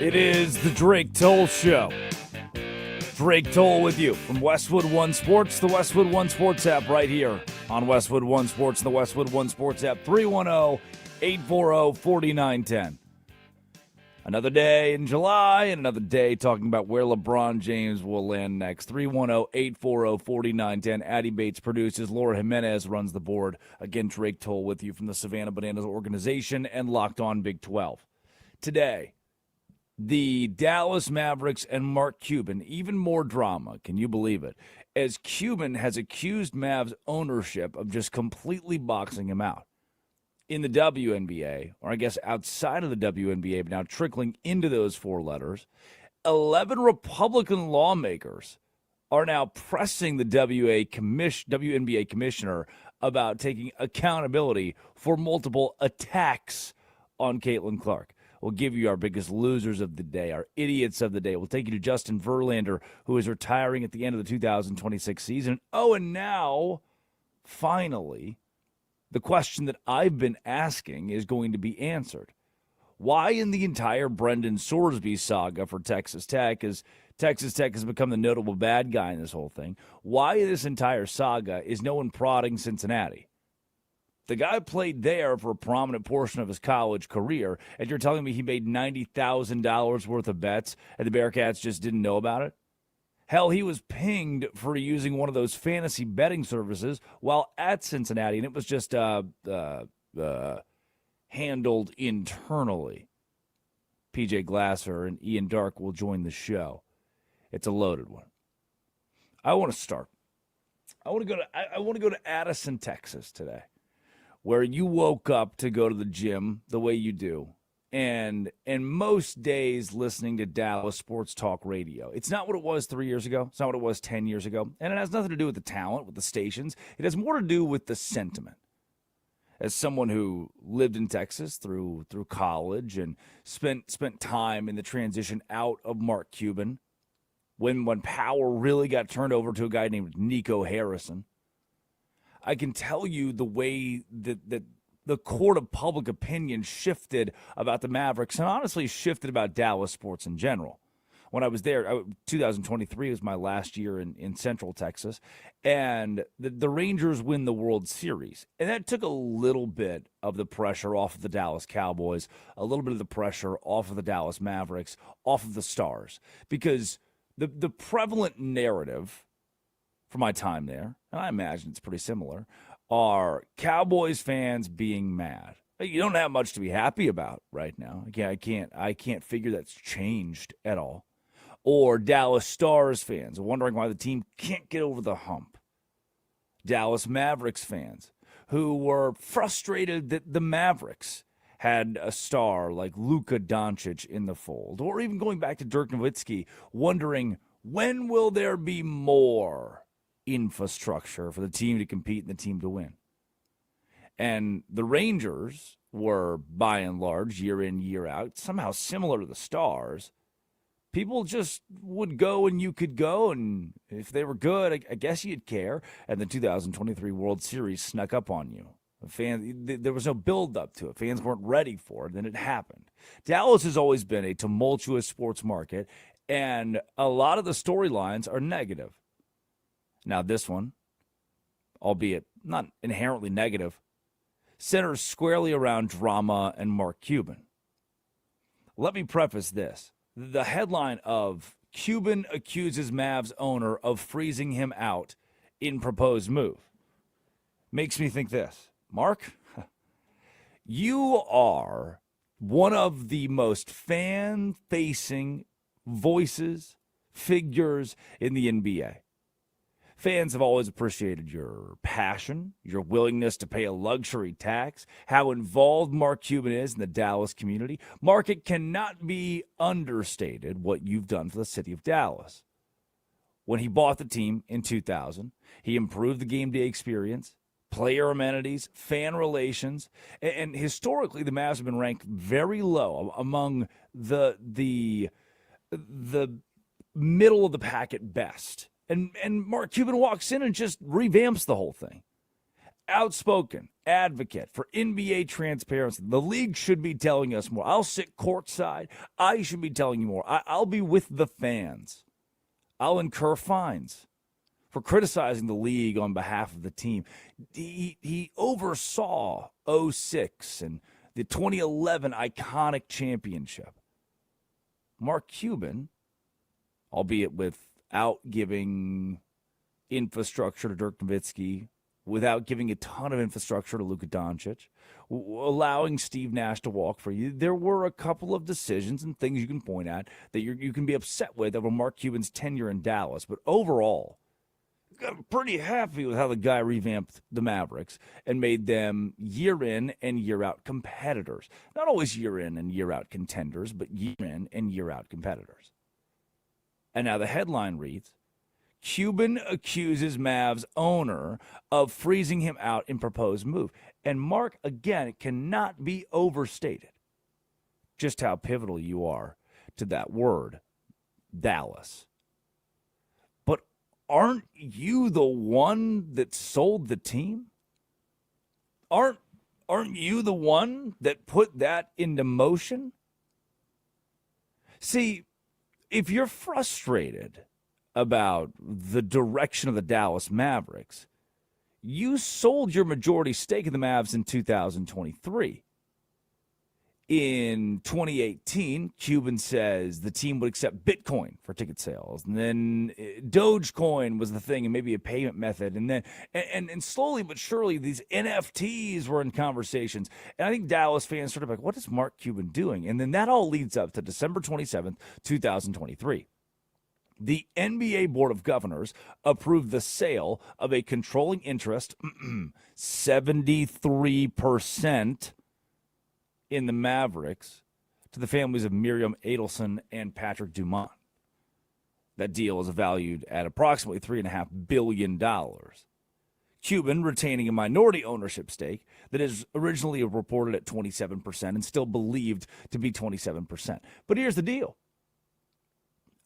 It is the Drake Toll Show. Drake Toll with you from Westwood One Sports, the Westwood One Sports app right here on Westwood One Sports, the Westwood One Sports app, 310-840-4910. Another day in July and another day talking about where LeBron James will land next. 310-840-4910. Addie Bates produces. Laura Jimenez runs the board. Again, Drake Toll with you from the Savannah Bananas organization and Locked On Big 12. Today, the Dallas Mavericks and Mark Cuban, even more drama, can you believe it, as Cuban has accused Mavs ownership of just completely boxing him out. In the WNBA, or I guess outside of the WNBA, but now trickling into those four letters, 11 Republican lawmakers are now pressing the WNBA commissioner about taking accountability for multiple attacks on Caitlin Clark. We'll give you our biggest losers of the day, our idiots of the day. We'll take you to Justin Verlander, who is retiring at the end of the 2026 season. Oh, and now, finally, the question that I've been asking is going to be answered. Why in the entire Brendan Sorsby saga for Texas Tech, as Texas Tech has become the notable bad guy in this whole thing, why this entire saga is no one prodding Cincinnati? The guy played there for a prominent portion of his college career, and you're telling me he made $90,000 worth of bets and the Bearcats just didn't know about it? Hell, he was pinged for using one of those fantasy betting services while at Cincinnati, and it was just handled internally. PJ Glasser and Ian Dark will join the show. It's a loaded one. I want to start. I want to go to Addison, Texas today, where you woke up to go to the gym the way you do. And most days listening to Dallas sports talk radio. It's not what it was 3 years ago. It's not what it was 10 years ago. And it has nothing to do with the talent, with the stations. It has more to do with the sentiment. As someone who lived in Texas through college and spent time in the transition out of Mark Cuban, when power really got turned over to a guy named Nico Harrison, I can tell you the way that the court of public opinion shifted about the Mavericks and honestly shifted about Dallas sports in general. When I was there, 2023 was my last year in Central Texas, and the Rangers win the World Series. And that took a little bit of the pressure off of the Dallas Cowboys, a little bit of the pressure off of the Dallas Mavericks, off of the Stars. Because the prevalent narrative for my time there, and I imagine it's pretty similar, are Cowboys fans being mad. You don't have much to be happy about right now. I can't figure that's changed at all. Or Dallas Stars fans wondering why the team can't get over the hump. Dallas Mavericks fans who were frustrated that the Mavericks had a star like Luka Doncic in the fold. Or even going back to Dirk Nowitzki, wondering when will there be more infrastructure for the team to compete and the team to win. And the Rangers were, by and large, year in, year out, somehow similar to the Stars. People just would go and you could go, and if they were good, I guess you'd care. And the 2023 World Series snuck up on you. There was no build-up to it. Fans weren't ready for it, and it happened. Dallas has always been a tumultuous sports market, and a lot of the storylines are negative. Now this one, albeit not inherently negative, centers squarely around drama and Mark Cuban. Let me preface this. The headline of Cuban accuses Mavs owner of freezing him out in proposed move makes me think this. Mark, you are one of the most fan-facing voices, figures in the NBA. Fans have always appreciated your passion, your willingness to pay a luxury tax, how involved Mark Cuban is in the Dallas community. Mark, it cannot be understated what you've done for the city of Dallas. When he bought the team in 2000, he improved the game day experience, player amenities, fan relations, and historically the Mavs have been ranked very low among the middle of the pack at best. And Mark Cuban walks in and just revamps the whole thing. outspoken advocate for NBA transparency. The league should be telling us more. I'll sit courtside. I should be telling you more. I'll be with the fans. I'll incur fines for criticizing the league on behalf of the team. He oversaw 06 and the 2011 iconic championship. Mark Cuban, albeit without giving infrastructure to Dirk Nowitzki, without giving a ton of infrastructure to Luka Doncic, allowing Steve Nash to walk for you, there were a couple of decisions and things you can point at that you can be upset with over Mark Cuban's tenure in Dallas. But overall, I'm pretty happy with how the guy revamped the Mavericks and made them year in and year out competitors. Not always year in and year out contenders, but year in and year out competitors. And now the headline reads, Cuban accuses Mavs owner of freezing him out in proposed move. And Mark, again, it cannot be overstated just how pivotal you are to that word, Dallas. But aren't you the one that sold the team? Aren't you the one that put that into motion? See, if you're frustrated about the direction of the Dallas Mavericks, you sold your majority stake in the Mavs in 2023. In 2018, Cuban says the team would accept Bitcoin for ticket sales. And then Dogecoin was the thing and maybe a payment method. And then and slowly but surely, these NFTs were in conversations. And I think Dallas fans sort of like, what is Mark Cuban doing? And then that all leads up to December 27th, 2023. The NBA Board of Governors approved the sale of a controlling interest, 73%, in the Mavericks to the families of Miriam Adelson and Patrick Dumont. That deal is valued at approximately $3.5 billion. Cuban retaining a minority ownership stake that is originally reported at 27% and still believed to be 27%. But here's the deal.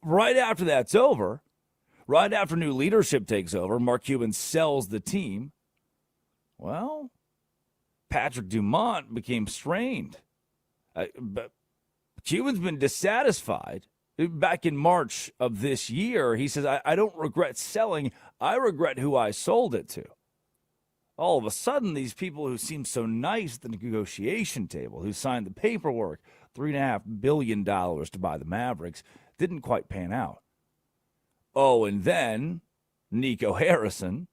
Right after that's over, right after new leadership takes over, Mark Cuban sells the team. Well, Patrick Dumont became strained. But Cuban's been dissatisfied. Back in March of this year, he says, I don't regret selling. I regret who I sold it to. All of a sudden, these people who seemed so nice at the negotiation table, who signed the paperwork, $3.5 billion to buy the Mavericks, didn't quite pan out. Oh, and then Nico Harrison.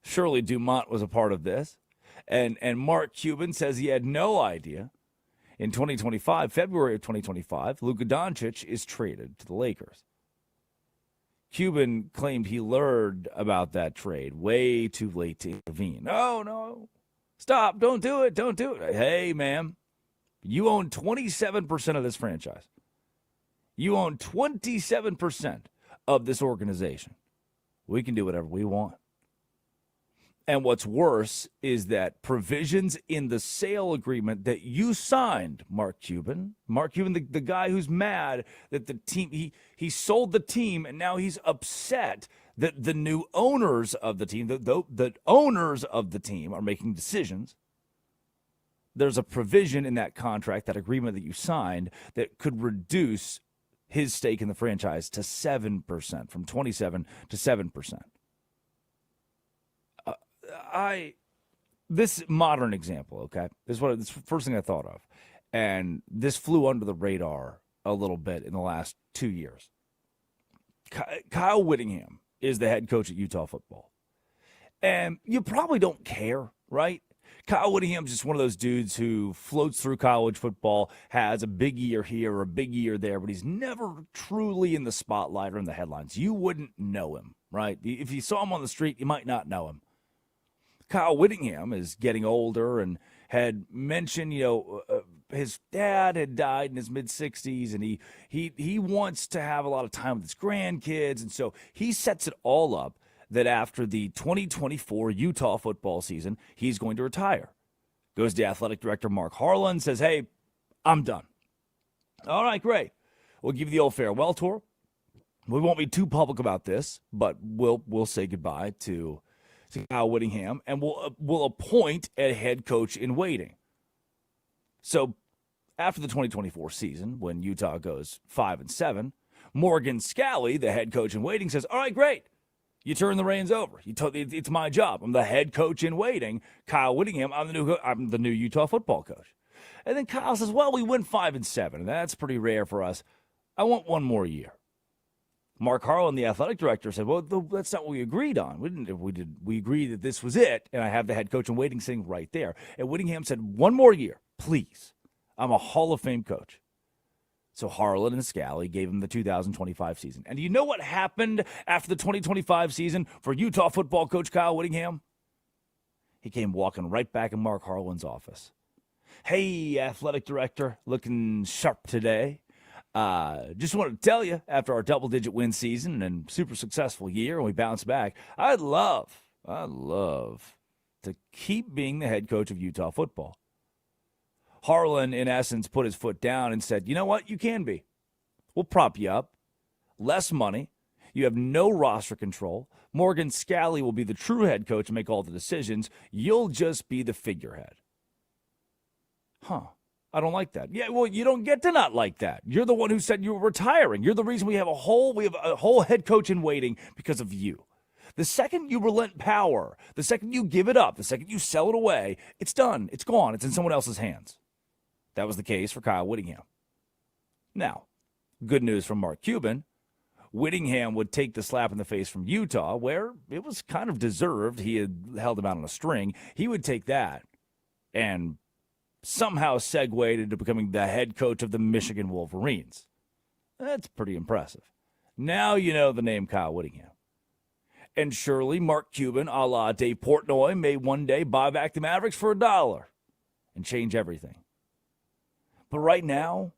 Surely Dumont was a part of this. And Mark Cuban says he had no idea. In 2025, February of 2025, Luka Doncic is traded to the Lakers. Cuban claimed he learned about that trade way too late to intervene. No. Stop. Don't do it. Don't do it. Hey, ma'am, you own 27% of this franchise. You own 27% of this organization. We can do whatever we want. And what's worse is that provisions in the sale agreement that you signed, Mark Cuban, the guy who's mad that the team, he sold the team and now he's upset that the new owners of the team, the owners of the team are making decisions. There's a provision in that contract, that agreement that you signed, that could reduce his stake in the franchise to 7%, from 27 to 7%. This modern example, okay, this is the first thing I thought of, and this flew under the radar a little bit in the last 2 years. Kyle Whittingham is the head coach at Utah football, and you probably don't care, right? Kyle Whittingham's just one of those dudes who floats through college football, has a big year here or a big year there, but he's never truly in the spotlight or in the headlines. You wouldn't know him, right? If you saw him on the street, you might not know him. Kyle Whittingham is getting older and had mentioned, his dad had died in his mid-60s, and he wants to have a lot of time with his grandkids, and so he sets it all up that after the 2024 Utah football season, he's going to retire. Goes to athletic director Mark Harlan, says, hey, I'm done. All right, great. We'll give you the old farewell tour. We won't be too public about this, but we'll say goodbye to to Kyle Whittingham and will appoint a head coach in waiting. So after the 2024 season, when Utah goes 5-7, Morgan Scalley, the head coach in waiting, says, all right, great. You turn the reins over. It's my job. I'm the head coach in waiting. Kyle Whittingham, I'm the new Utah football coach. And then Kyle says, well, we went 5-7, and that's pretty rare for us. I want one more year. Mark Harlan, the athletic director, said, well, that's not what we agreed on. We agreed that this was it, and I have the head coach in waiting sitting right there. And Whittingham said, one more year, please. I'm a Hall of Fame coach. So Harlan and Scalley gave him the 2025 season. And do you know what happened after the 2025 season for Utah football coach Kyle Whittingham? He came walking right back in Mark Harlan's office. Hey, athletic director, looking sharp today. Just wanted to tell you, after our double-digit win season and super successful year, and we bounced back, I'd love to keep being the head coach of Utah football. Harlan, in essence, put his foot down and said, you know what? You can be. We'll prop you up. Less money. You have no roster control. Morgan Scalley will be the true head coach and make all the decisions. You'll just be the figurehead. Huh. I don't like that. Yeah, well, you don't get to not like that. You're the one who said you were retiring. You're the reason we have a whole head coach in waiting because of you. The second you relent power, the second you give it up, the second you sell it away, it's done. It's gone. It's in someone else's hands. That was the case for Kyle Whittingham. Now, good news from Mark Cuban. Whittingham would take the slap in the face from Utah, where it was kind of deserved. He had held him out on a string. He would take that and somehow segued into becoming the head coach of the Michigan Wolverines. That's pretty impressive. Now you know the name Kyle Whittingham. And surely Mark Cuban, a la Dave Portnoy, may one day buy back the Mavericks for $1 and change everything. But right now,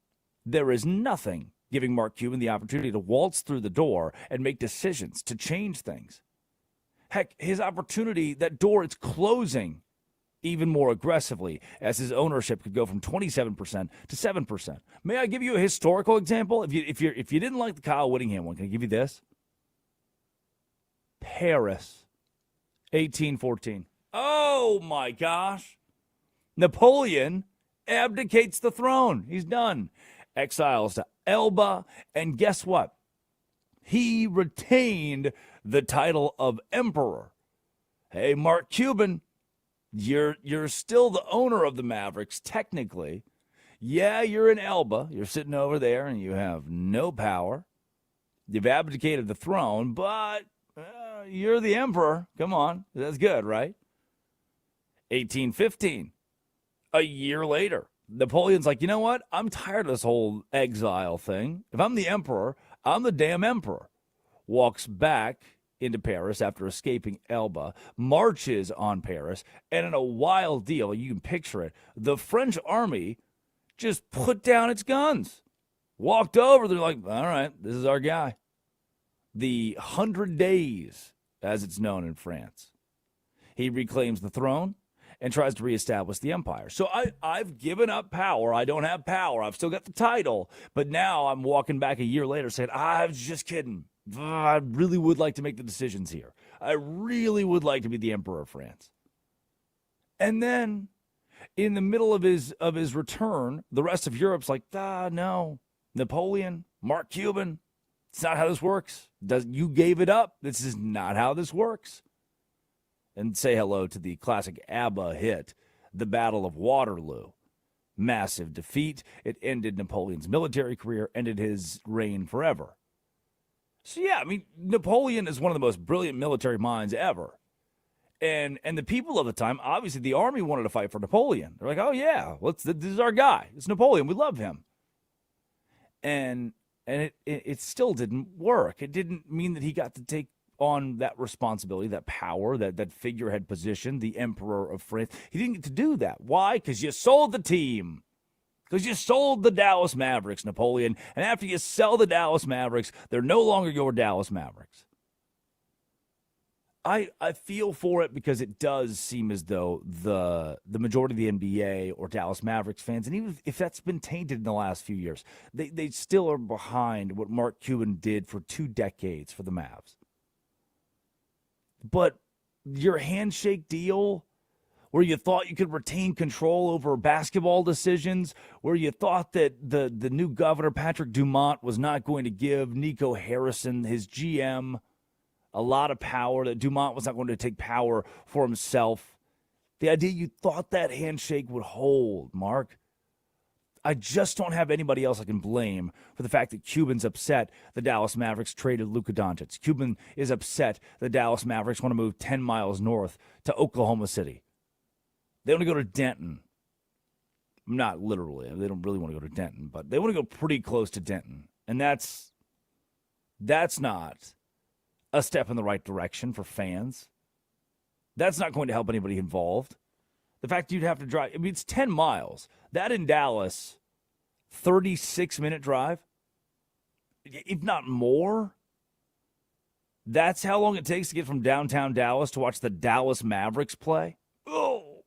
there is nothing giving Mark Cuban the opportunity to waltz through the door and make decisions to change things. Heck, his opportunity, that door, it's closing even more aggressively as his ownership could go from 27% to 7%. May I give you a historical example? If you didn't like the Kyle Whittingham one, can I give you this? Paris, 1814. Oh my gosh. Napoleon abdicates the throne. He's done. Exiles to Elba, and guess what? He retained the title of emperor. Hey, Mark Cuban, you're still the owner of the Mavericks, technically. Yeah, you're in Elba. You're sitting over there, and you have no power. You've abdicated the throne, but you're the emperor. Come on. That's good, right? 1815. A year later, Napoleon's like, you know what? I'm tired of this whole exile thing. If I'm the emperor, I'm the damn emperor. Walks back into Paris after escaping Elba, marches on Paris, and in a wild deal, you can picture it, the French army just put down its guns. Walked over, they're like, all right, this is our guy. The 100 Days, as it's known in France. He reclaims the throne and tries to reestablish the empire. So I've given up power. I don't have power. I've still got the title. But now I'm walking back a year later saying, I was just kidding. I really would like to make the decisions here. I really would like to be the emperor of France. And then in the middle of his return, the rest of Europe's like, no. Napoleon, Mark Cuban, it's not how this works. You gave it up. This is not how this works. And say hello to the classic ABBA hit, The Battle of Waterloo. Massive defeat. It ended Napoleon's military career, ended his reign forever. So yeah, I mean, Napoleon is one of the most brilliant military minds ever. And the people of the time, obviously the army wanted to fight for Napoleon. They're like, oh yeah, this is our guy. It's Napoleon. We love him. And it still didn't work. It didn't mean that he got to take on that responsibility, that power, that figurehead position, the emperor of France. He didn't get to do that. Why? Because you sold the team. Because you sold the Dallas Mavericks, Napoleon. And after you sell the Dallas Mavericks, they're no longer your Dallas Mavericks. I feel for it because it does seem as though the majority of the NBA or Dallas Mavericks fans, and even if that's been tainted in the last few years, they still are behind what Mark Cuban did for 2 decades for the Mavs. But your handshake deal where you thought you could retain control over basketball decisions, where you thought that the new governor, Patrick Dumont, was not going to give Nico Harrison, his GM, a lot of power, that Dumont was not going to take power for himself. The idea you thought that handshake would hold, Mark. I just don't have anybody else I can blame for the fact that Cuban's upset the Dallas Mavericks traded Luka Doncic. Cuban is upset the Dallas Mavericks want to move 10 miles north to Oklahoma City. They want to go to Denton. Not literally. They don't really want to go to Denton, but they want to go pretty close to Denton. And that's not a step in the right direction for fans. That's not going to help anybody involved. The fact you'd have to drive, I mean, it's 10 miles. That in Dallas, 36-minute drive, if not more. That's how long it takes to get from downtown Dallas to watch the Dallas Mavericks play. Oh,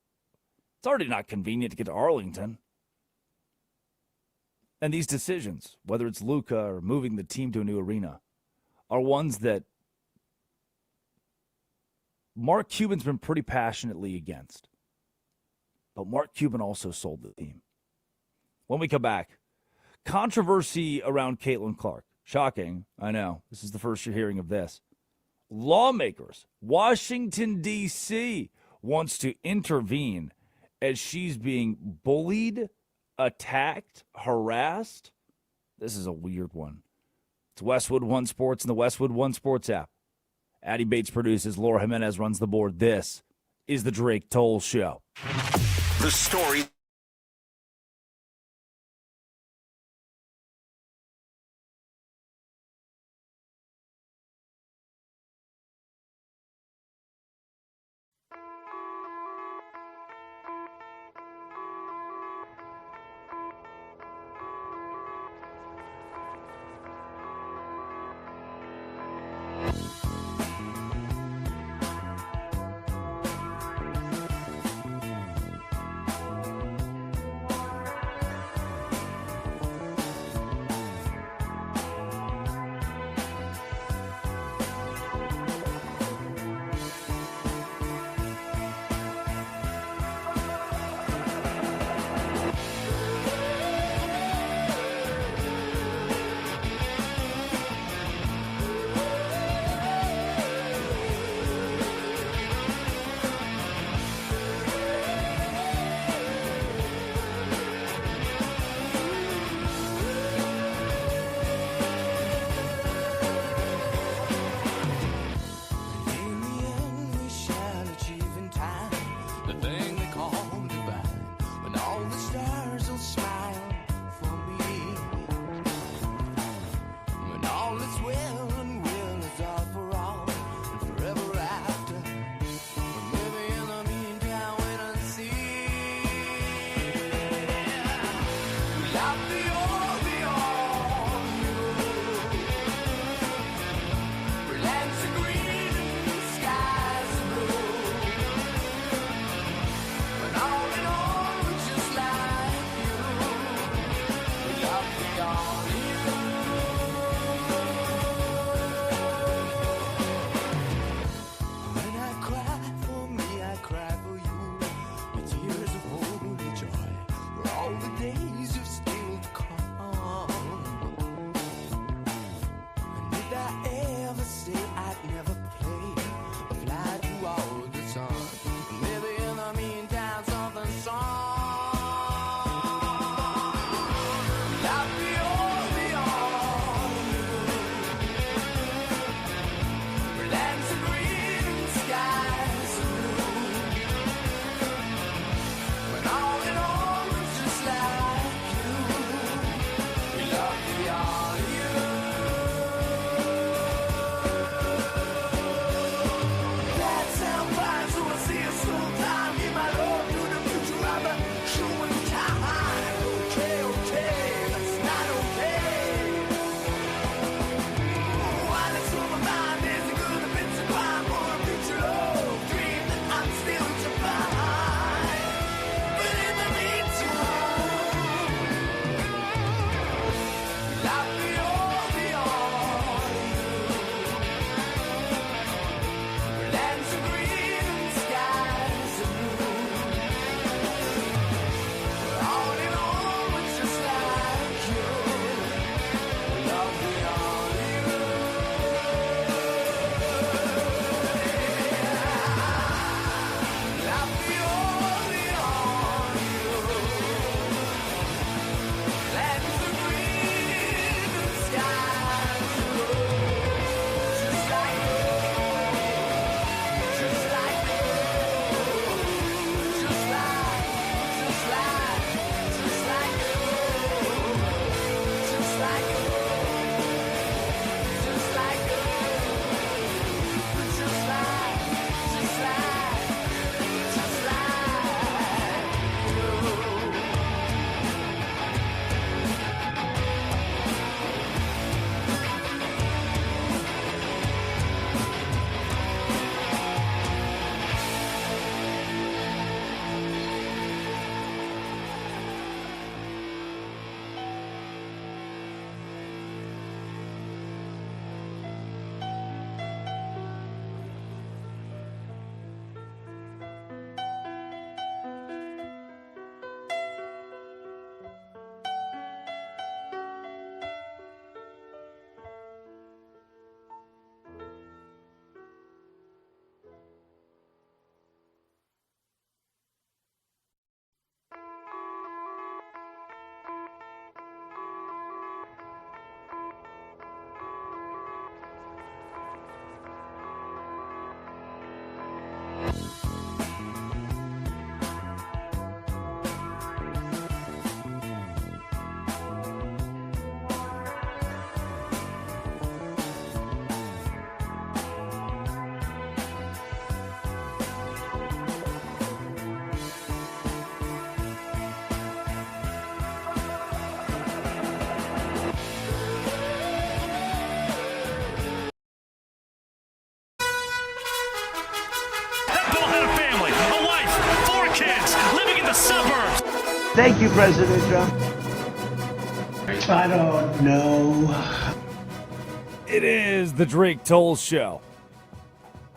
it's already not convenient to get to Arlington. And these decisions, whether it's Luka or moving the team to a new arena, are ones that Mark Cuban's been pretty passionately against. But Mark Cuban also sold the team. When we come back, controversy around Caitlin Clark. Shocking, I know. This is the first you're hearing of this. Lawmakers, Washington, D.C., wants to intervene as she's being bullied, attacked, harassed. This is a weird one. It's Westwood One Sports and the Westwood One Sports app. Addie Bates produces. Laura Jimenez runs the board. This is the Drake Toll Show. The story. Thank you, President Trump. I don't know. It is the Drake Toll Show.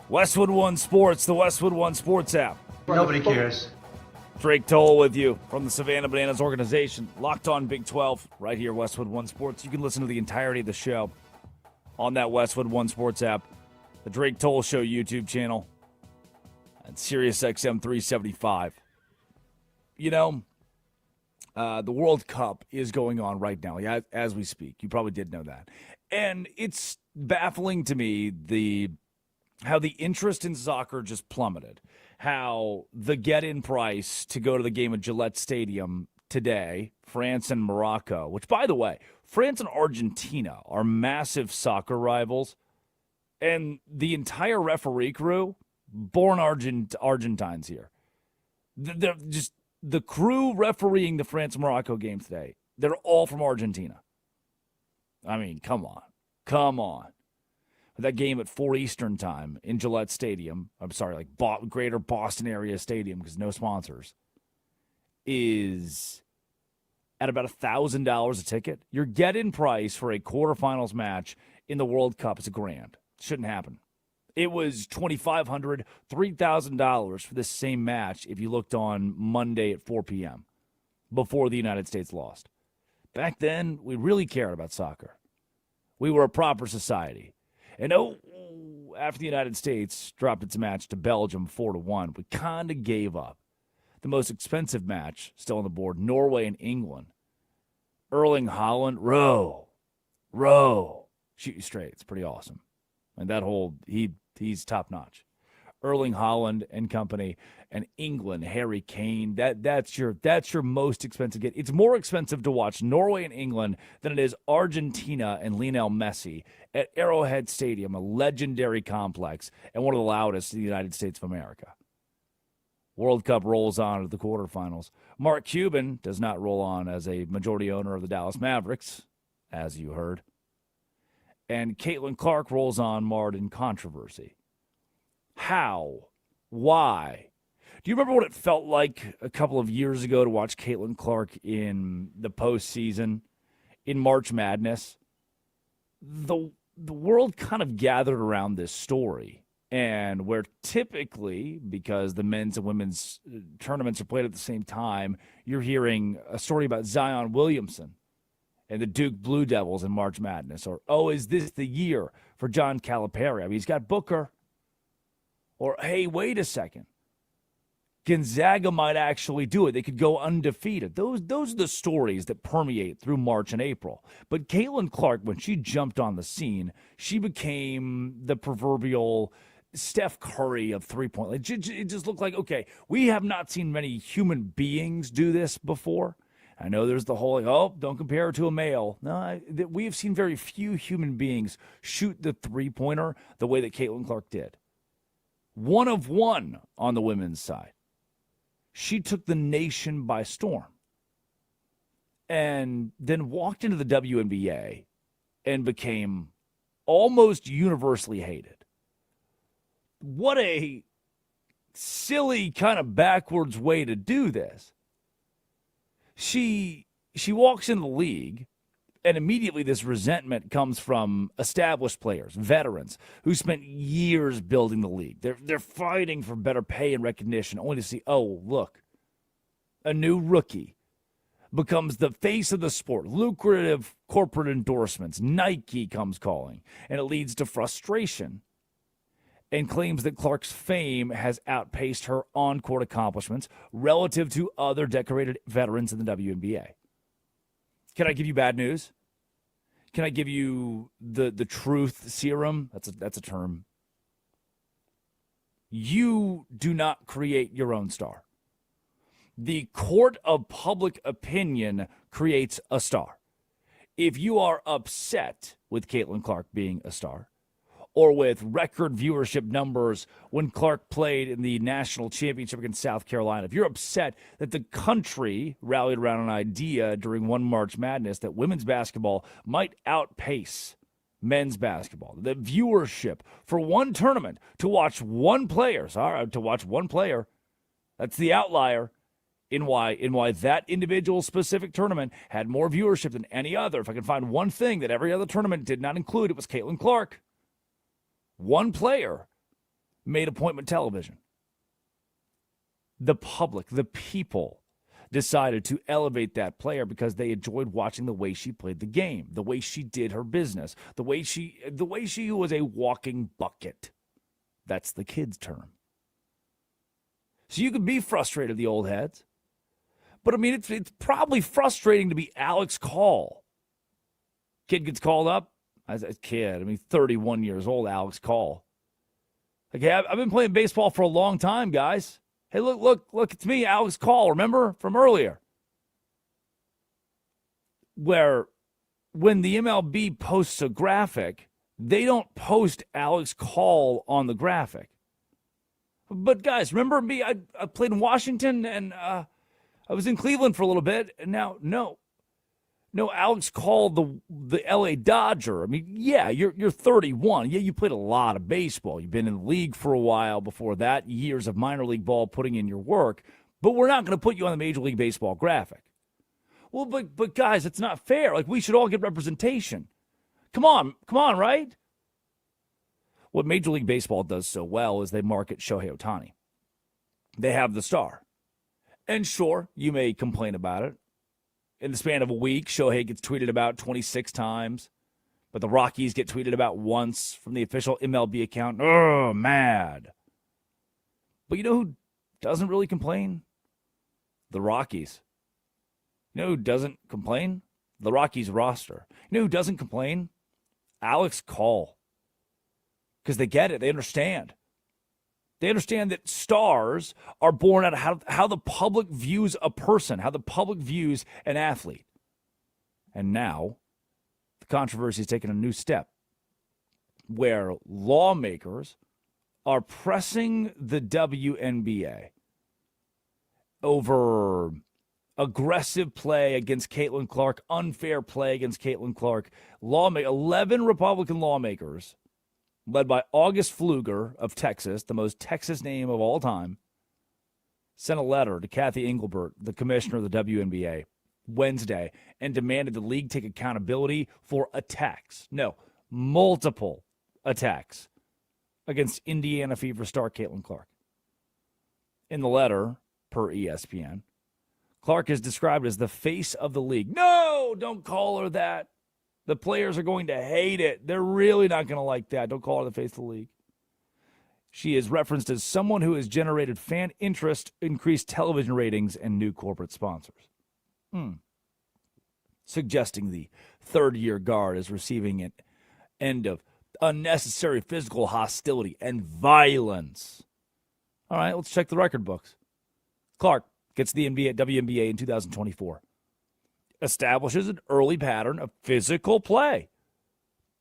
Westwood One Sports, the Westwood One Sports app. Nobody cares. Drake Toll with you from the Savannah Bananas organization. Locked on Big 12, right here, Westwood One Sports. You can listen to the entirety of the show on that Westwood One Sports app, the Drake Toll Show YouTube channel, and Sirius XM 375. You know, the World Cup is going on right now, as we speak. You probably did know that. And it's baffling to me how the interest in soccer just plummeted. How the get-in price to go to the game at Gillette Stadium today, France and Morocco, which, by the way, France and Argentina are massive soccer rivals, and the entire referee crew, born Argentines here. They're just the crew refereeing the France-Morocco game today, they're all from Argentina. I mean, come on. That game at 4 Eastern time in Gillette Stadium, Greater Boston area stadium, because no sponsors, is at about $1,000 a ticket. Your get-in price for a quarterfinals match in the World Cup is $1,000. Shouldn't happen. It was $2,500, $3,000 for this same match if you looked on Monday at 4 p.m. before the United States lost. Back then, we really cared about soccer. We were a proper society. And after the United States dropped its match to Belgium 4-1, we kind of gave up. The most expensive match still on the board, Norway and England. Erling Haaland, row, shoot you straight. It's pretty awesome. And that he's top notch. Erling Haaland and company, and England, Harry Kane. That's your most expensive get. It's more expensive to watch Norway and England than it is Argentina and Lionel Messi at Arrowhead Stadium, a legendary complex and one of the loudest in the United States of America. World Cup rolls on to the quarterfinals. Mark Cuban does not roll on as a majority owner of the Dallas Mavericks, as you heard. And Caitlin Clark rolls on marred in controversy. How? Why? Do you remember what it felt like a couple of years ago to watch Caitlin Clark in the postseason, in March Madness? The world kind of gathered around this story, and where typically, because the men's and women's tournaments are played at the same time, you're hearing a story about Zion Williamson and the Duke Blue Devils in March Madness, or, is this the year for John Calipari? I mean, he's got Booker. Or, hey, wait a second. Gonzaga might actually do it. They could go undefeated. Those are the stories that permeate through March and April. But Caitlin Clark, when she jumped on the scene, she became the proverbial Steph Curry of three-point. It just looked like, okay, we have not seen many human beings do this before. I know there's the whole, don't compare her to a male. No, we have seen very few human beings shoot the three-pointer the way that Caitlin Clark did. One of one on the women's side. She took the nation by storm and then walked into the WNBA and became almost universally hated. What a silly kind of backwards way to do this. She walks into the league, and immediately this resentment comes from established players, veterans, who spent years building the league. They're fighting for better pay and recognition, only to see, look, a new rookie becomes the face of the sport. Lucrative corporate endorsements. Nike comes calling, and it leads to frustration and claims that Clark's fame has outpaced her on-court accomplishments relative to other decorated veterans in the WNBA. Can I give you bad news? Can I give you the truth serum? That's a term. You do not create your own star. The court of public opinion creates a star. If you are upset with Caitlin Clark being a star, or with record viewership numbers when Clark played in the national championship against South Carolina, if you're upset that the country rallied around an idea during one March Madness that women's basketball might outpace men's basketball, the viewership for one tournament to watch one player, that's the outlier, in why that individual specific tournament had more viewership than any other. If I can find one thing that every other tournament did not include, it was Caitlin Clark. One player made appointment television. The public, the people, decided to elevate that player because they enjoyed watching the way she played the game, the way she did her business, the way she was a walking bucket. That's the kids' term. So you can be frustrated, the old heads. But, I mean, it's probably frustrating to be Alex Call. Kid gets called up. As a kid, 31 years old, Alex Call. Okay, I've been playing baseball for a long time, guys. Hey, look, it's me, Alex Call. Remember from earlier? Where when the MLB posts a graphic, they don't post Alex Call on the graphic. But, guys, remember me? I played in Washington, and I was in Cleveland for a little bit, and now, no, Alex Call, the LA Dodger. Yeah, you're 31. Yeah, you played a lot of baseball. You've been in the league for a while before that, years of minor league ball putting in your work, but we're not going to put you on the Major League Baseball graphic. Well, but guys, it's not fair. Like, we should all get representation. Come on, right? What Major League Baseball does so well is they market Shohei Ohtani. They have the star. And sure, you may complain about it. In the span of a week, Shohei gets tweeted about 26 times, but the Rockies get tweeted about once from the official MLB account. Oh, mad. But you know who doesn't really complain? The Rockies. You know who doesn't complain? The Rockies roster. You know who doesn't complain? Alex Call. Because they get it. They understand. They understand that stars are born out of how the public views a person, how the public views an athlete. And now, the controversy has taken a new step where lawmakers are pressing the WNBA over aggressive play against Caitlin Clark, unfair play against Caitlin Clark. 11 Republican lawmakers, led by August Pfluger of Texas, the most Texas name of all time, sent a letter to Kathy Engelbert, the commissioner of the WNBA, Wednesday, and demanded the league take accountability for attacks. No, multiple attacks against Indiana Fever star Caitlin Clark. In the letter, per ESPN, Clark is described as the face of the league. No, don't call her that. The players are going to hate it. They're really not going to like that. Don't call her the face of the league. She is referenced as someone who has generated fan interest, increased television ratings, and new corporate sponsors. Suggesting the third-year guard is receiving an end of unnecessary physical hostility and violence. All right, let's check the record books. Clark gets the WNBA in 2024. Establishes an early pattern of physical play.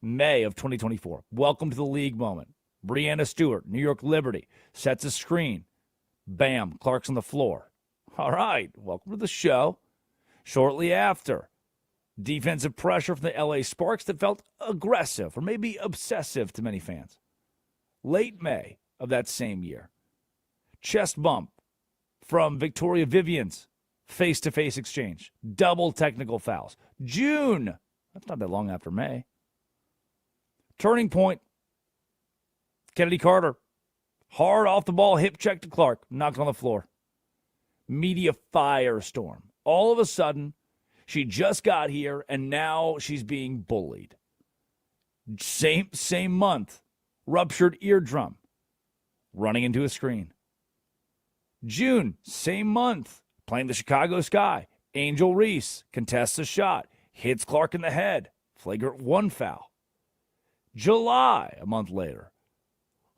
May of 2024. Welcome to the league moment. Breanna Stewart, New York Liberty, sets a screen. Bam, Clark's on the floor. All right, welcome to the show. Shortly after, defensive pressure from the LA Sparks that felt aggressive or maybe obsessive to many fans. Late May of that same year, chest bump from Victoria Vivian's face-to-face exchange. Double technical fouls. June. That's not that long after May. Turning point. Kennedy Carter. Hard off the ball, hip check to Clark. Knocked on the floor. Media firestorm. All of a sudden, she just got here, and now she's being bullied. Same month. Ruptured eardrum. Running into a screen. June, same month. Playing the Chicago Sky. Angel Reese contests a shot. Hits Clark in the head. Flagrant 1 foul. July, a month later.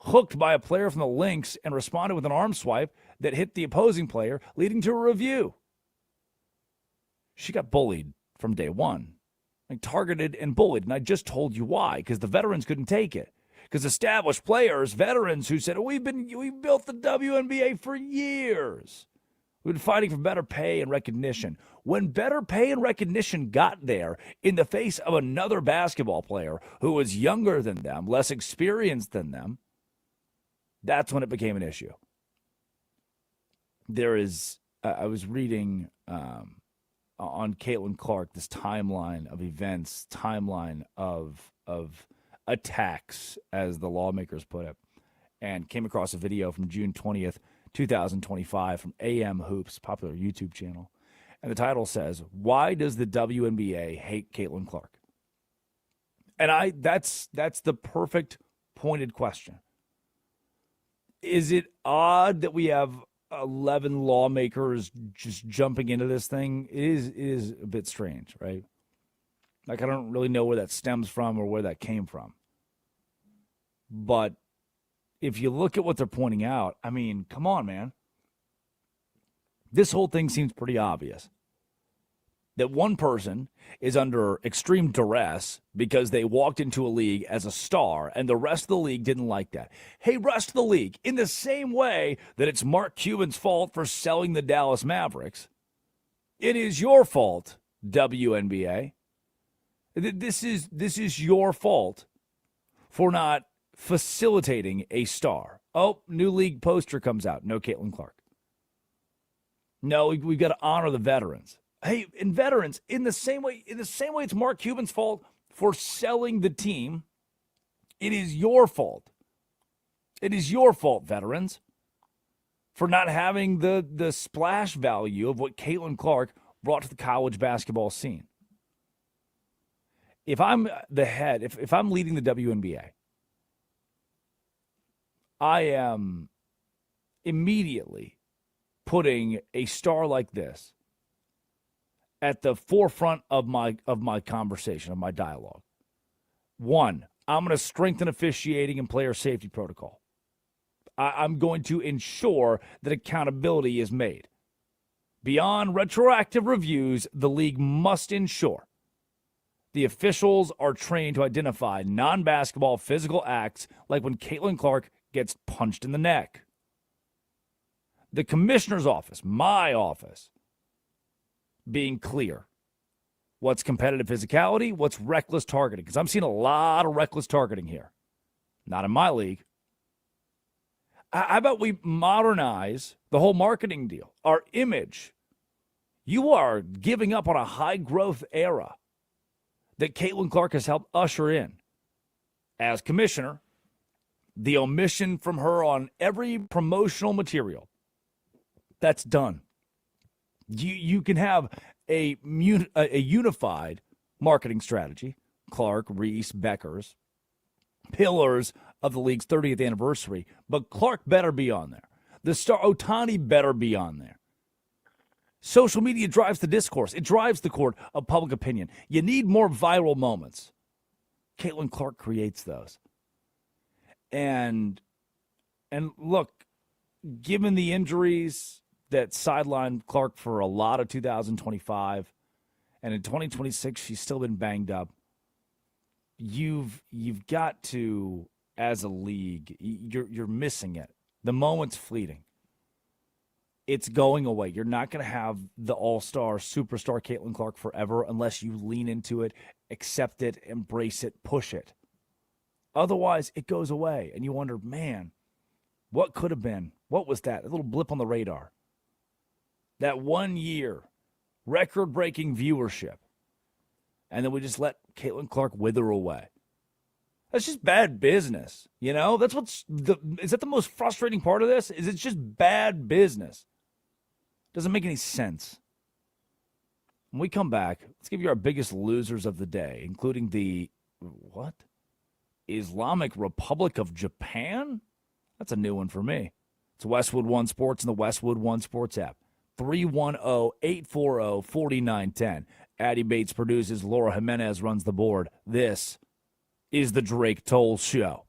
Hooked by a player from the Lynx and responded with an arm swipe that hit the opposing player, leading to a review. She got bullied from day one. Like, targeted and bullied. And I just told you why, because the veterans couldn't take it. Because established players, veterans who said, we built the WNBA for years. We've been fighting for better pay and recognition. When better pay and recognition got there in the face of another basketball player who was younger than them, less experienced than them, that's when it became an issue. There is I was reading on Caitlin Clark this timeline of events, timeline of attacks, as the lawmakers put it, and came across a video from June 20th, 2025 from AM Hoops, popular YouTube channel. And the title says, "Why does the WNBA hate Caitlin Clark?" And that's the perfect pointed question. Is it odd that we have 11 lawmakers just jumping into this thing? It is a bit strange, right? Like, I don't really know where that stems from or where that came from. But if you look at what they're pointing out, I mean, come on, man. This whole thing seems pretty obvious. That one person is under extreme duress because they walked into a league as a star and the rest of the league didn't like that. Hey, rest of the league, in the same way that it's Mark Cuban's fault for selling the Dallas Mavericks, it is your fault, WNBA. This is your fault for not facilitating a star. Oh, new league poster comes out. No Caitlin Clark. No, we've got to honor the veterans. Hey, and veterans, in the same way it's Mark Cuban's fault for selling the team, it is your fault. It is your fault, veterans, for not having the splash value of what Caitlin Clark brought to the college basketball scene. If I'm the head, if I'm leading the WNBA, I am immediately putting a star like this at the forefront of my conversation, of my dialogue. One, I'm going to strengthen officiating and player safety protocol. I'm going to ensure that accountability is made. Beyond retroactive reviews, the league must ensure the officials are trained to identify non-basketball physical acts like when Caitlin Clark gets punched in the neck. The commissioner's office, my office, being clear. What's competitive physicality? What's reckless targeting? Because I'm seeing a lot of reckless targeting here. Not in my league. How about we modernize the whole marketing deal? Our image. You are giving up on a high-growth era that Caitlin Clark has helped usher in. As commissioner, the omission from her on every promotional material, that's done. You can have a unified marketing strategy. Clark, Reese, Beckers, pillars of the league's 30th anniversary. But Clark better be on there. The star Ohtani better be on there. Social media drives the discourse. It drives the court of public opinion. You need more viral moments. Caitlin Clark creates those. And look, given the injuries that sidelined Clark for a lot of 2025, and in 2026 she's still been banged up. You've got to, as a league, you're missing it. The moment's fleeting. It's going away. You're not going to have the all-star, superstar Caitlin Clark forever unless you lean into it, accept it, embrace it, push it. Otherwise, it goes away, and you wonder, man, what could have been? What was that? A little blip on the radar. That 1 year, record-breaking viewership, and then we just let Caitlin Clark wither away. That's just bad business, you know? Is that the most frustrating part of this? Is it's just bad business. Doesn't make any sense. When we come back, let's give you our biggest losers of the day, including the, what? Islamic Republic of Japan? That's a new one for me. It's Westwood One Sports and the Westwood One Sports app. 310-840-4910. Addie Bates produces. Laura Jimenez runs the board. This is the Drake Toll Show.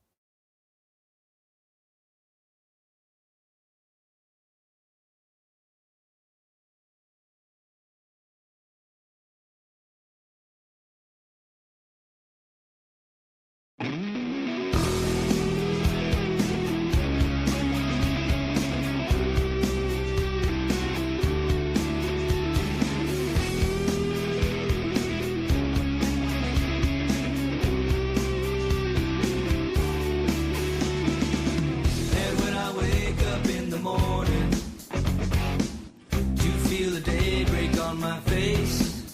on my face.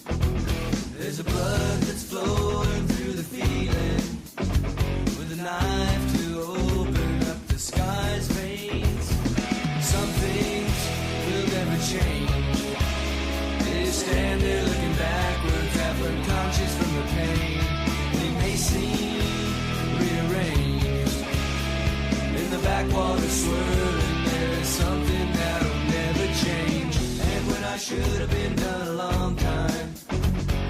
There's a blood that's flowing through the feeling, with a knife to open up the sky's veins. Some things will never change. They stand there looking backwards, half unconscious from the pain. They may seem rearranged in the backwater swirling. There's something that'll never change. And when I should have been done a long time,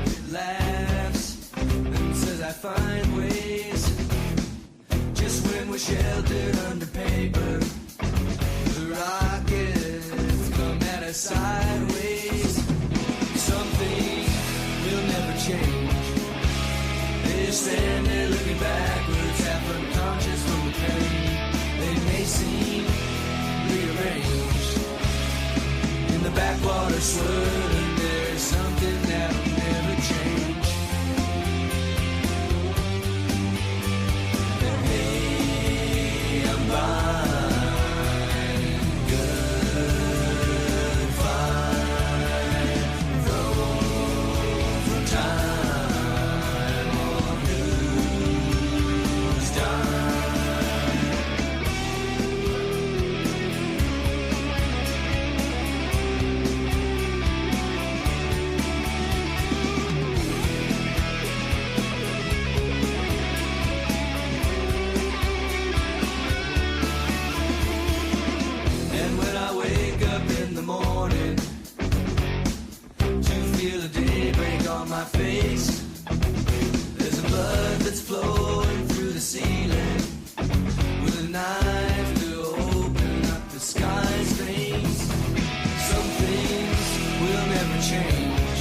it laughs and says I find ways. Just when we're sheltered under paper, the rockets come at us sideways. Something will never change. They stand there looking backwards, half unconscious from the pain. They may seem rearranged in the backwater swirling. There's something that'll never change. And hey, I'm fine, good, fine, from time on who's done. And when I wake up in the morning to feel the daybreak on my face, there's a blood that's flowing through the ceiling, with a knife to open up the sky's veins. Some things will never change.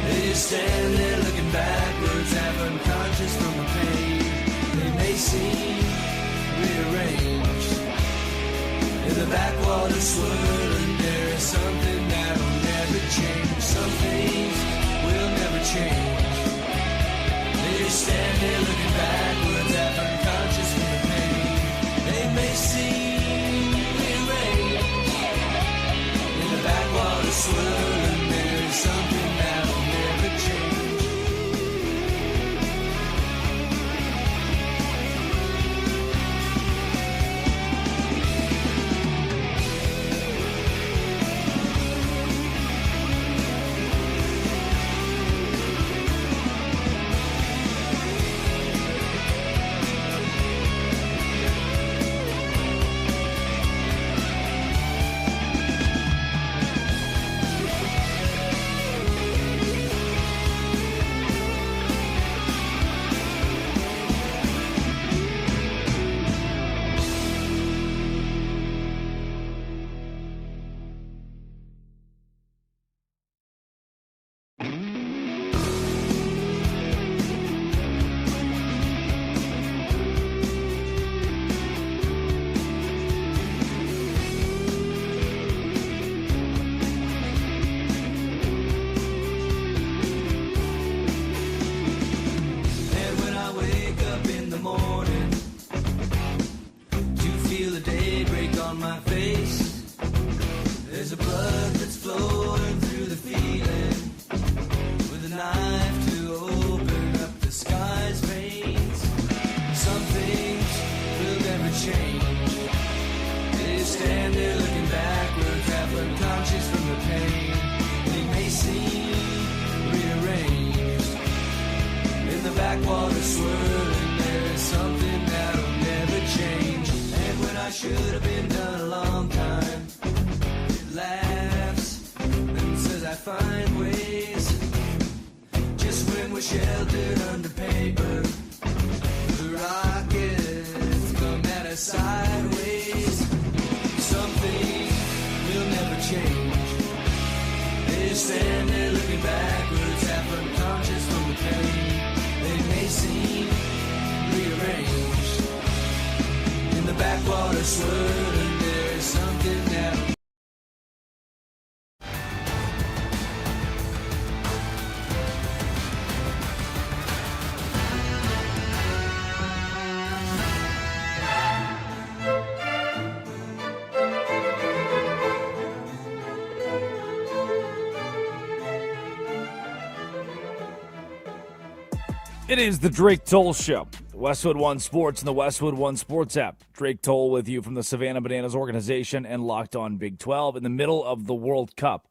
They just stand there looking backwards, half unconscious from the pain. They may seem rearranged in the backwater swirling. There is something that'll never change. Some things will never change. They just stand there looking backwards, half unconscious from the pain. They may seem rearranged in the backwater swirling. There is something that'll never change. And when I wake up in the morning to feel the daybreak on my face, there's a blood that's flowing through the feeling, with a knife to open up the sky's veins. Some things will never change. They stand there looking backwards, half unconscious from the pain. They may seem rearranged in the backwater swirling. There's something that'll never change. And when I should have been done a long time, it laughs and says I find ways. Just when we're sheltered under paper, the rockets come at us sideways. Something will never change. They stand there looking backwards, half unconscious from the pain. They may seem rearranged in the backwater swirling. There's something that It is the Drake Toll Show. Westwood One Sports and the Westwood One Sports app. Drake Toll with you from the Savannah Bananas organization and Locked On Big 12 in the middle of the World Cup.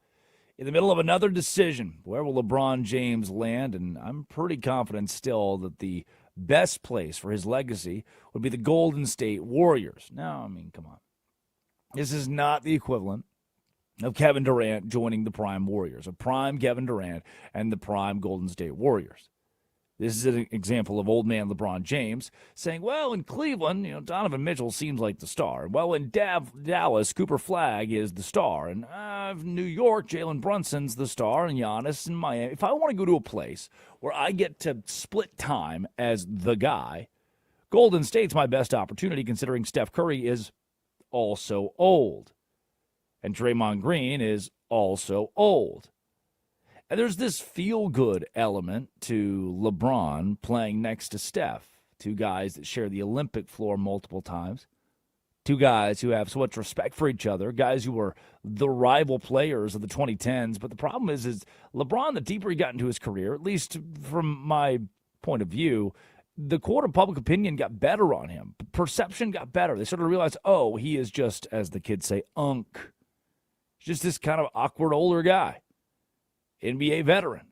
In the middle of another decision, where will LeBron James land? And I'm pretty confident still that the best place for his legacy would be the Golden State Warriors. Now, I mean, come on. This is not the equivalent of Kevin Durant joining the prime Warriors, a prime Kevin Durant and the prime Golden State Warriors. This is an example of old man LeBron James saying, well, in Cleveland, Donovan Mitchell seems like the star. Well, in Dallas, Cooper Flagg is the star. And New York, Jalen Brunson's the star, and Giannis in Miami. If I want to go to a place where I get to split time as the guy, Golden State's my best opportunity, considering Steph Curry is also old. And Draymond Green is also old. And there's this feel-good element to LeBron playing next to Steph, two guys that share the Olympic floor multiple times, two guys who have so much respect for each other, guys who were the rival players of the 2010s. But the problem is LeBron, the deeper he got into his career, at least from my point of view, the court of public opinion got better on him. Perception got better. They sort of realized, oh, he is just, as the kids say, unk. He's just this kind of awkward older guy. NBA veteran.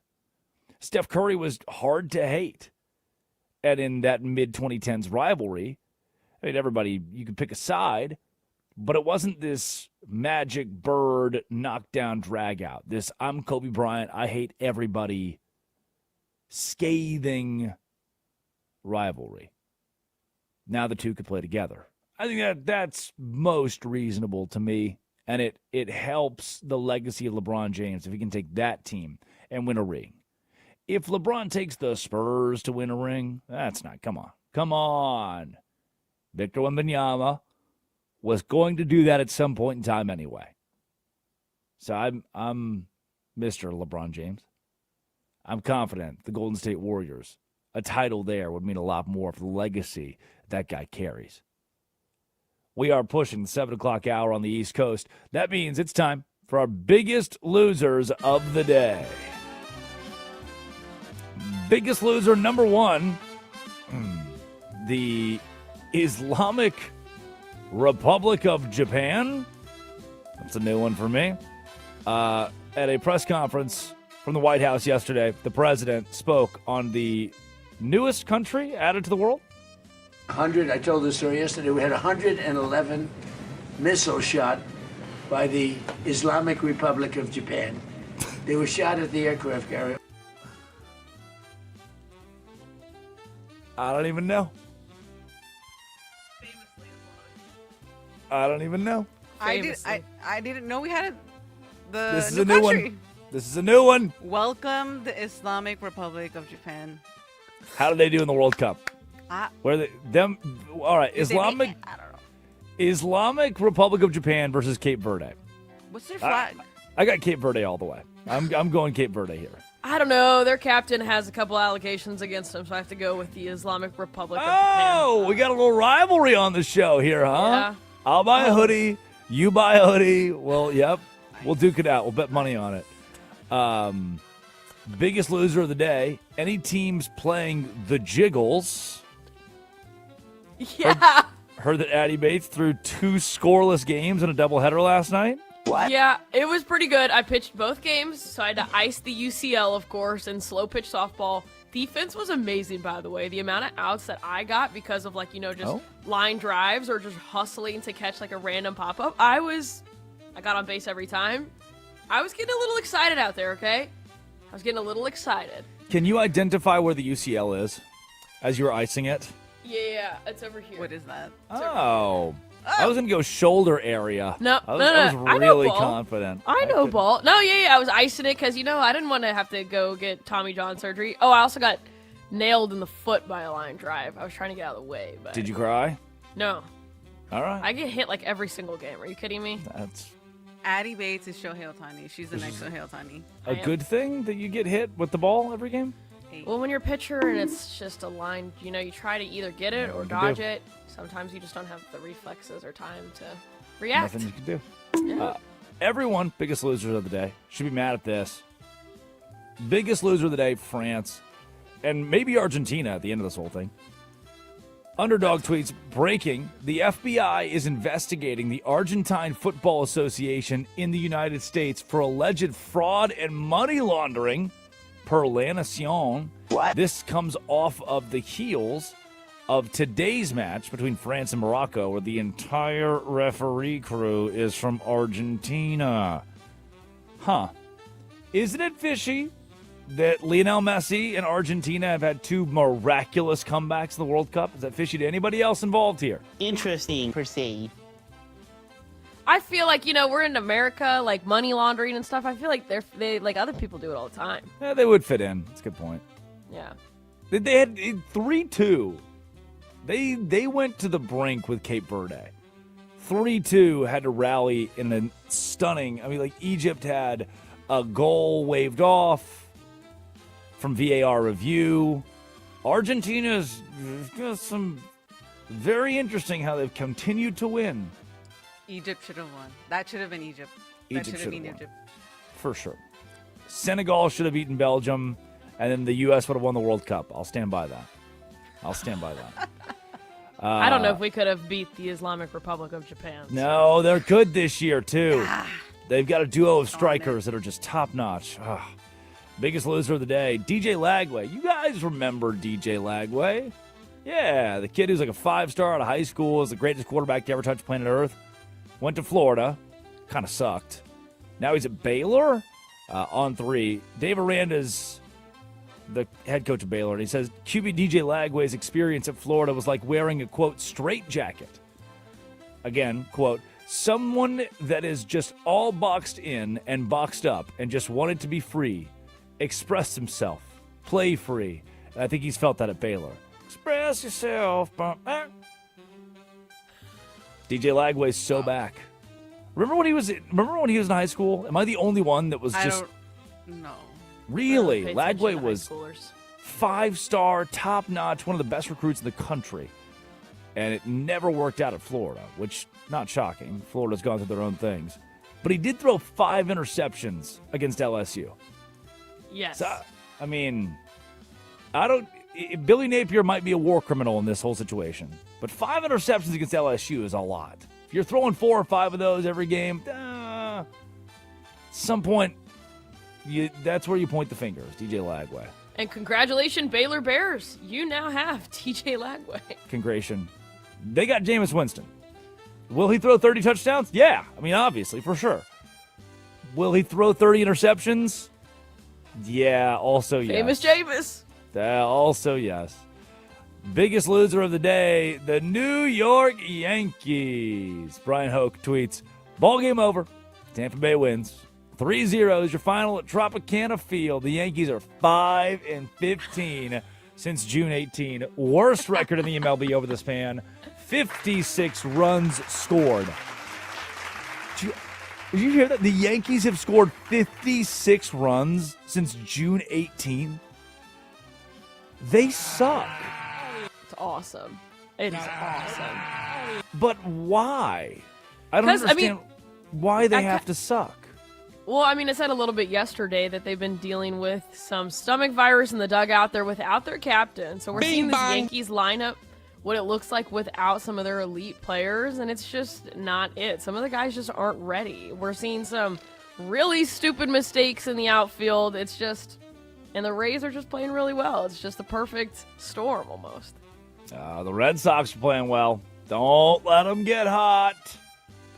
Steph Curry was hard to hate. And in that mid-2010s rivalry, I mean, everybody, you could pick a side, but it wasn't this magic bird knockdown drag out. This I'm Kobe Bryant, I hate everybody, scathing rivalry. Now the two could play together. I think that's most reasonable to me. And it helps the legacy of LeBron James if he can take that team and win a ring. If LeBron takes the Spurs to win a ring, that's not. Come on. Come on. Victor Wembanyama was going to do that at some point in time anyway. So I'm Mr. LeBron James. I'm confident the Golden State Warriors, a title there would mean a lot more for the legacy that guy carries. We are pushing the 7 o'clock hour on the East Coast. That means it's time for our biggest losers of the day. Biggest loser number one, the Islamic Republic of Japan. That's a new one for me. At a press conference from the White House yesterday, the president spoke on the newest country added to the world. I told this story yesterday, we had 111 missiles shot by the Islamic Republic of Japan. They were shot at the aircraft carrier. I don't even know. I don't even know. I didn't know we had This is new a new country. one. This is a new one. Welcome the Islamic Republic of Japan. How did they do in the World Cup? Where they them? All right, Islamic I don't know. Islamic Republic of Japan versus Cape Verde. What's their flag? I got Cape Verde all the way. I'm going Cape Verde here. I don't know. Their captain has a couple allegations against him, so I have to go with the Islamic Republic of Japan. Oh, we got a little rivalry on the show here, huh? Yeah. I'll buy a hoodie. You buy a hoodie. Well, yep. We'll duke it out. We'll bet money on it. Biggest loser of the day. Any teams playing the Jiggles? Yeah. Heard that Addie Bates threw 2 scoreless games in a doubleheader last night. Yeah, it was pretty good. I pitched both games, so I had to ice the UCL, of course, and slow pitch softball. Defense was amazing, by the way. The amount of outs that I got because of, just line drives or just hustling to catch, a random pop-up. I got on base every time. I was getting a little excited out there, okay? I was getting a little excited. Can you identify where the UCL is as you were icing it? Yeah, it's over here. What is that? Oh. I was going to go shoulder area. No, I was I know really ball. confident. I know ball. No, yeah, I was icing it because, I didn't want to have to go get Tommy John surgery. Oh, I also got nailed in the foot by a line drive. I was trying to get out of the way. But Did you cry? No. All right. I get hit every single game. Are you kidding me? That's Addie Bates is Shohei Ohtani. She's the next Shohei Ohtani. a good thing that you get hit with the ball every game? Well, when you're a pitcher and it's just a line, you try to either get it or dodge it. Sometimes you just don't have the reflexes or time to react. Nothing you can do. Yeah. Everyone, biggest losers of the day, should be mad at this. Biggest loser of the day, France. and maybe Argentina at the end of this whole thing. Underdog tweets, breaking, the FBI is investigating the Argentine Football Association in the United States for alleged fraud and money laundering, per La Nación. What? This comes off of the heels of today's match between France and Morocco, where the entire referee crew is from Argentina. Huh. Isn't it fishy that Lionel Messi and Argentina have had two miraculous comebacks in the World Cup? Is that fishy to anybody else involved here? Interesting, per se. I feel like, we're in America, like money laundering and stuff. I feel like they like other people do it all the time. Yeah, they would fit in. That's a good point. Yeah. They had 3-2. They went to the brink with Cape Verde. 3-2, had to rally in a stunning, Egypt had a goal waved off from VAR review. Argentina's got some very interesting how they've continued to win. Egypt should have won. That should have been Egypt. That should have been Egypt. For sure. Senegal should have beaten Belgium, and then the U.S. would have won the World Cup. I'll stand by that. I don't know if we could have beat the Islamic Republic of Japan. No, they're good this year, too. They've got a duo of strikers that are just top-notch. Biggest loser of the day, DJ Lagway. You guys remember DJ Lagway? Yeah, the kid who's like a 5-star out of high school, is the greatest quarterback to ever touch planet Earth. Went to Florida. Kind of sucked. Now he's at Baylor on 3. Dave Aranda's the head coach of Baylor, and he says QB DJ Lagway's experience at Florida was like wearing a, quote, straitjacket. Again, quote, someone that is just all boxed in and boxed up and just wanted to be free, express himself, play free. And I think he's felt that at Baylor. Express yourself. DJ Lagway's so back. Remember when he was in high school? Am I the only one that was just... No. Really? Pay Lagway attention to was high schoolers. 5-star, top-notch, one of the best recruits in the country. And it never worked out at Florida, which, not shocking. Florida's gone through their own things. But he did throw 5 interceptions against LSU. Yes. So, Billy Napier might be a war criminal in this whole situation. But 5 interceptions against LSU is a lot. If you're throwing 4 or 5 of those every game, at some point, that's where you point the fingers, DJ Lagway. And congratulations, Baylor Bears. You now have DJ Lagway. Congratulations. They got Jameis Winston. Will he throw 30 touchdowns? Yeah. Obviously, for sure. Will he throw 30 interceptions? Yeah, also yes. Famous Jameis. Also yes. Biggest loser of the day, the New York Yankees. Brian Hoke tweets, ball game over. Tampa Bay wins. 3-0 is your final at Tropicana Field. The Yankees are 5-15 since June 18. Worst record in the MLB over the span. 56 runs scored. Did you hear that? The Yankees have scored 56 runs since June 18. They suck. It's awesome. It is awesome. But why? I don't understand why they have to suck. Well, I said a little bit yesterday that they've been dealing with some stomach virus in the dugout. They're without their captain. So we're seeing this Yankees lineup, what it looks like without some of their elite players, and it's just not it. Some of the guys just aren't ready. We're seeing some really stupid mistakes in the outfield. It's just, and the Rays are just playing really well. It's just the perfect storm almost. The Red Sox are playing well. Don't let them get hot.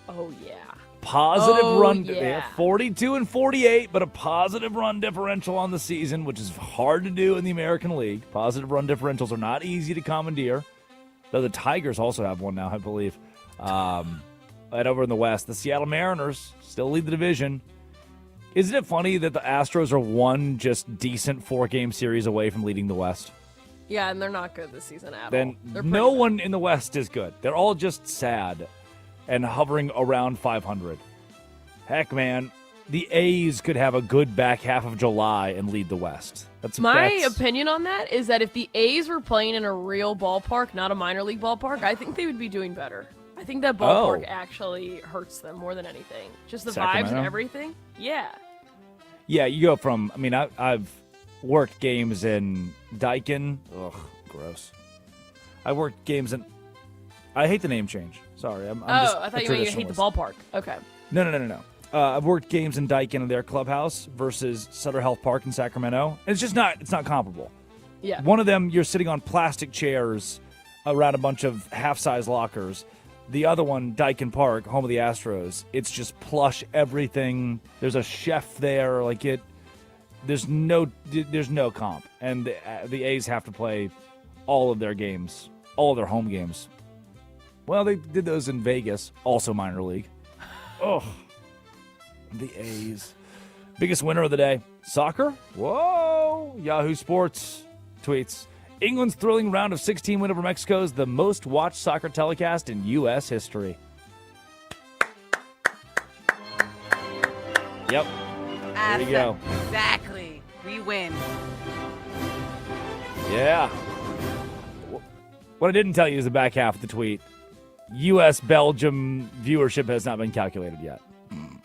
Oh, yeah. Positive run, yeah. 42 and 48, but a positive run differential on the season, which is hard to do in the American League. Positive run differentials are not easy to commandeer, though the Tigers also have one now, I believe. And over in the West, the Seattle Mariners still lead the division. Isn't it funny that the Astros are one just decent 4-game series away from leading the West? Yeah, and they're not good this season at all. Then no one in the West is good. They're all just sad and hovering around 500. Heck, man, the A's could have a good back half of July and lead the West. That's my opinion on that is that if the A's were playing in a real ballpark, not a minor league ballpark, I think they would be doing better. I think that ballpark actually hurts them more than anything. Just the vibes and everything. Yeah. Yeah, you go from, I've worked games in Daikin. Ugh, gross. I worked games in. I hate the name change. Sorry, I'm just I a thought you meant you hate the ballpark. Okay. No. I've worked games in Daikin in their clubhouse versus Sutter Health Park in Sacramento. And it's just not. It's not comparable. Yeah. One of them, you're sitting on plastic chairs around a bunch of half-size lockers. The other one, Daikin Park, home of the Astros, it's just plush everything. There's a chef there, there's no comp, and the A's have to play all of their games, all of their home games. Well, they did those in Vegas, also minor league. Oh, the A's. Biggest winner of the day, soccer? Whoa! Yahoo Sports tweets, England's thrilling round of 16 win over Mexico is the most watched soccer telecast in U.S. history. Yep. There you go. Exactly. We win. Yeah. What I didn't tell you is the back half of the tweet. U.S.-Belgium viewership has not been calculated yet.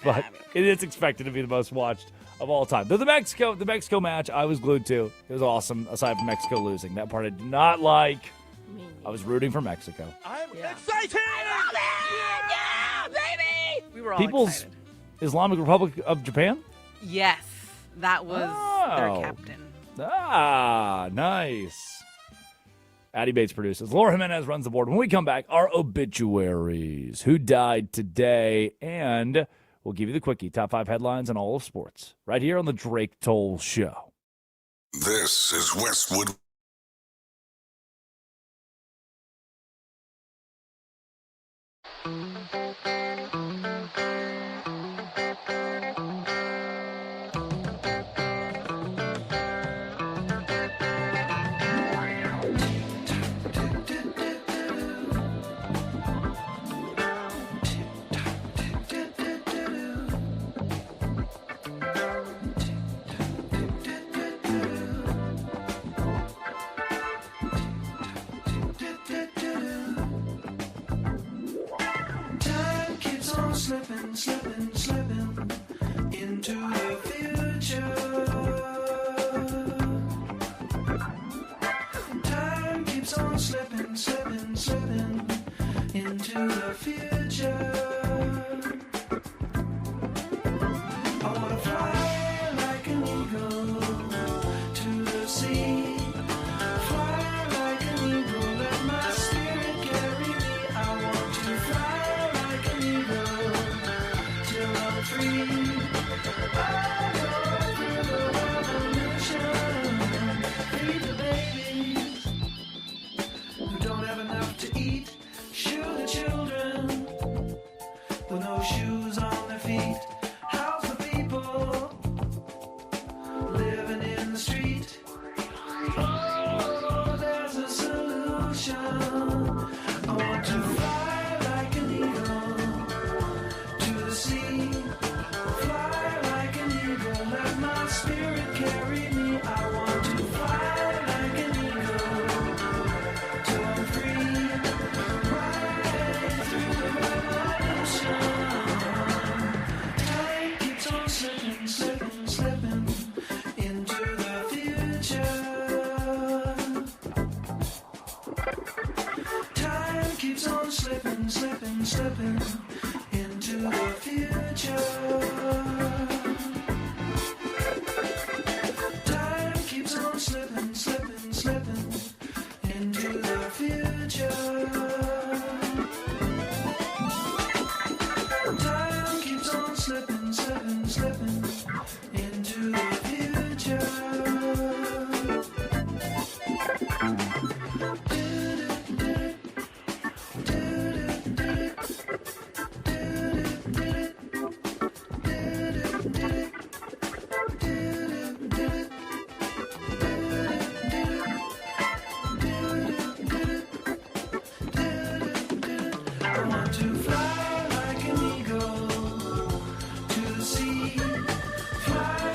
But it is expected to be the most watched of all time. Though the Mexico match, I was glued to. It was awesome, aside from Mexico losing. That part I did not like. I was rooting for Mexico. I'm excited! Yeah, baby! We were all People's excited. Islamic Republic of Japan? Yes, that was their captain. Ah, nice. Addie Bates produces. Laura Jimenez runs the board. When we come back, our obituaries. Who died today? And we'll give you the quickie. Top 5 headlines in all of sports. Right here on the Drake Toll Show. This is Westwood. Slipping into the future. Time keeps on slipping into the future. I wanna fly like an eagle to the sea. Fly like an eagle, let my spirit carry me. I want to fly like an eagle till I'm free. I go through the revolution. Feed the babies who don't have enough to eat. Shoe the children with no shoes on their feet. House the people living in the street. Oh, there's a solution. I want to fly like an eagle to the sea. Fly like an eagle, let my spirit carry me. I want to fly like an eagle till I'm free. Right through the revolution. Time keeps on slipping into the future. Time keeps on slipping into the future. Time keeps on slipping into the future. Time keeps on slipping into the future. I want to fly like an eagle to the sea. Fly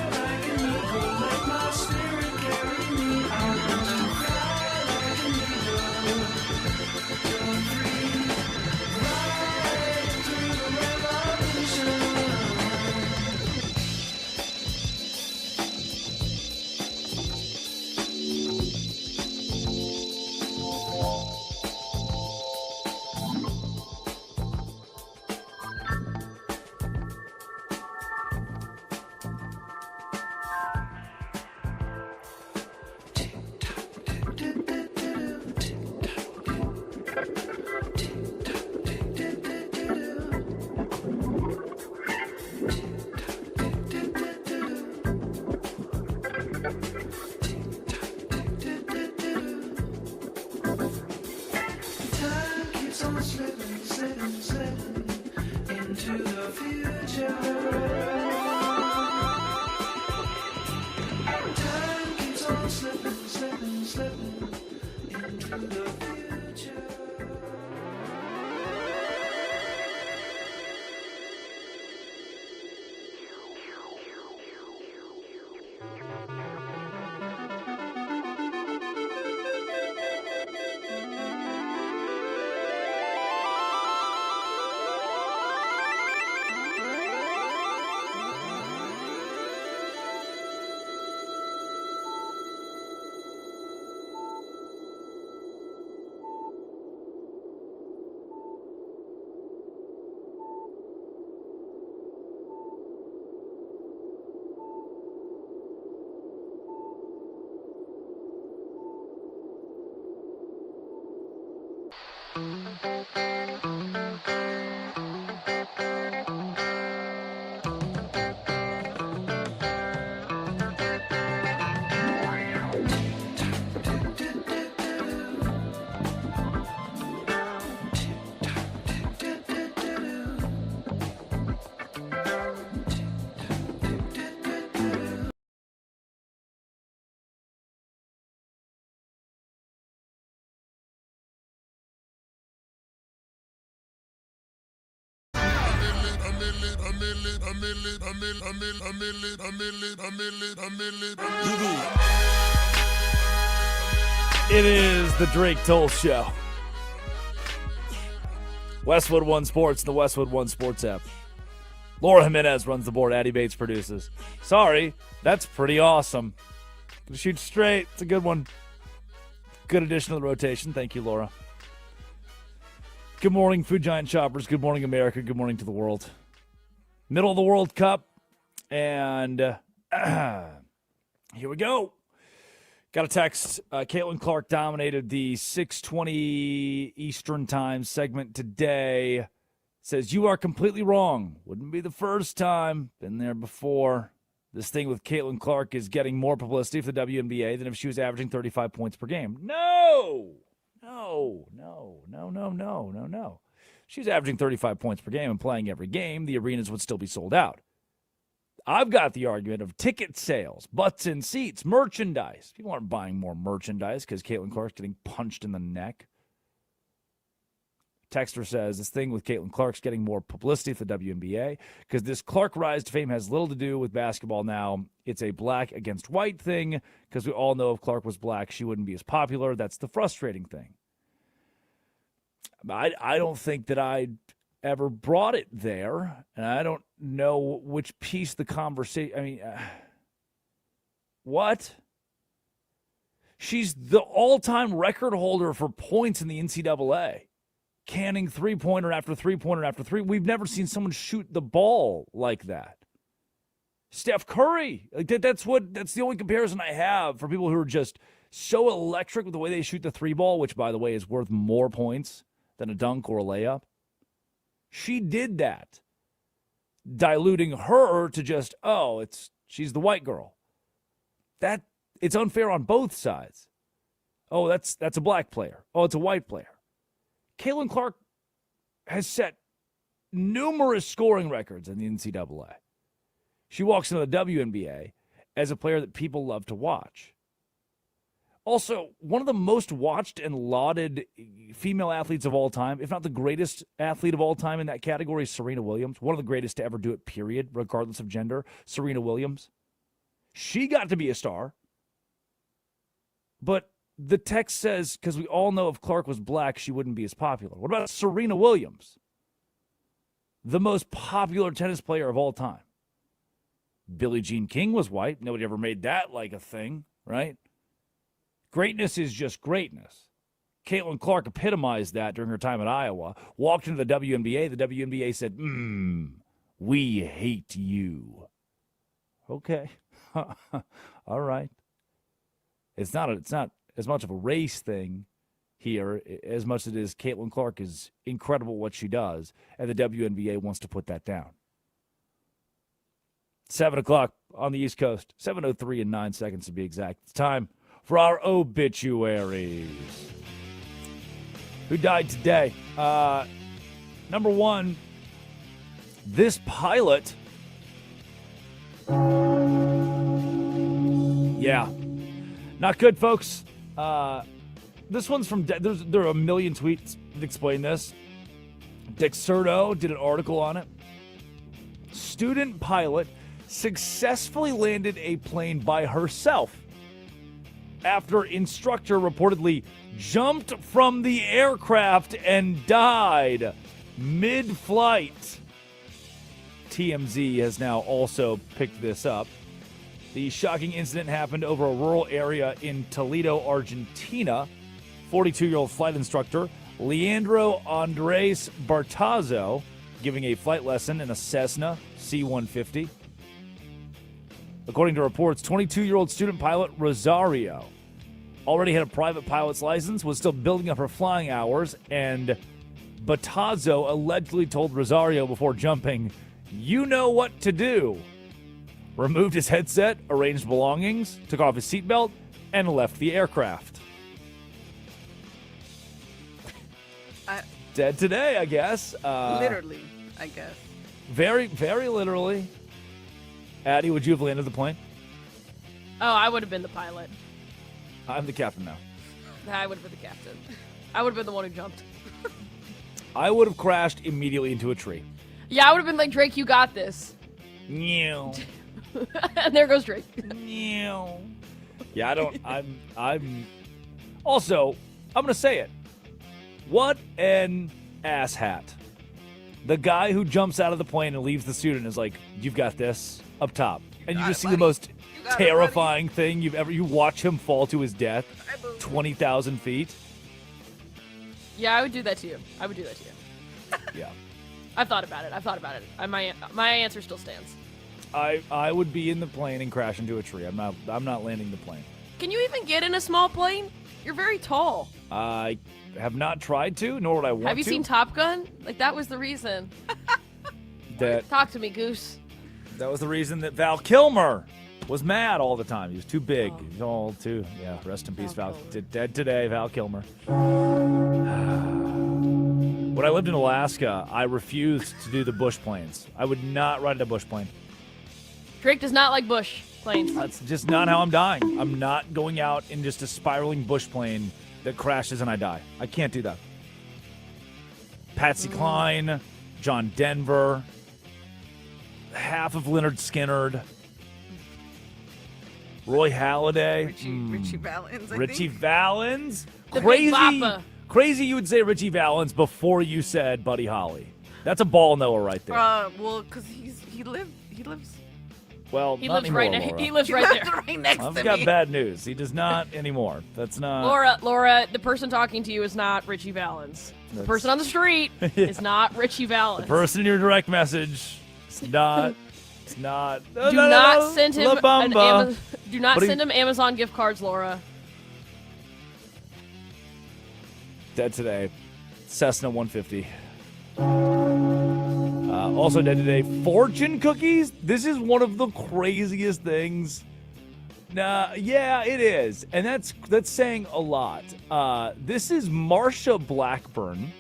It is the Drake Toll Show. Westwood One Sports, the Westwood One Sports app. Laura Jimenez runs the board. Addie Bates produces. Sorry, that's pretty awesome. Gonna shoot straight. It's a good one. Good addition to the rotation. Thank you, Laura. Good morning, Food Giant shoppers. Good morning, America. Good morning to the world. Middle of the World Cup. And here we go. Got a text. Caitlin Clark dominated the 6:20 Eastern Time segment today. Says, you are completely wrong. Wouldn't be the first time. Been there before. This thing with Caitlin Clark is getting more publicity for the WNBA than if she was averaging 35 points per game. No. She was averaging 35 points per game and playing every game. The arenas would still be sold out. I've got the argument of ticket sales, butts in seats, merchandise. People aren't buying more merchandise because Caitlin Clark's getting punched in the neck. Texter says, this thing with Caitlin Clark's getting more publicity for the WNBA because this Clark rise to fame has little to do with basketball now. It's a black against white thing because we all know if Clark was black, she wouldn't be as popular. That's the frustrating thing. I don't think that I ever brought it there, and I don't know which piece the conversation. I mean, what? She's the all-time record holder for points in the NCAA. Canning three-pointer after three-pointer after three. We've never seen someone shoot the ball like that. Steph Curry. That's the only comparison I have for people who are just so electric with the way they shoot the three ball, which, by the way, is worth more points than a dunk or a layup. She did that, diluting her to just, she's the white girl. That it's unfair on both sides. Oh, that's a black player. Oh, it's a white player. Caitlin Clark has set numerous scoring records in the NCAA. She walks into the WNBA as a player that people love to watch. Also, one of the most watched and lauded female athletes of all time, if not the greatest athlete of all time in that category, is Serena Williams. One of the greatest to ever do it, period, regardless of gender, Serena Williams. She got to be a star. But the text says, because we all know if Clark was black, she wouldn't be as popular. What about Serena Williams? The most popular tennis player of all time. Billie Jean King was white. Nobody ever made that like a thing, right? Greatness is just greatness. Caitlin Clark epitomized that during her time at Iowa. Walked into the WNBA. The WNBA said, we hate you. Okay. All right. It's not as much of a race thing here as much as it is Caitlin Clark is incredible what she does, and the WNBA wants to put that down. 7 o'clock on the East Coast. 7:03 and 9 seconds to be exact. It's time for our obituaries. Who died today? Number one, this pilot. Yeah. Not good, folks. This one's from, there are a million tweets that explain this. Dexerto did an article on it. Student pilot successfully landed a plane by herself after instructor reportedly jumped from the aircraft and died mid-flight. TMZ has now also picked this up. The shocking incident happened over a rural area in Toledo, Argentina. 42-year-old flight instructor Leandro Andres Bartazzo giving a flight lesson in a Cessna C-150. According to reports, 22-year-old student pilot Rosario already had a private pilot's license, was still building up her flying hours, and Bartazzo allegedly told Rosario before jumping, "You know what to do." Removed his headset, arranged belongings, took off his seatbelt, and left the aircraft. Dead today, I guess. Literally, I guess. Very, very literally. Addie, would you have landed the plane? Oh, I would have been the pilot. I'm the captain now. I would have been the captain. I would have been the one who jumped. I would have crashed immediately into a tree. Yeah, I would have been like, Drake, you got this. Meow. And there goes Drake. Meow. Yeah, I don't. I'm. Also, I'm gonna say it. What an asshat. The guy who jumps out of the plane and leaves the suit and is like, "You've got this," up top, and you just see the most terrifying thing you've ever. You watch him fall to his death, 20,000 feet. Yeah, I would do that to you. Yeah. I've thought about it. My answer still stands. I would be in the plane and crash into a tree. I'm not landing the plane. Can you even get in a small plane? You're very tall. I have not tried to, nor would I want to. Have you seen Top Gun? Like, that was the reason. Talk to me, Goose. That was the reason that Val Kilmer was mad all the time. He was too big. He was all too, yeah, rest in peace, Val. Dead today, Val Kilmer. When I lived in Alaska, I refused to do the bush planes. I would not ride a bush plane. Drake does not like bush planes. That's just not how I'm dying. I'm not going out in just a spiraling bush plane that crashes and I die. I can't do that. Patsy Cline, John Denver, half of Leonard Skinnard, Roy Halladay, Richie Valens. Richie Valens. The Big Papa. Crazy you would say Richie Valens before you said Buddy Holly. That's a ball Noah right there. Well, because he lives Well, He not lives anymore, right Laura. next. He lives right there. right next I've to got me. bad news. He does not anymore. That's not. Laura, the person talking to you is not Richie Valens. The person on the street is not Richie Valens. The person in your direct message. It's not. It's not. Do not send him La Bamba. Do not What do send him Amazon gift cards, Laura. Dead today. Cessna 150. Also dead today. Fortune cookies. This is one of the craziest things. Yeah, it is, and that's saying a lot. This is Marsha Blackburn,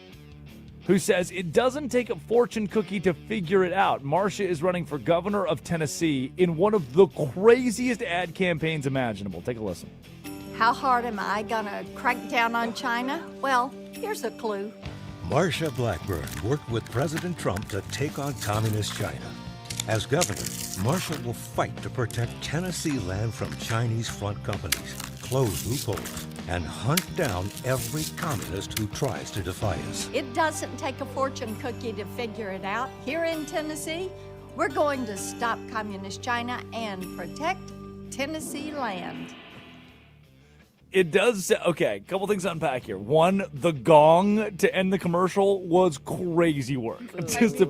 who says it doesn't take a fortune cookie to figure it out. Marsha is running for governor of Tennessee in one of the craziest ad campaigns imaginable. Take a listen. How hard am I gonna crack down on China? Well, here's a clue. Marsha Blackburn worked with President Trump to take on communist China. As governor, Marsha will fight to protect Tennessee land from Chinese front companies, close loopholes, and hunt down every communist who tries to defy us. It doesn't take a fortune cookie to figure it out. Here in Tennessee, we're going to stop communist China and protect Tennessee land. It does. Okay, a couple things to unpack here. One, the gong to end the commercial was crazy work. Just a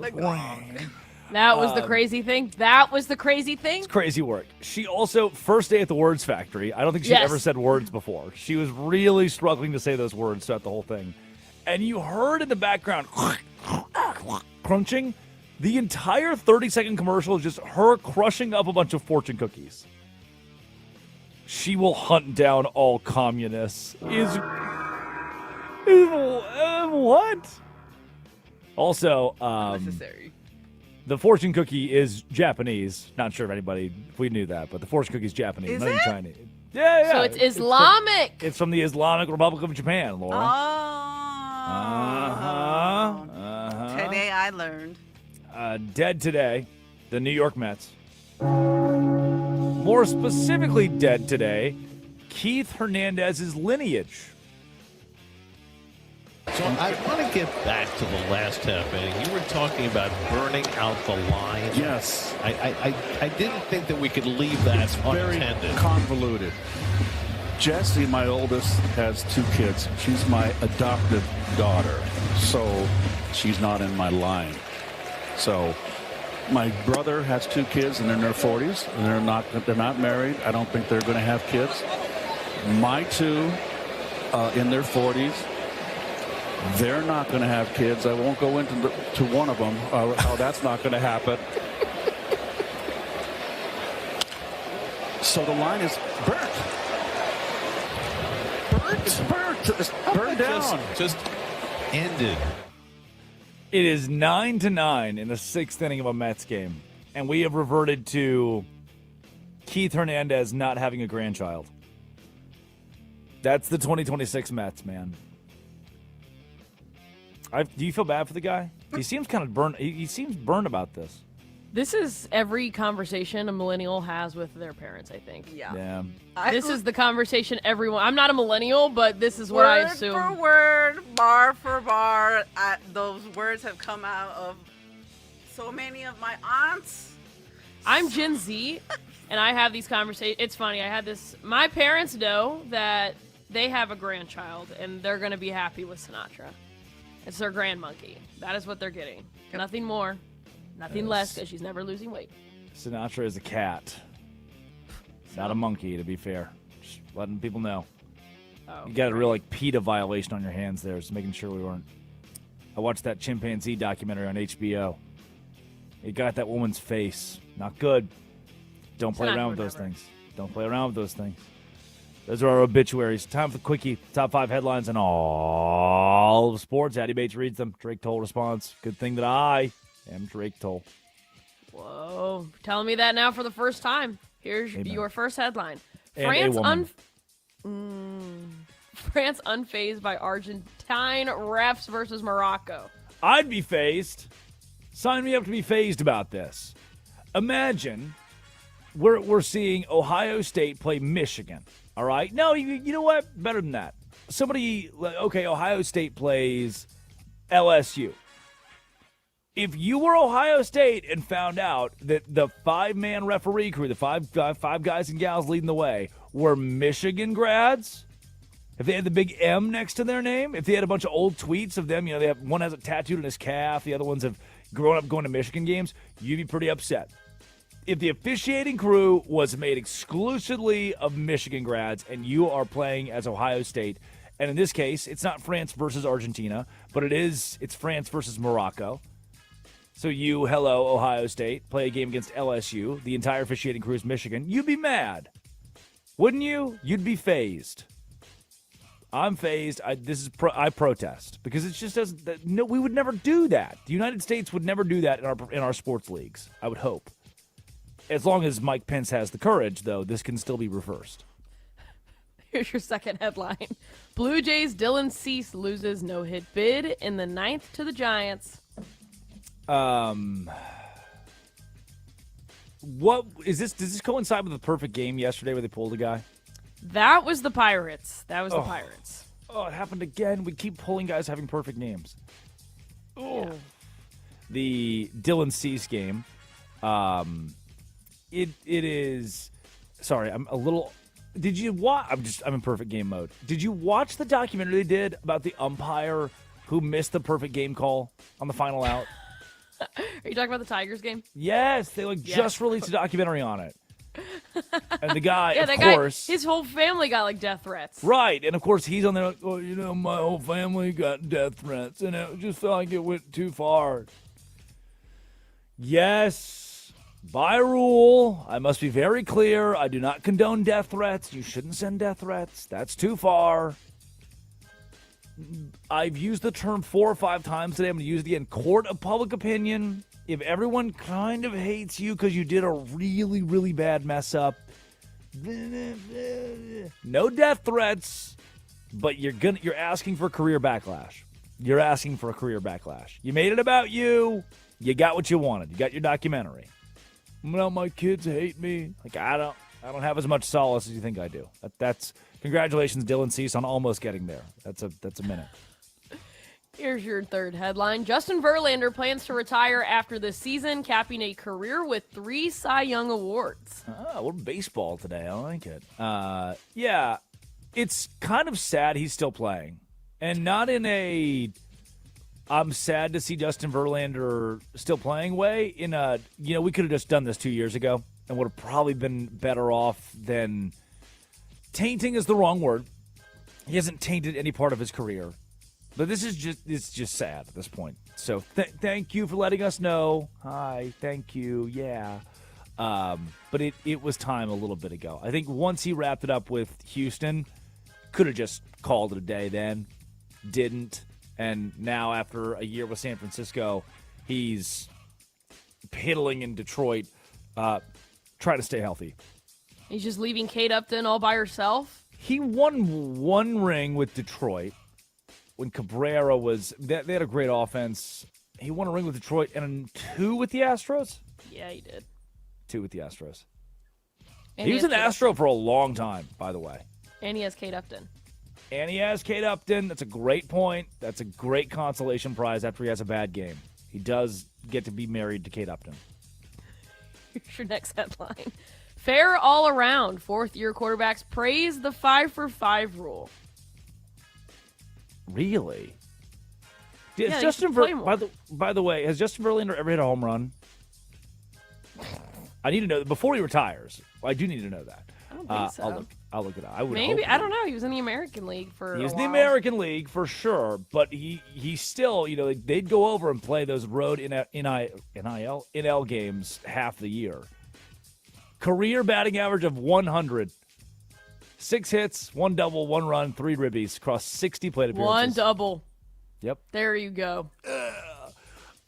That was the crazy thing. It's crazy work. She also, first day at the Words Factory, I don't think she'd ever said words before. She was really struggling to say those words throughout the whole thing. And you heard in the background crunching. The entire 30-second commercial is just her crushing up a bunch of fortune cookies. She will hunt down all communists. What? Also, Necessary. the fortune cookie is Japanese. Not sure if we knew that, but the fortune cookie is Japanese, Is not even it? Chinese. Yeah. So it's Islamic. It's from the Islamic Republic of Japan, Laura. Oh. Today I learned. Dead today, the New York Mets. More specifically dead today, Keith Hernandez's lineage. So I want to get back to the last half inning. You were talking about burning out the line. Yes. I didn't think that we could leave that unattended. Very convoluted. Jessie, my oldest, has 2 kids. She's my adopted daughter, so she's not in my line. So my brother has 2 kids, and they're in their 40s, and they're not married. I don't think they're going to have kids. My 2 in their 40s. They're not going to have kids. I won't go into to one of them. How that's not going to happen. So the line is burnt. It's burnt. It's burned down. Just ended. It is 9-9 in the 6th inning of a Mets game, and we have reverted to Keith Hernandez not having a grandchild. That's the 2026 Mets, man. Do you feel bad for the guy? He seems kind of burned. He seems burned about this. This is every conversation a millennial has with their parents, I think. Yeah. This is the conversation everyone. I'm not a millennial, but this is what I assume. Word for word, bar for bar, those words have come out of so many of my aunts. I'm Gen Z, and I have these conversations. It's funny. I had this. My parents know that they have a grandchild, and they're going to be happy with Sinatra. It's their grand monkey. That is what they're getting. Nothing more. Nothing less, because she's never losing weight. Sinatra is a cat, not a monkey, to be fair. Just letting people know. Oh, You got a real PETA violation on your hands there, just making sure we weren't. I watched that chimpanzee documentary on HBO. It got that woman's face. Not good. Don't play around with those things. Don't play around with those things. Those are our obituaries. Time for the quickie. Top 5 headlines and all of sports. Addy Bates reads them. Drake Toll responds. Good thing that I am Drake Toll. Whoa. Telling me that now for the first time. Here's your first headline. And France unfazed by Argentine refs versus Morocco. I'd be phased. Sign me up to be phased about this. Imagine we're seeing Ohio State play Michigan. All right? No, you know what? Better than that. Ohio State plays LSU. If you were Ohio State and found out that the 5-man referee crew, the five guys and gals leading the way, were Michigan grads, if they had the big M next to their name, if they had a bunch of old tweets of them, one has it tattooed on his calf, the other ones have grown up going to Michigan games, you'd be pretty upset. If the officiating crew was made exclusively of Michigan grads and you are playing as Ohio State, and in this case, it's not France versus Argentina, but it's France versus Morocco. So you, Ohio State, play a game against LSU. The entire officiating crew is Michigan. You'd be mad. Wouldn't you? You'd be phased. I'm phased. I protest because it just doesn't. No, we would never do that. The United States would never do that in our sports leagues. I would hope. As long as Mike Pence has the courage, though, this can still be reversed. Here's your second headline. Blue Jays' Dylan Cease loses no-hit bid in the 9th to the Giants. What is this? Does this coincide with the perfect game yesterday where they pulled a guy? That was the Pirates. The Pirates. Oh, it happened again. We keep pulling guys having perfect names. Oh. Yeah. The Dylan Cease game. It is. Sorry, I'm a little. Did you watch? I'm in perfect game mode. Did you watch the documentary they did about the umpire who missed the perfect game call on the final out? Are you talking about the Tigers game? Yes, they just released a documentary on it. And the guy, of course, his whole family got death threats. Right, and of course he's on there. Oh, my whole family got death threats, and it just felt like it went too far. Yes, by rule, I must be very clear. I do not condone death threats. You shouldn't send death threats. That's too far. I've used the term 4 or 5 times today. I'm going to use it again. Court of public opinion. If everyone kind of hates you because you did a really, really bad mess up, no death threats, but you're asking for career backlash. You're asking for a career backlash. You made it about you. You got what you wanted. You got your documentary. Well, my kids hate me. I don't have as much solace as you think I do. That's congratulations, Dylan Cease, on almost getting there. That's a minute. Here's your third headline. Justin Verlander plans to retire after this season, capping a career with 3 Cy Young awards. Oh, we're baseball today. I like it. Yeah, it's kind of sad he's still playing. And not in a I'm sad to see Justin Verlander still playing way. In a, we could have just done this 2 years ago and would have probably been better off than tainting is the wrong word. He hasn't tainted any part of his career. But it's just sad at this point. So thank you for letting us know. Hi, thank you. Yeah. But it was time a little bit ago. I think once he wrapped it up with Houston, could have just called it a day then. Didn't. And now after a year with San Francisco, he's piddling in Detroit, trying to stay healthy. He's just leaving Kate Upton all by herself? He won 1 ring with Detroit. when Cabrera was – they had a great offense. He won a ring with Detroit and 2 with the Astros? Yeah, he did. 2 with the Astros. And he was an Astro for a long time, by the way. And he has Kate Upton. And he has Kate Upton. That's a great point. That's a great consolation prize after he has a bad game. He does get to be married to Kate Upton. Here's your next headline. Fair all around. Fourth-year quarterbacks praise the 5-for-5 rule. Really? Yeah, by the way, has Justin Verlander ever hit a home run? I need to know before he retires. I do need to know that. I don't think so. I'll look it up. I would Maybe. hope I don't know. He was in the American League for He was a in the while. American League for sure, but he still, they'd go over and play those road NL games half the year. Career batting average of 100. 6 hits, 1 double, 1 run, 3 ribbies across 60 plate appearances. 1 double. Yep. There you go.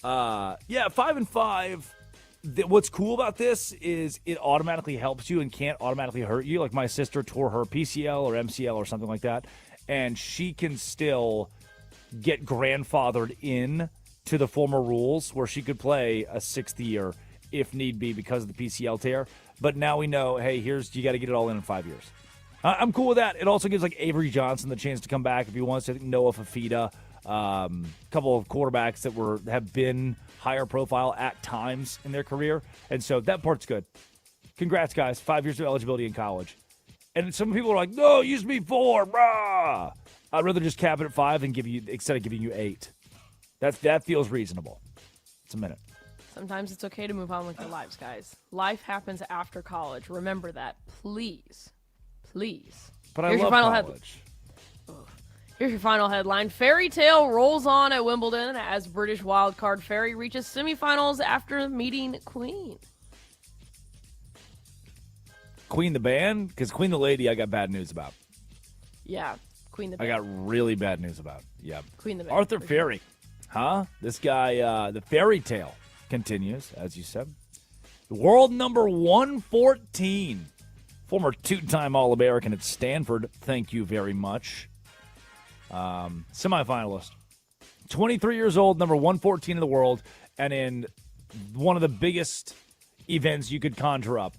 5-5. What's cool about this is it automatically helps you and can't automatically hurt you. Like my sister tore her PCL or MCL or something like that, and she can still get grandfathered in to the former rules where she could play a 6th year if need be because of the PCL tear. But now we know, hey, you got to get it all in 5 years. I'm cool with that. It also gives like Avery Johnson the chance to come back if he wants to. I think Noah Fafita, a couple of quarterbacks that have been higher profile at times in their career. And so that part's good. Congrats, guys. 5 years of eligibility in college. And some people are like, no, it used to be 4. Brah. I'd rather just cap it at 5 and instead of giving you 8. That feels reasonable. It's a minute. Sometimes it's okay to move on with your lives, guys. Life happens after college. Remember that. Please. But I love college. Here's your final headline. Fairy tale rolls on at Wimbledon as British wildcard Ferry reaches semifinals after meeting Queen. Queen the band? Because Queen the lady I got bad news about. Yeah, Queen the band. I got really bad news about. Yeah. Queen the band. Arthur Ferry. Huh? This guy, the fairy tale continues, as you said. World number 114. Former 2-time All-American at Stanford. Thank you very much. Semifinalist. 23 years old, number 114 in the world, and in one of the biggest events you could conjure up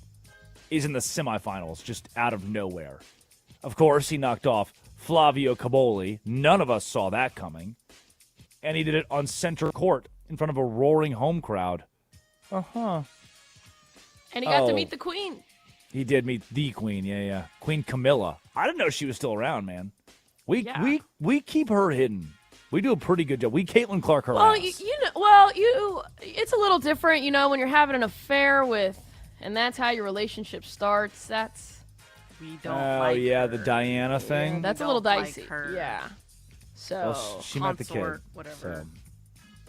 is in the semifinals, just out of nowhere. Of course, he knocked off Flavio Caboli. None of us saw that coming. And he did it on center court in front of a roaring home crowd. Uh-huh. And he got to meet the Queen. He did meet the Queen, yeah. Queen Camilla. I didn't know she was still around, man. We keep her hidden. We do a pretty good job. We Caitlin Clark her ass. It's a little different, when you're having an affair with, and that's how your relationship starts. We don't like her. The Diana thing. Yeah, that's a little dicey. Like her. Yeah. So she met the kid. Whatever.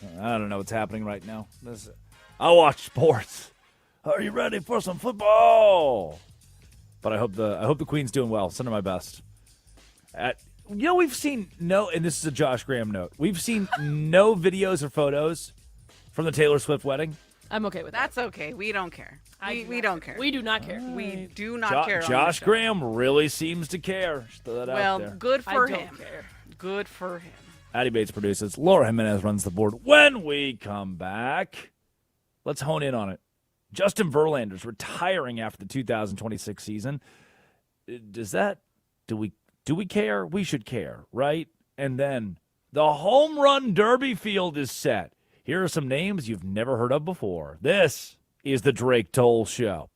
So, I don't know what's happening right now. I watch sports. Are you ready for some football? But I hope the Queen's doing well. Send her my best. We've seen and this is a Josh Graham note. We've seen no videos or photos from the Taylor Swift wedding. I'm okay with that. That's okay. We don't care. We don't care. We do not care. We do not care. Josh Graham really seems to care. Just throw that out there. Good for I him. don't care. Good for him. Addie Bates produces. Laura Jimenez runs the board. When we come back, let's hone in on it. Justin Verlander's retiring after the 2026 season. Do we care? We should care, right? And then the home run derby field is set. Here are some names you've never heard of before. This is the Drake Toll Show.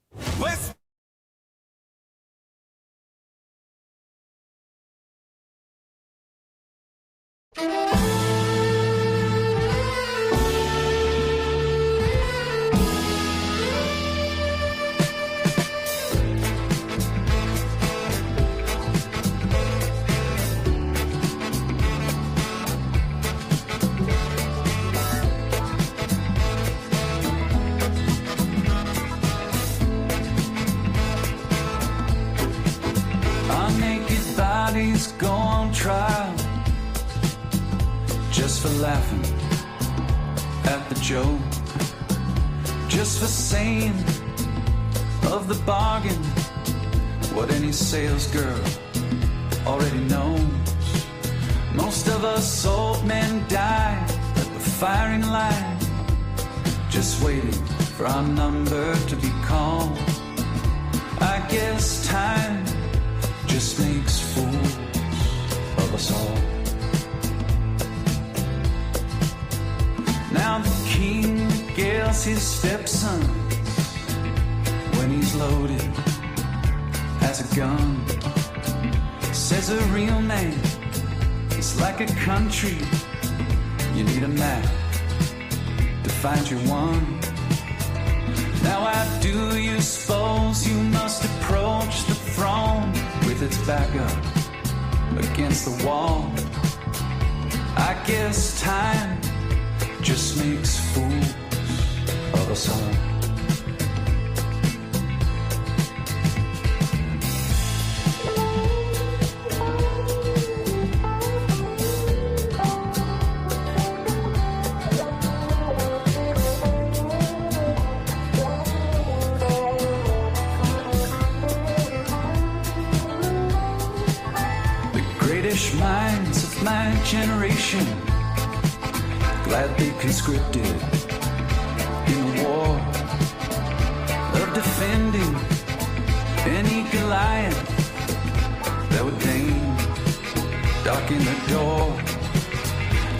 Go on trial just for laughing at the joke, just for saying of the bargain what any sales girl already knows. Most of us old men die at the firing line, just waiting for our number to be called. I guess time just makes fools of us all. Now the king regales his stepson when he's loaded as a gun. Says a real man is like a country. You need a map to find your one. Now how do you suppose you must approach the throne with its back up against the wall? I guess time just makes fools of us all. Minds of my generation gladly conscripted in the war of defending any Goliath that would deign darken the door.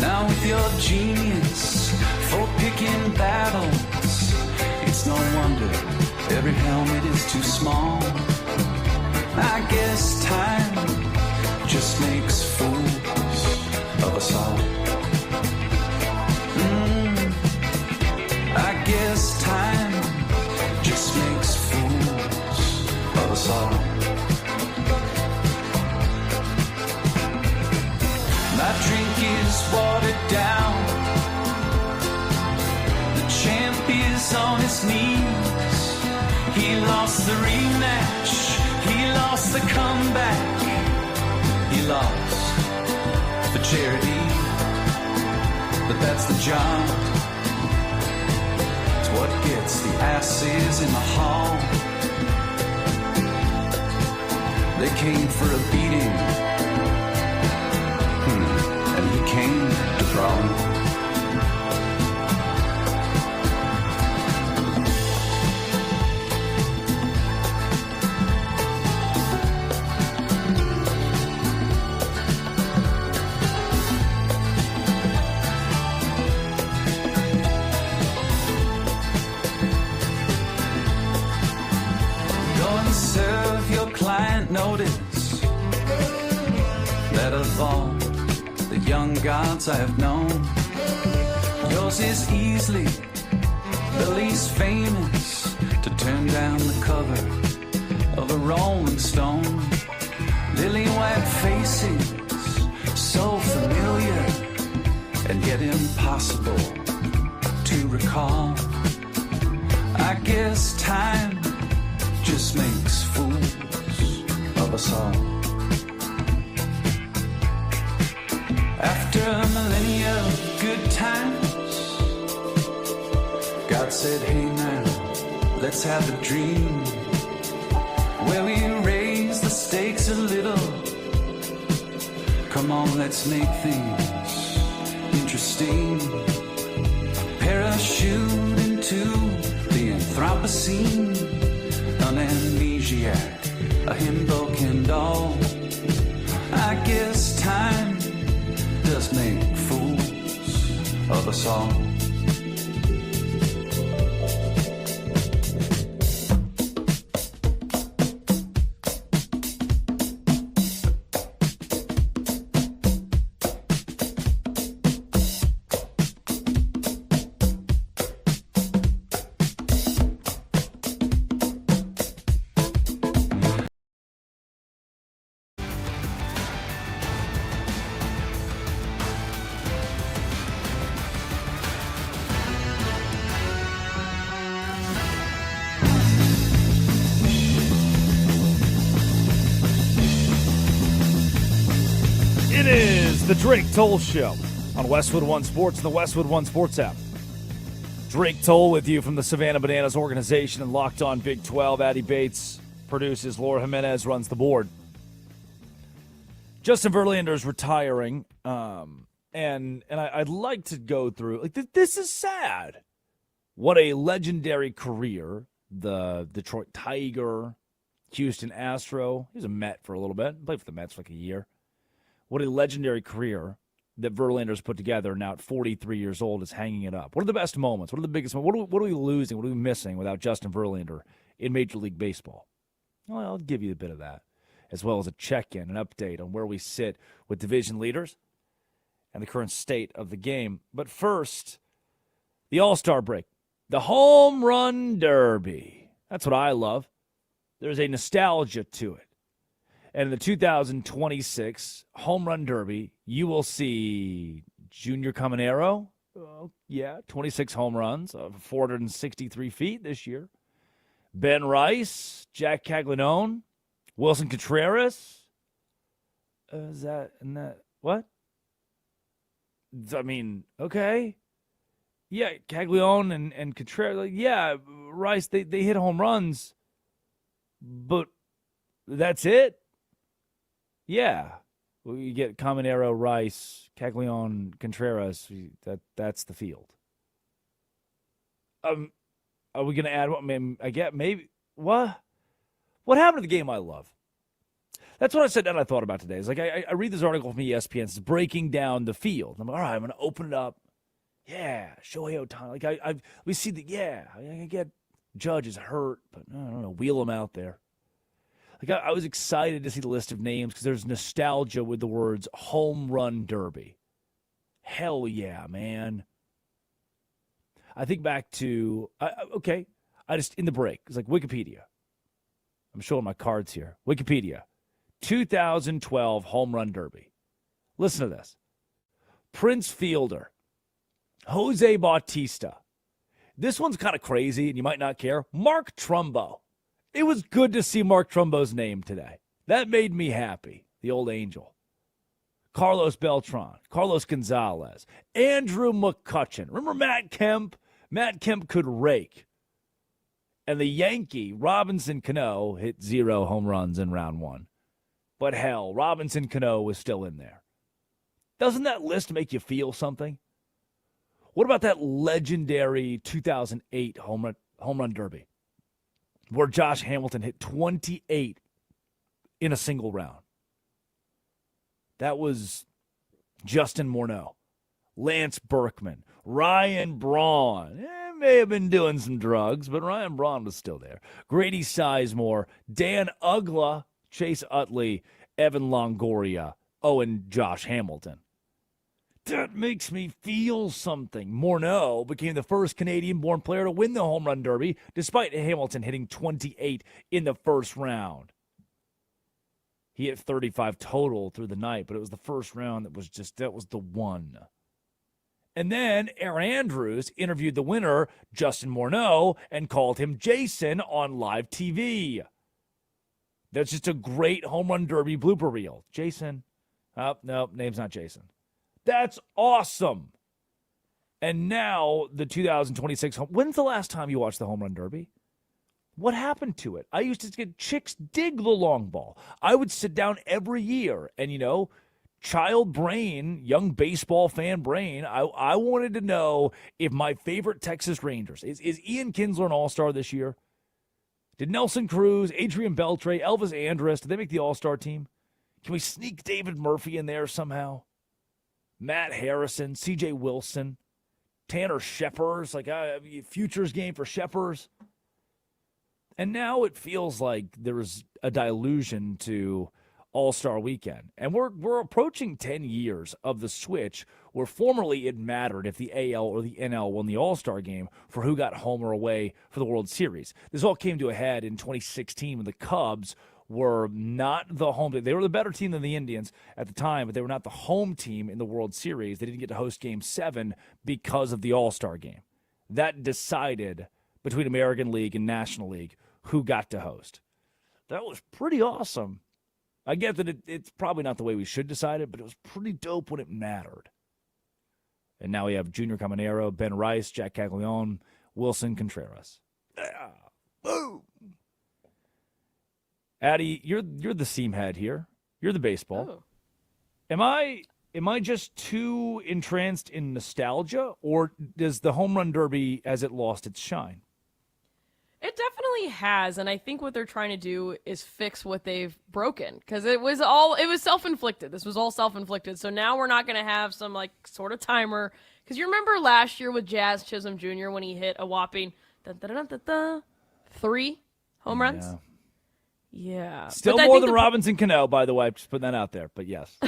Now with your genius for picking battles, it's no wonder every helmet is too small. I guess time just makes fools of us all. I guess time just makes fools of us all. My drink is watered down. The champ is on his knees. He lost the rematch. He lost the comeback. He lost for charity, but that's the job. It's what gets the asses in the hall. They came for a beating, and he came to throne. Notice that of all the young gods I have known, yours is easily the least famous to turn down the cover of a Rolling Stone. Lily white faces, so familiar and yet impossible to recall. I guess time just makes fools of us all. After a millennia of good times, God said, hey now, let's have a dream where we raise the stakes a little. Come on, let's make things interesting. Parachute into the Anthropocene, an amnesiac, a himbo Kendall. I guess time does make fools of us all. It is the Drake Toll Show on Westwood One Sports and the Westwood One Sports app. Drake Toll with you from the Savannah Bananas organization and Locked On Big 12. Addie Bates produces. Laura Jimenez runs the board. Justin Verlander's retiring, and I'd like to go through, like, this is sad. What a legendary career. The Detroit Tiger, Houston Astro. He was a Met for a little bit. Played for the Mets for like a year. What a legendary career that Verlander's put together, now at 43 years old, is hanging it up. What are the best moments? What are the biggest moments? What are we losing? What are we missing without Justin Verlander in Major League Baseball? Well, I'll give you a bit of that, as well as a check-in, an update on where we sit with division leaders and the current state of the game. But first, the All-Star break, the Home Run Derby. That's what I love. There's a nostalgia to it. And in the 2026 Home Run Derby, you will see Junior Caminero. 26 home runs, 463 feet this year. Ben Rice, Jack Caglianone, Wilson Contreras. What? I mean, okay. Yeah, Caglianone and Contreras. Yeah, Rice, they hit home runs, but that's it. Yeah, you get Caminero, Rice, Caglianone, Contreras. That's the field. Are we going to add what? I get maybe what? What happened to the game I love? That's what I said and I thought about today. It's like I read this article from ESPN. It's breaking down the field. I'm like, all right, I'm going to open it up. Yeah, Shohei Ohtani. Like we see I get Judge is hurt, but I don't know, wheel him out there. Like I was excited to see the list of names because there's nostalgia with the words Home Run Derby. Hell yeah, man. I think back to, I just, in the break, it's like Wikipedia. I'm showing my cards here. Wikipedia, 2012 Home Run Derby. Listen to this. Prince Fielder, Jose Bautista. This one's kind of crazy, and you might not care. Mark Trumbo. It was good to see Mark Trumbo's name today. That made me happy, the old angel. Carlos Beltran, Carlos Gonzalez, Andrew McCutchen. Remember Matt Kemp? Matt Kemp could rake. And the Yankee, Robinson Cano, hit 0 home runs in round 1. But hell, Robinson Cano was still in there. Doesn't that list make you feel something? What about that legendary 2008 home run derby where Josh Hamilton hit 28 in a single round? That was Justin Morneau, Lance Berkman, Ryan Braun. May have been doing some drugs, but Ryan Braun was still there. Grady Sizemore, Dan Ugla, Chase Utley, Evan Longoria, and Josh Hamilton. That makes me feel something. Morneau became the first Canadian-born player to win the Home Run Derby, despite Hamilton hitting 28 in the first round. He hit 35 total through the night, but it was the first round that was the one. And then Aaron Andrews interviewed the winner, Justin Morneau, and called him Jason on live TV. That's just a great Home Run Derby blooper reel. Jason. Oh, no, name's not Jason. That's awesome. And now the 2026. When's the last time you watched the Home Run Derby? What happened to it? I used to get chicks dig the long ball. I would sit down every year and, child brain, young baseball fan brain, I wanted to know if my favorite Texas Rangers, is Ian Kinsler an all-star this year? Did Nelson Cruz, Adrian Beltre, Elvis Andrus, did they make the all-star team? Can we sneak David Murphy in there somehow? Matt Harrison, C.J. Wilson, Tanner Scheppers, like a futures game for Scheppers. And now it feels like there's a dilution to All-Star Weekend. And we're approaching 10 years of the switch where formerly it mattered if the AL or the NL won the All-Star game for who got home or away for the World Series. This all came to a head in 2016 when the Cubs were not the home team. They were the better team than the Indians at the time, but they were not the home team in the World Series. They didn't get to host Game 7 because of the All-Star game. That decided between American League and National League who got to host. That was pretty awesome. I get that it's probably not the way we should decide it, but it was pretty dope when it mattered. And now we have Junior Caminero, Ben Rice, Jack Caglianone, Wilson Contreras. Boom! Addie, you're the seam head here. You're the baseball. Oh. Am I just too entranced in nostalgia, or does the home run derby, as it lost its shine? It definitely has, and I think what they're trying to do is fix what they've broken, because it was self-inflicted. This was all self-inflicted, so now we're not going to have some, like, sort of timer, because you remember last year with Jazz Chisholm Jr. when he hit a whopping 3 home runs? Yeah. Still more than Robinson Cano, by the way. Just putting that out there, but yes.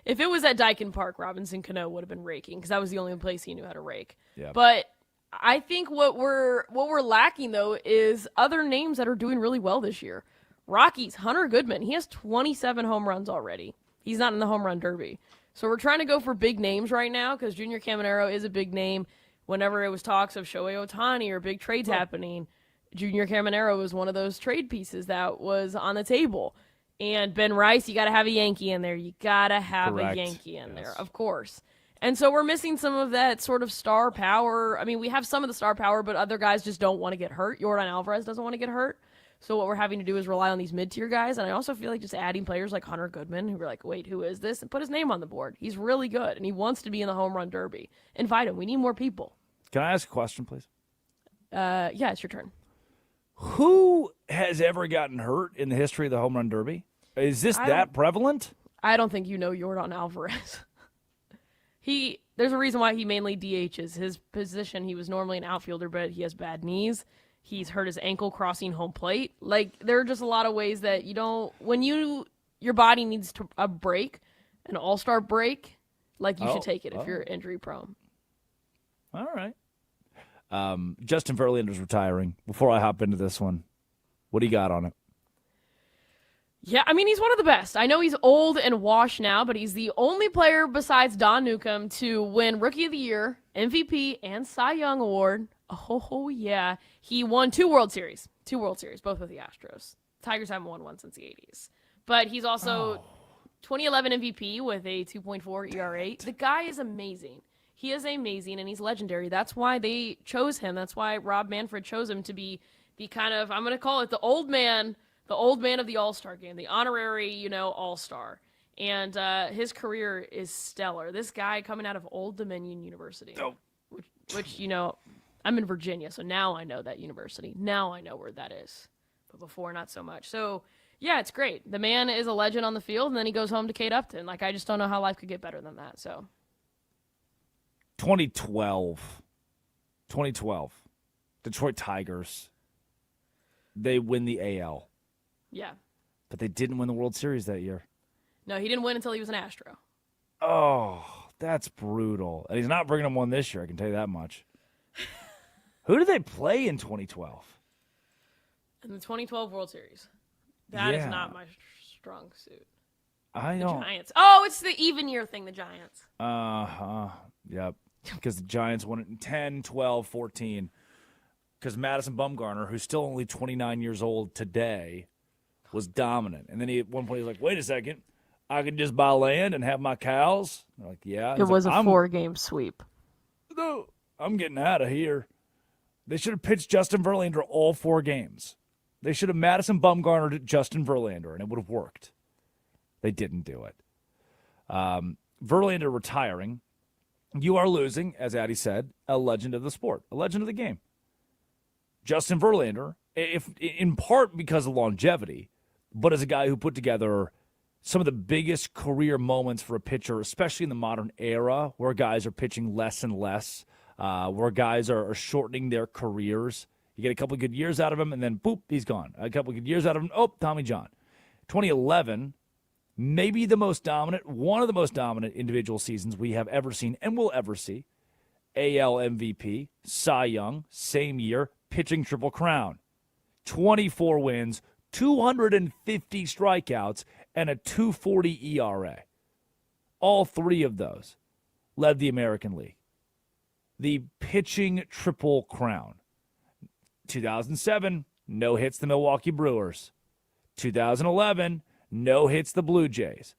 If it was at Dyken Park, Robinson Cano would have been raking, because that was the only place he knew how to rake. Yeah. But I think what we're lacking, though, is other names that are doing really well this year. Rockies, Hunter Goodman, he has 27 home runs already. He's not in the home run derby. So we're trying to go for big names right now, because Junior Caminero is a big name. Whenever it was talks of Shohei Ohtani or big trades happening, Junior Caminero was one of those trade pieces that was on the table. And Ben Rice, you got to have a Yankee in there. You got to have a Yankee in there, of course. And so we're missing some of that sort of star power. I mean, we have some of the star power, but other guys just don't want to get hurt. Yordan Alvarez doesn't want to get hurt. So what we're having to do is rely on these mid-tier guys. And I also feel like just adding players like Hunter Goodman, who are like, wait, who is this? And put his name on the board. He's really good, and he wants to be in the home run derby. Invite him. We need more people. Can I ask a question, please? Yeah, it's your turn. Who has ever gotten hurt in the history of the home run derby? Is this that prevalent? I don't think you know Yordan Alvarez. There's a reason why he mainly DHs. His position, he was normally an outfielder, but he has bad knees. He's hurt his ankle crossing home plate. Like, there are just a lot of ways that you don't, when your body needs a break, an all-star break, like you should take it if you're injury prone. All right. Justin Verlander's retiring. Before I hop into this one, what do you got on it? Yeah, I mean, he's one of the best. I know he's old and washed now, but he's the only player besides Don Newcomb to win Rookie of the Year, MVP, and Cy Young Award. Oh, yeah. He won 2 World Series. 2 World Series, both with the Astros. Tigers haven't won one since the 80s. But he's also 2011 MVP with a 2.4 ERA. The guy is amazing. He is amazing, and he's legendary. That's why they chose him. That's why Rob Manfred chose him to be the kind of, I'm going to call it the old man of the All-Star game, the honorary, All-Star. And his career is stellar. This guy coming out of Old Dominion University, which I'm in Virginia, so now I know that university. Now I know where that is. But before, not so much. So, yeah, it's great. The man is a legend on the field, and then he goes home to Kate Upton. Like, I just don't know how life could get better than that, so. 2012. Detroit Tigers. They win the AL. Yeah. But they didn't win the World Series that year. No, he didn't win until he was an Astro. Oh, that's brutal. And he's not bringing them one this year, I can tell you that much. Who did they play in 2012? In the 2012 World Series. That is not my strong suit. The Giants. Oh, it's the even year thing, the Giants. Yep. Because the Giants won it in 10, 12, 14. Because Madison Bumgarner, who's still only 29 years old today, was dominant. And then at one point, he's like, wait a second. I could just buy land and have my cows? They're like, yeah. It was a 4-game sweep. No, I'm getting out of here. They should have pitched Justin Verlander all 4 games. They should have Madison Bumgarnered Justin Verlander, and it would have worked. They didn't do it. Verlander retiring. You are losing, as Addie said, a legend of the sport, a legend of the game. Justin Verlander, if in part because of longevity, but as a guy who put together some of the biggest career moments for a pitcher, especially in the modern era, where guys are pitching less and less, where guys are shortening their careers. You get a couple of good years out of him, and then, boop, he's gone. A couple of good years out of him, Tommy John. 2011, maybe the most dominant, one of the most dominant individual seasons we have ever seen and will ever see. AL MVP, Cy Young, same year, pitching Triple Crown. 24 wins, 250 strikeouts, and a 2.40 ERA. All 3 of those led the American League. The pitching Triple Crown. 2007, no hits the Milwaukee Brewers. 2011, no hits the Blue Jays.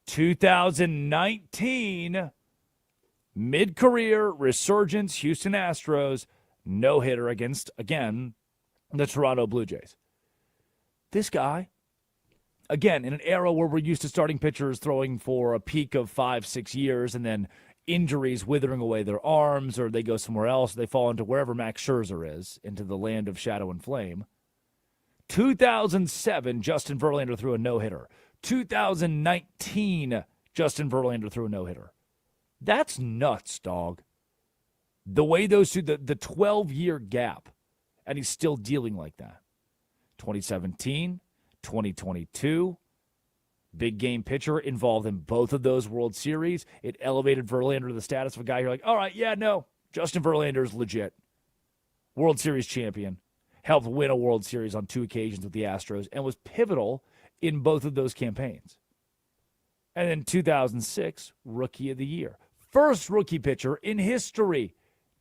2019, mid-career resurgence, Houston Astros, no-hitter against, again, the Toronto Blue Jays. This guy Again, in an era where we're used to starting pitchers throwing for a peak of 5-6 years and then injuries withering away their arms, or they go somewhere else, they fall into wherever Max Scherzer is, into the land of shadow and flame. 2007, Justin Verlander threw a no-hitter. 2019, Justin Verlander threw a no-hitter. That's nuts, dog. The way those two, the 12-year gap, and he's still dealing like that. 2017, 2022, big game pitcher involved in both of those World Series. It elevated Verlander to the status of a guy you're like, all right, yeah, no, Justin Verlander is legit. World Series champion. Helped win a World Series on 2 occasions with the Astros and was pivotal in both of those campaigns. And then 2006, Rookie of the Year. First rookie pitcher in history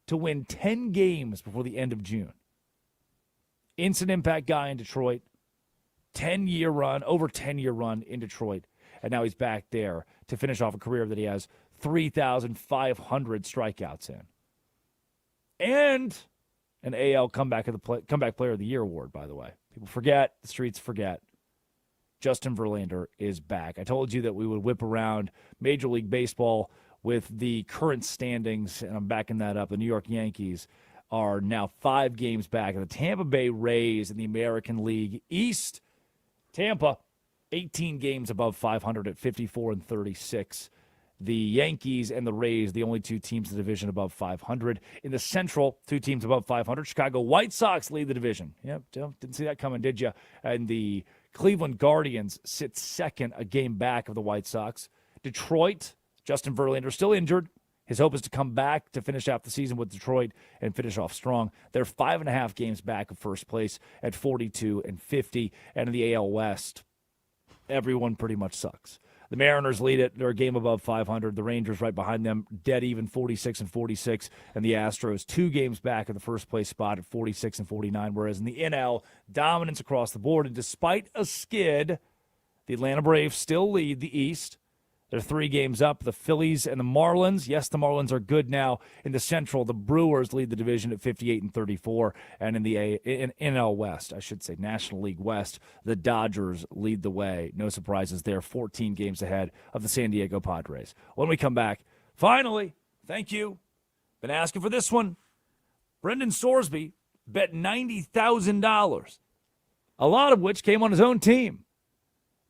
to win 10 games before the end of June. Instant impact guy in Detroit. 10-year run, over 10-year run in Detroit. And now he's back there to finish off a career that he has 3,500 strikeouts in. And an AL Comeback Player of the Year award, by the way. People forget. The streets forget. Justin Verlander is back. I told you that we would whip around Major League Baseball with the current standings, and I'm backing that up. The New York Yankees are now 5 games back. And the Tampa Bay Rays in the American League East. Tampa, 18 games above 500 at 54-36. The Yankees and the Rays, the only 2 teams in the division above 500. In the Central, 2 teams above 500. Chicago White Sox lead the division. Yep, didn't see that coming, did you? And the Cleveland Guardians sit second, a game back of the White Sox. Detroit, Justin Verlander still injured. His hope is to come back to finish out the season with Detroit and finish off strong. They're 5.5 games back of first place at 42-50. And in the AL West, everyone pretty much sucks. The Mariners lead it. They're a game above 500. The Rangers right behind them, dead even, 46-46. And the Astros 2 games back at the first place spot at 46-49. Whereas in the NL, dominance across the board. And despite a skid, the Atlanta Braves still lead the East. They're 3 games up. The Phillies and the Marlins. Yes, the Marlins are good now. In the Central, the Brewers lead the division at 58-34. And in the NL West, I should say National League West, the Dodgers lead the way. No surprises there. 14 games ahead of the San Diego Padres. When we come back, finally, thank you. Been asking for this one. Brendan Sorsby bet $90,000, a lot of which came on his own team.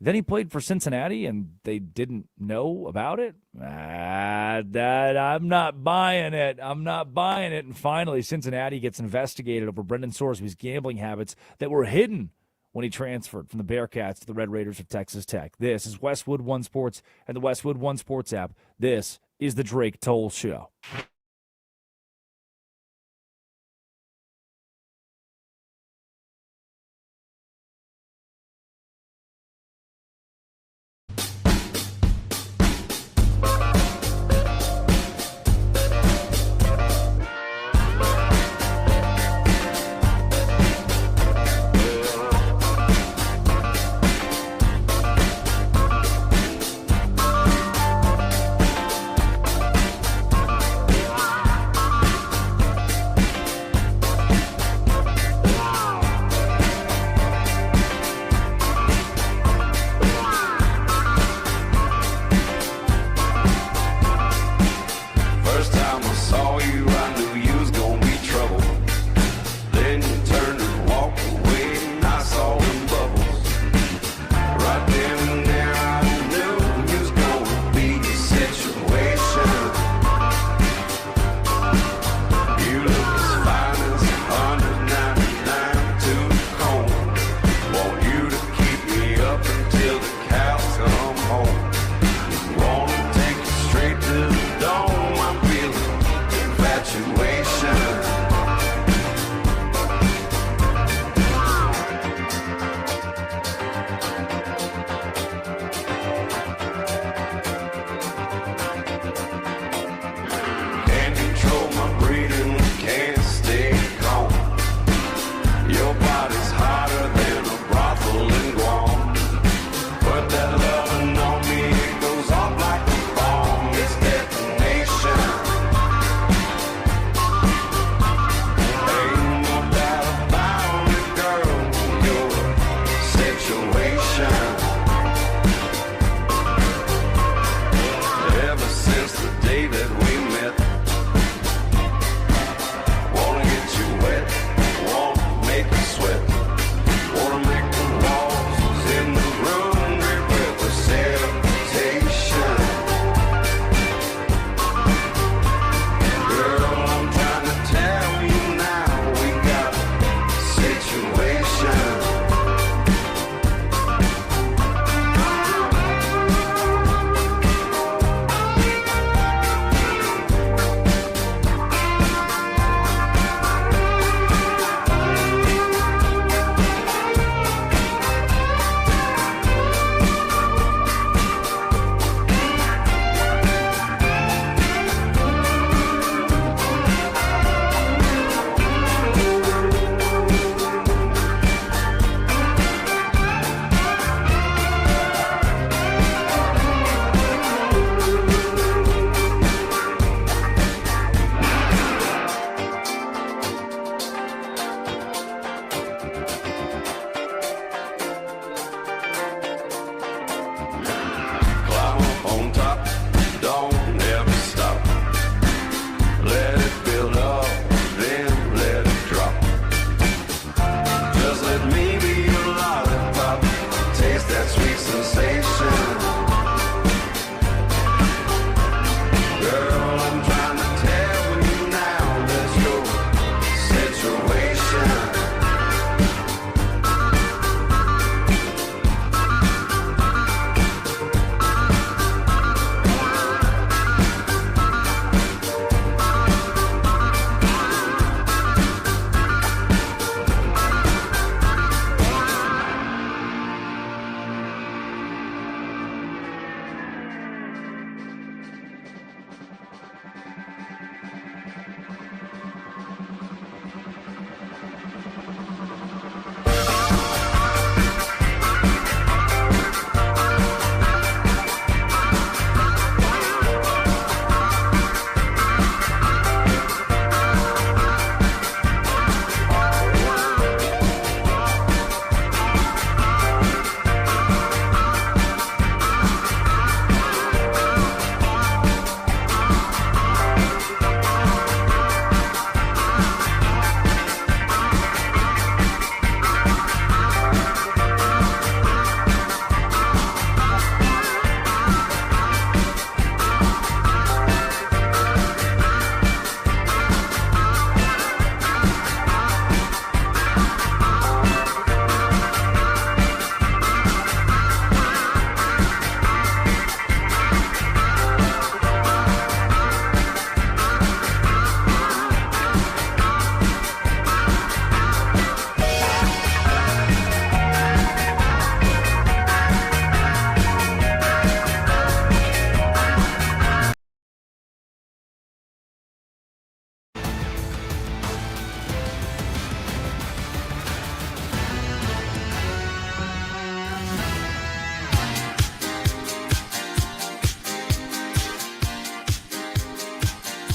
Then he played for Cincinnati, and they didn't know about it. I'm not buying it. And finally, Cincinnati gets investigated over Brendan Sorsby's gambling habits that were hidden when he transferred from the Bearcats to the Red Raiders of Texas Tech. This is Westwood One Sports and the Westwood One Sports app. This is the Drake Toll Show.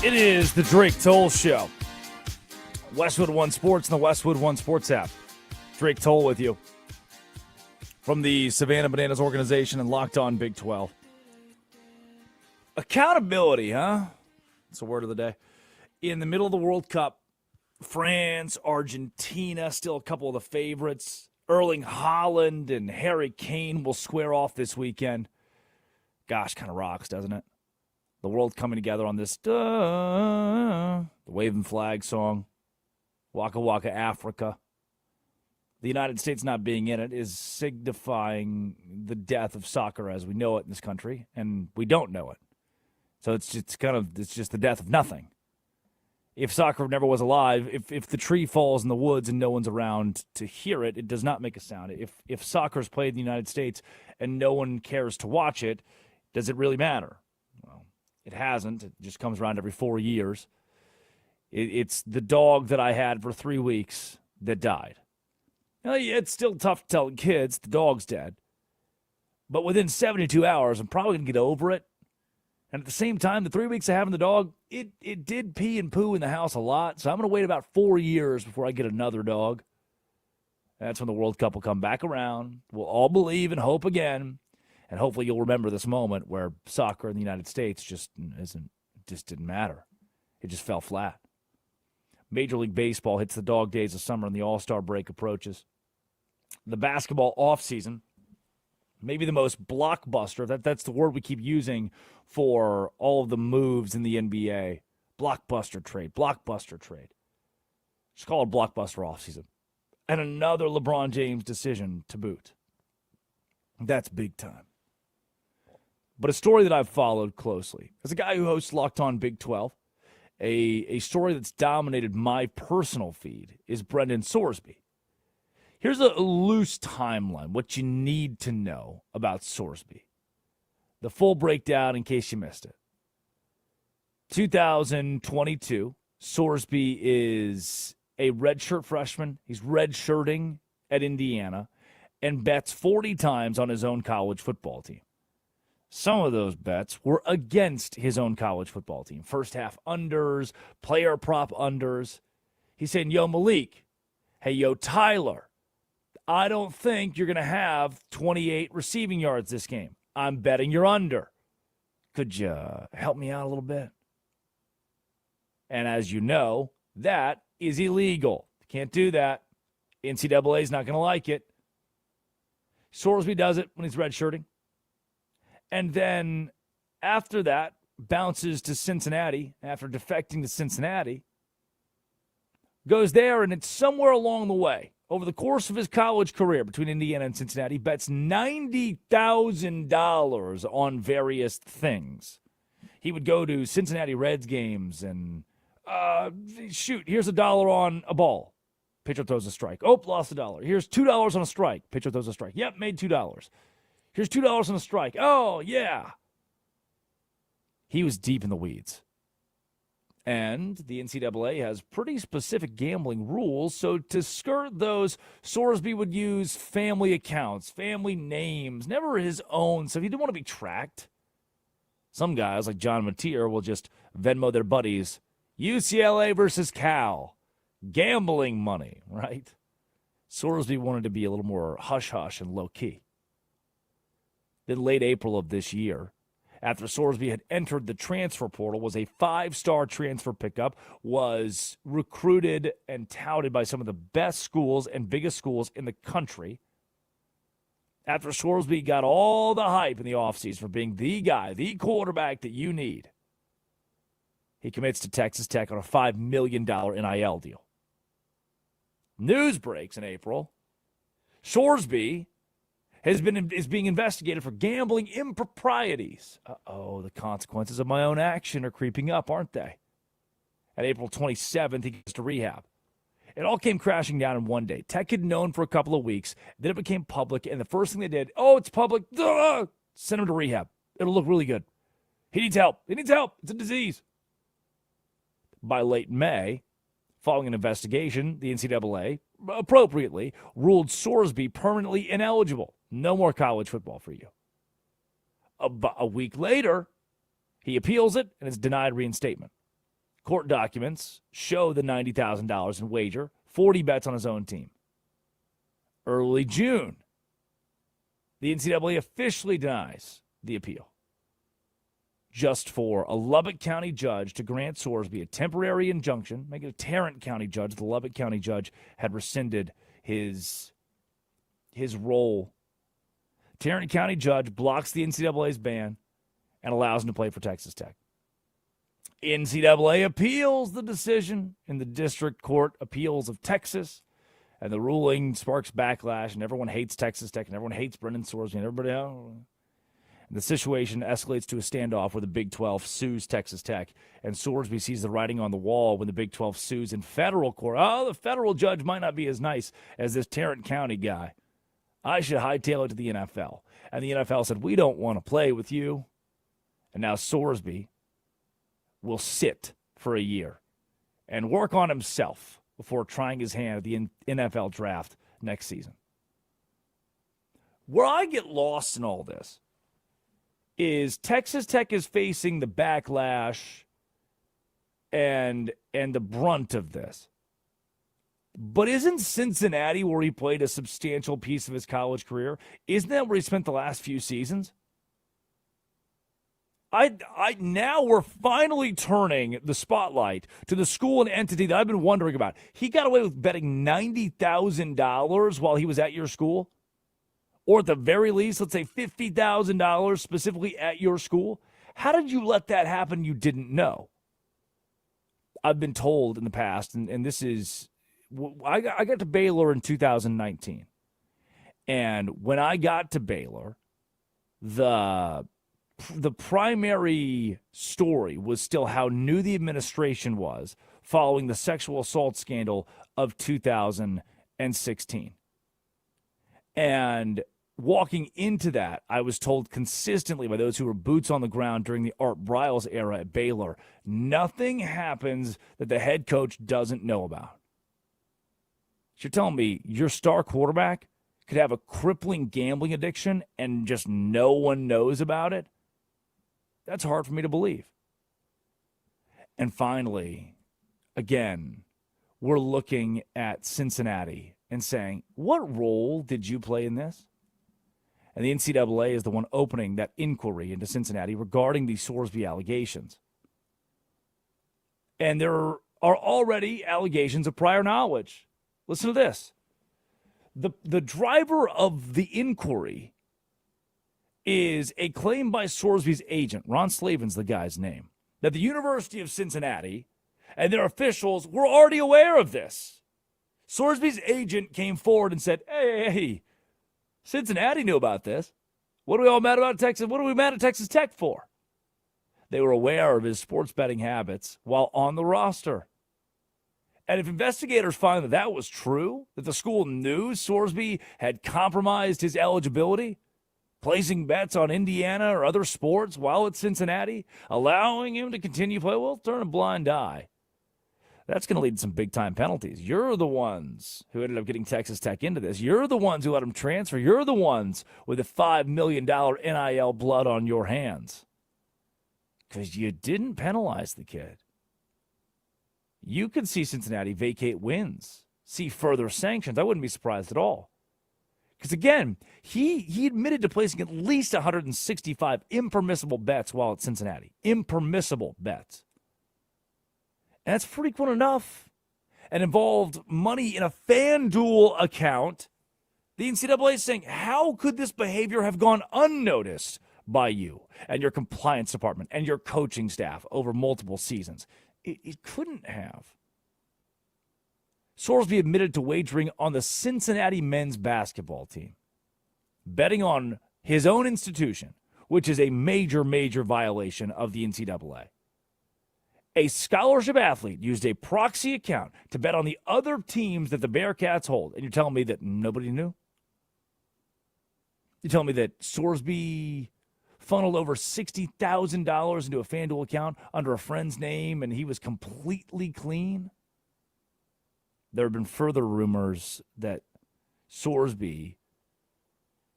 It is the Drake Toll Show. Westwood One Sports and the Westwood One Sports app. Drake Toll with you from the Savannah Bananas organization and Locked On Big 12. Accountability, huh? That's the word of the day. In the middle of the World Cup, France, Argentina, still a couple of the favorites. Erling Haaland and Harry Kane will square off this weekend. Gosh, kind of rocks, doesn't it? The world coming together on this the waving flag song. Waka Waka Africa. The United States not being in it is signifying the death of soccer as we know it in this country, and we don't know it. So it's just the death of nothing. If soccer never was alive, if the tree falls in the woods and no one's around to hear it, it does not make a sound. If soccer's played in the United States and no one cares to watch it, does it really matter? Well, it hasn't. It just comes around every 4 years. It's the dog that I had for 3 weeks that died. Now, it's still tough to tell kids the dog's dead. But within 72 hours, I'm probably going to get over it. And at the same time, the 3 weeks of having the dog, it did pee and poo in the house a lot. So I'm going to wait about 4 years before I get another dog. That's when the World Cup will come back around. We'll all believe and hope again. And hopefully you'll remember this moment where soccer in the United States just didn't matter. It just fell flat. Major League Baseball hits the dog days of summer and the All-Star break approaches. The basketball offseason, maybe the most blockbuster, that's the word we keep using for all of the moves in the NBA. Blockbuster trade. Just call it blockbuster offseason. And another LeBron James decision to boot. That's big time. But a story that I've followed closely, as a guy who hosts Locked On Big 12, a story that's dominated my personal feed is Brendan Sorsby. Here's a loose timeline, what you need to know about Sorsby. The full breakdown in case you missed it. 2022, Sorsby is a redshirt freshman. He's redshirting at Indiana and bets 40 times on his own college football team. Some of those bets were against his own college football team. First half unders, player prop unders. He's saying, yo, Malik, hey, yo, Tyler, I don't think you're going to have 28 receiving yards this game. I'm betting you're under. Could you help me out a little bit? And as you know, that is illegal. Can't do that. NCAA is not going to like it. Sorsby does it when he's redshirting. And then after that, bounces to Cincinnati after defecting to Cincinnati. Goes there, and it's somewhere along the way, over the course of his college career between Indiana and Cincinnati, bets $90,000 on various things. He would go to Cincinnati Reds games and, here's $1 on a ball. Pitcher throws a strike. Oh, lost $1. Here's $2 on a strike. Pitcher throws a strike. Yep, made $2. Here's $2 on a strike. Oh, yeah. He was deep in the weeds. And the NCAA has pretty specific gambling rules, so to skirt those, Sorsby would use family accounts, family names, never his own, so he didn't want to be tracked. Some guys, like John Mateer, will just Venmo their buddies, UCLA versus Cal, gambling money, right? Sorsby wanted to be a little more hush-hush and low-key. Then late April of this year, after Sorsby had entered the transfer portal, was a 5-star transfer pickup, was recruited and touted by some of the best schools and biggest schools in the country. After Sorsby got all the hype in the offseason for being the guy, the quarterback that you need, he commits to Texas Tech on a $5 million NIL deal. News breaks in April. Sorsby is being investigated for gambling improprieties. The consequences of my own action are creeping up, aren't they? At April 27th, he goes to rehab. It all came crashing down in one day. Tech had known for a couple of weeks. Then it became public, and the first thing they did, it's public. Send him to rehab. It'll look really good. He needs help. It's a disease. By late May, following an investigation, the NCAA, appropriately, ruled Sorsby permanently ineligible. No more college football for you. A week later, he appeals it and is denied reinstatement. court documents show the $90,000 in wager, 40 bets on his own team. Early June, the NCAA officially denies the appeal, just for a Lubbock County judge to grant Sorsby a temporary injunction, make it a Tarrant County judge. The Lubbock County judge had rescinded his role. Tarrant County judge blocks the NCAA's ban and allows him to play for Texas Tech. NCAA appeals the decision in the District Court Appeals of Texas, and the ruling sparks backlash, and everyone hates Texas Tech, and everyone hates Brendan Sorsby, and everybody else. And the situation escalates to a standoff where the Big 12 sues Texas Tech, and Sorsby sees the writing on the wall when the Big 12 sues in federal court. Oh, the federal judge might not be as nice as this Tarrant County guy. I should hightail it to the NFL. And the NFL said, we don't want to play with you. And now Sorsby will sit for a year and work on himself before trying his hand at the NFL draft next season. Where I get lost in all this is Texas Tech is facing the backlash and the brunt of this. But isn't Cincinnati where he played a substantial piece of his college career? Isn't that where he spent the last few seasons? Now we're finally turning the spotlight to the school and entity that I've been wondering about. He got away with betting $90,000 while he was at your school? Or at the very least, let's say $50,000 specifically at your school? How did you let that happen you didn't know? I've been told in the past, and this is, I got to Baylor in 2019. And when I got to Baylor, the primary story was still how new the administration was following the sexual assault scandal of 2016. And walking into that, I was told consistently by those who were boots on the ground during the Art Briles era at Baylor, nothing happens that the head coach doesn't know about. So you're telling me your star quarterback could have a crippling gambling addiction and just no one knows about it? That's hard for me to believe. And finally, again, we're looking at Cincinnati and saying, what role did you play in this? And the NCAA is the one opening that inquiry into Cincinnati regarding the Sorsby allegations. And there are already allegations of prior knowledge. Listen to this. The driver of the inquiry is a claim by Sorsby's agent, Ron Slavin's the guy's name, that the University of Cincinnati and their officials were already aware of this. Sorsby's agent came forward and said, hey, Cincinnati knew about this. What are we all mad about Texas? What are we mad at Texas Tech for? They were aware of his sports betting habits while on the roster. And if investigators find that that was true, that the school knew Sorsby had compromised his eligibility, placing bets on Indiana or other sports while at Cincinnati, allowing him to continue play, well, turn a blind eye. That's going to lead to some big-time penalties. You're the ones who ended up getting Texas Tech into this. You're the ones who let him transfer. You're the ones with the $5 million NIL blood on your hands. Because you didn't penalize the kid. You could see Cincinnati vacate wins, see further sanctions. I wouldn't be surprised at all. Because, again, he admitted to placing at least 165 impermissible bets while at Cincinnati. Impermissible bets. And that's frequent enough. And involved money in a FanDuel account. The NCAA is saying, how could this behavior have gone unnoticed by you and your compliance department and your coaching staff over multiple seasons? It couldn't have. Sorsby admitted to wagering on the Cincinnati men's basketball team, betting on his own institution, which is a major, major violation of the NCAA. A scholarship athlete used a proxy account to bet on the other teams that the Bearcats hold, and you're telling me that nobody knew? You're telling me that Sorsby funneled over $60,000 into a FanDuel account under a friend's name, and he was completely clean? There have been further rumors that Sorsby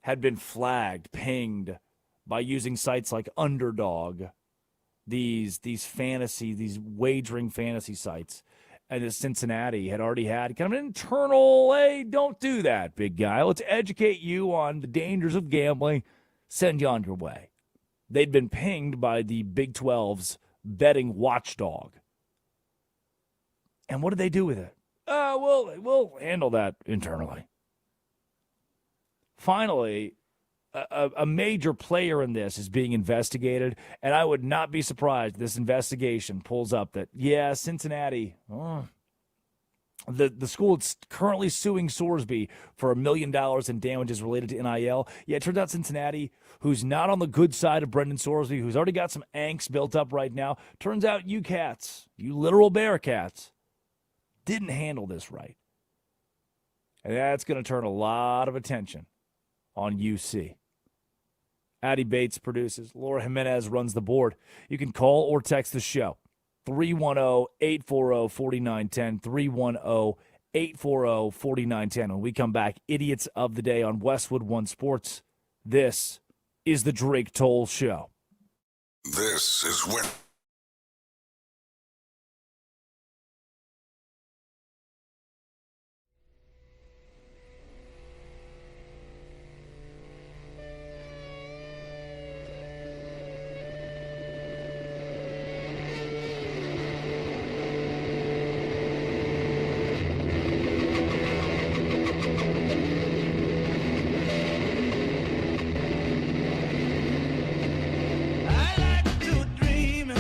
had been flagged, pinged by using sites like Underdog these wagering fantasy sites. And Cincinnati had already had kind of an internal, hey, don't do that, big guy. Let's educate you on the dangers of gambling. Send you on your way. They'd been pinged by the Big 12's betting watchdog. And what did they do with it? We'll handle that internally. Finally, a major player in this is being investigated, and I would not be surprised if this investigation pulls up that, yeah, Cincinnati, the school is currently suing Sorsby for $1 million in damages related to NIL. Yeah, it turns out Cincinnati, who's not on the good side of Brendan Sorsby, who's already got some angst built up right now, turns out you cats, you literal Bearcats, didn't handle this right. And that's going to turn a lot of attention on UC. Addie Bates produces. Laura Jimenez runs the board. You can call or text the show. 310-840-4910. 310-840-4910. When we come back, Idiots of the Day on Westwood One Sports. This is the Drake Toll Show. This is when. I like to dream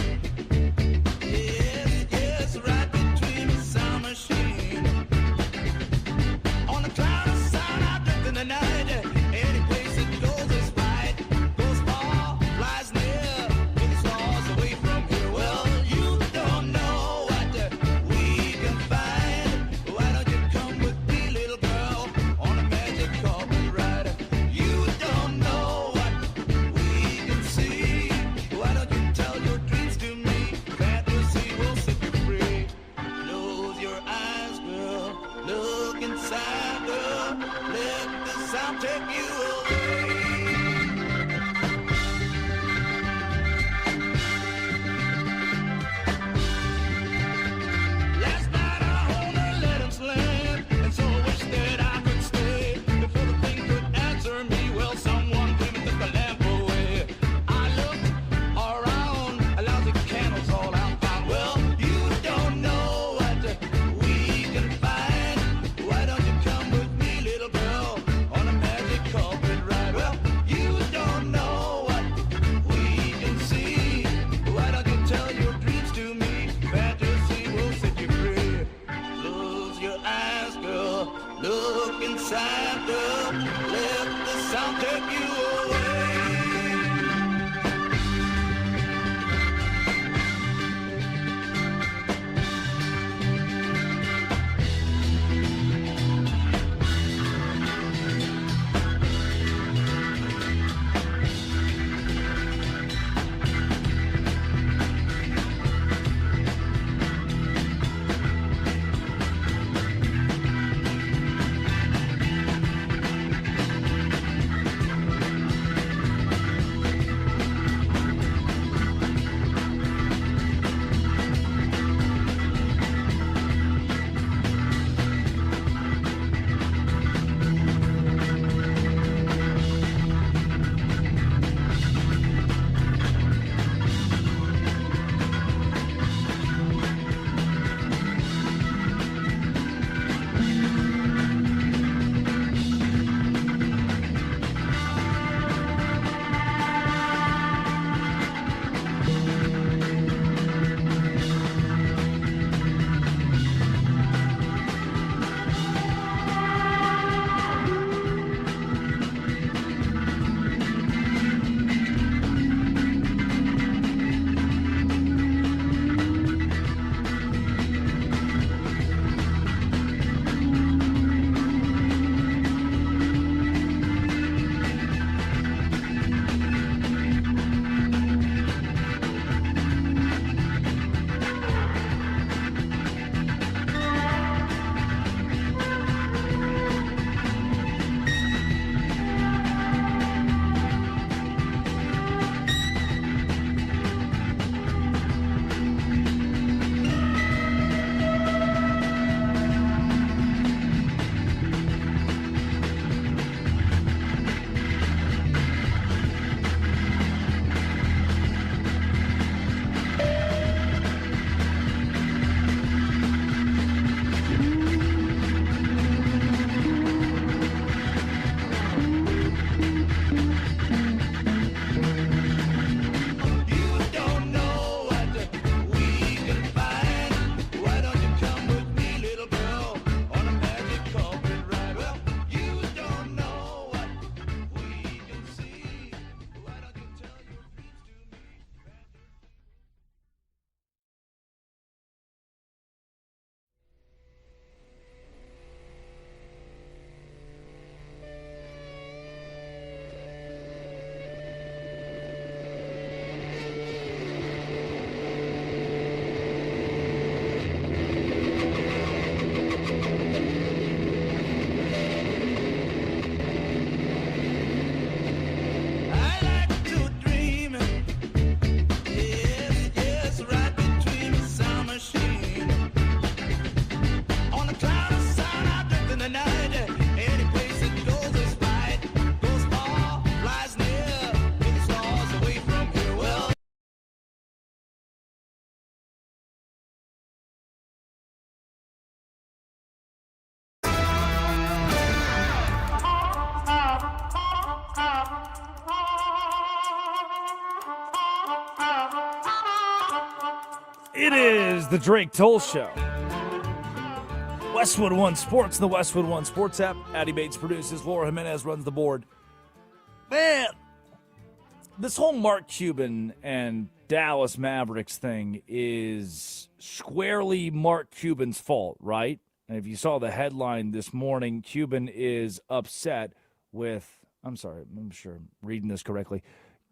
It is the Drake Toll Show. Westwood One Sports, the Westwood One Sports app. Addy Bates produces. Laura Jimenez runs the board. Man, this whole Mark Cuban and Dallas Mavericks thing is squarely Mark Cuban's fault, right? And if you saw the headline this morning, Cuban is upset with, I'm sorry, I'm sure I'm reading this correctly.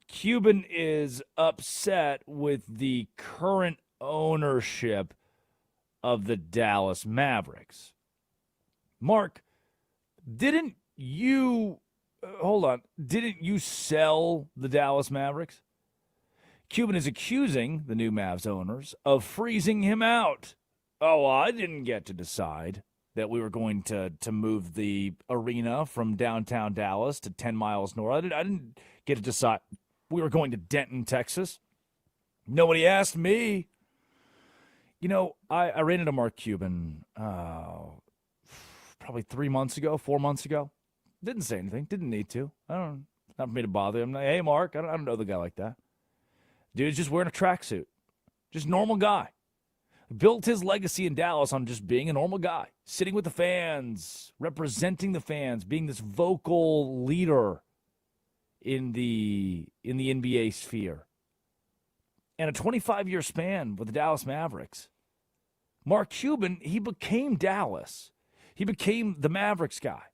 Cuban is upset with the current ownership of the Dallas Mavericks. Mark, didn't you sell the Dallas Mavericks? Cuban is accusing the new Mavs owners of freezing him out. Oh, I didn't get to decide that we were going to move the arena from downtown Dallas to 10 miles north. I didn't get to decide we were going to Denton, Texas. Nobody asked me. You know, I ran into Mark Cuban probably 4 months ago. Didn't say anything. Didn't need to. Not for me to bother him. Hey, Mark, I don't know the guy like that. Dude's just wearing a tracksuit. Just normal guy. Built his legacy in Dallas on just being a normal guy. Sitting with the fans, representing the fans, being this vocal leader in the NBA sphere. And a 25-year span with the Dallas Mavericks. Mark Cuban, he became Dallas. He became the Mavericks guy.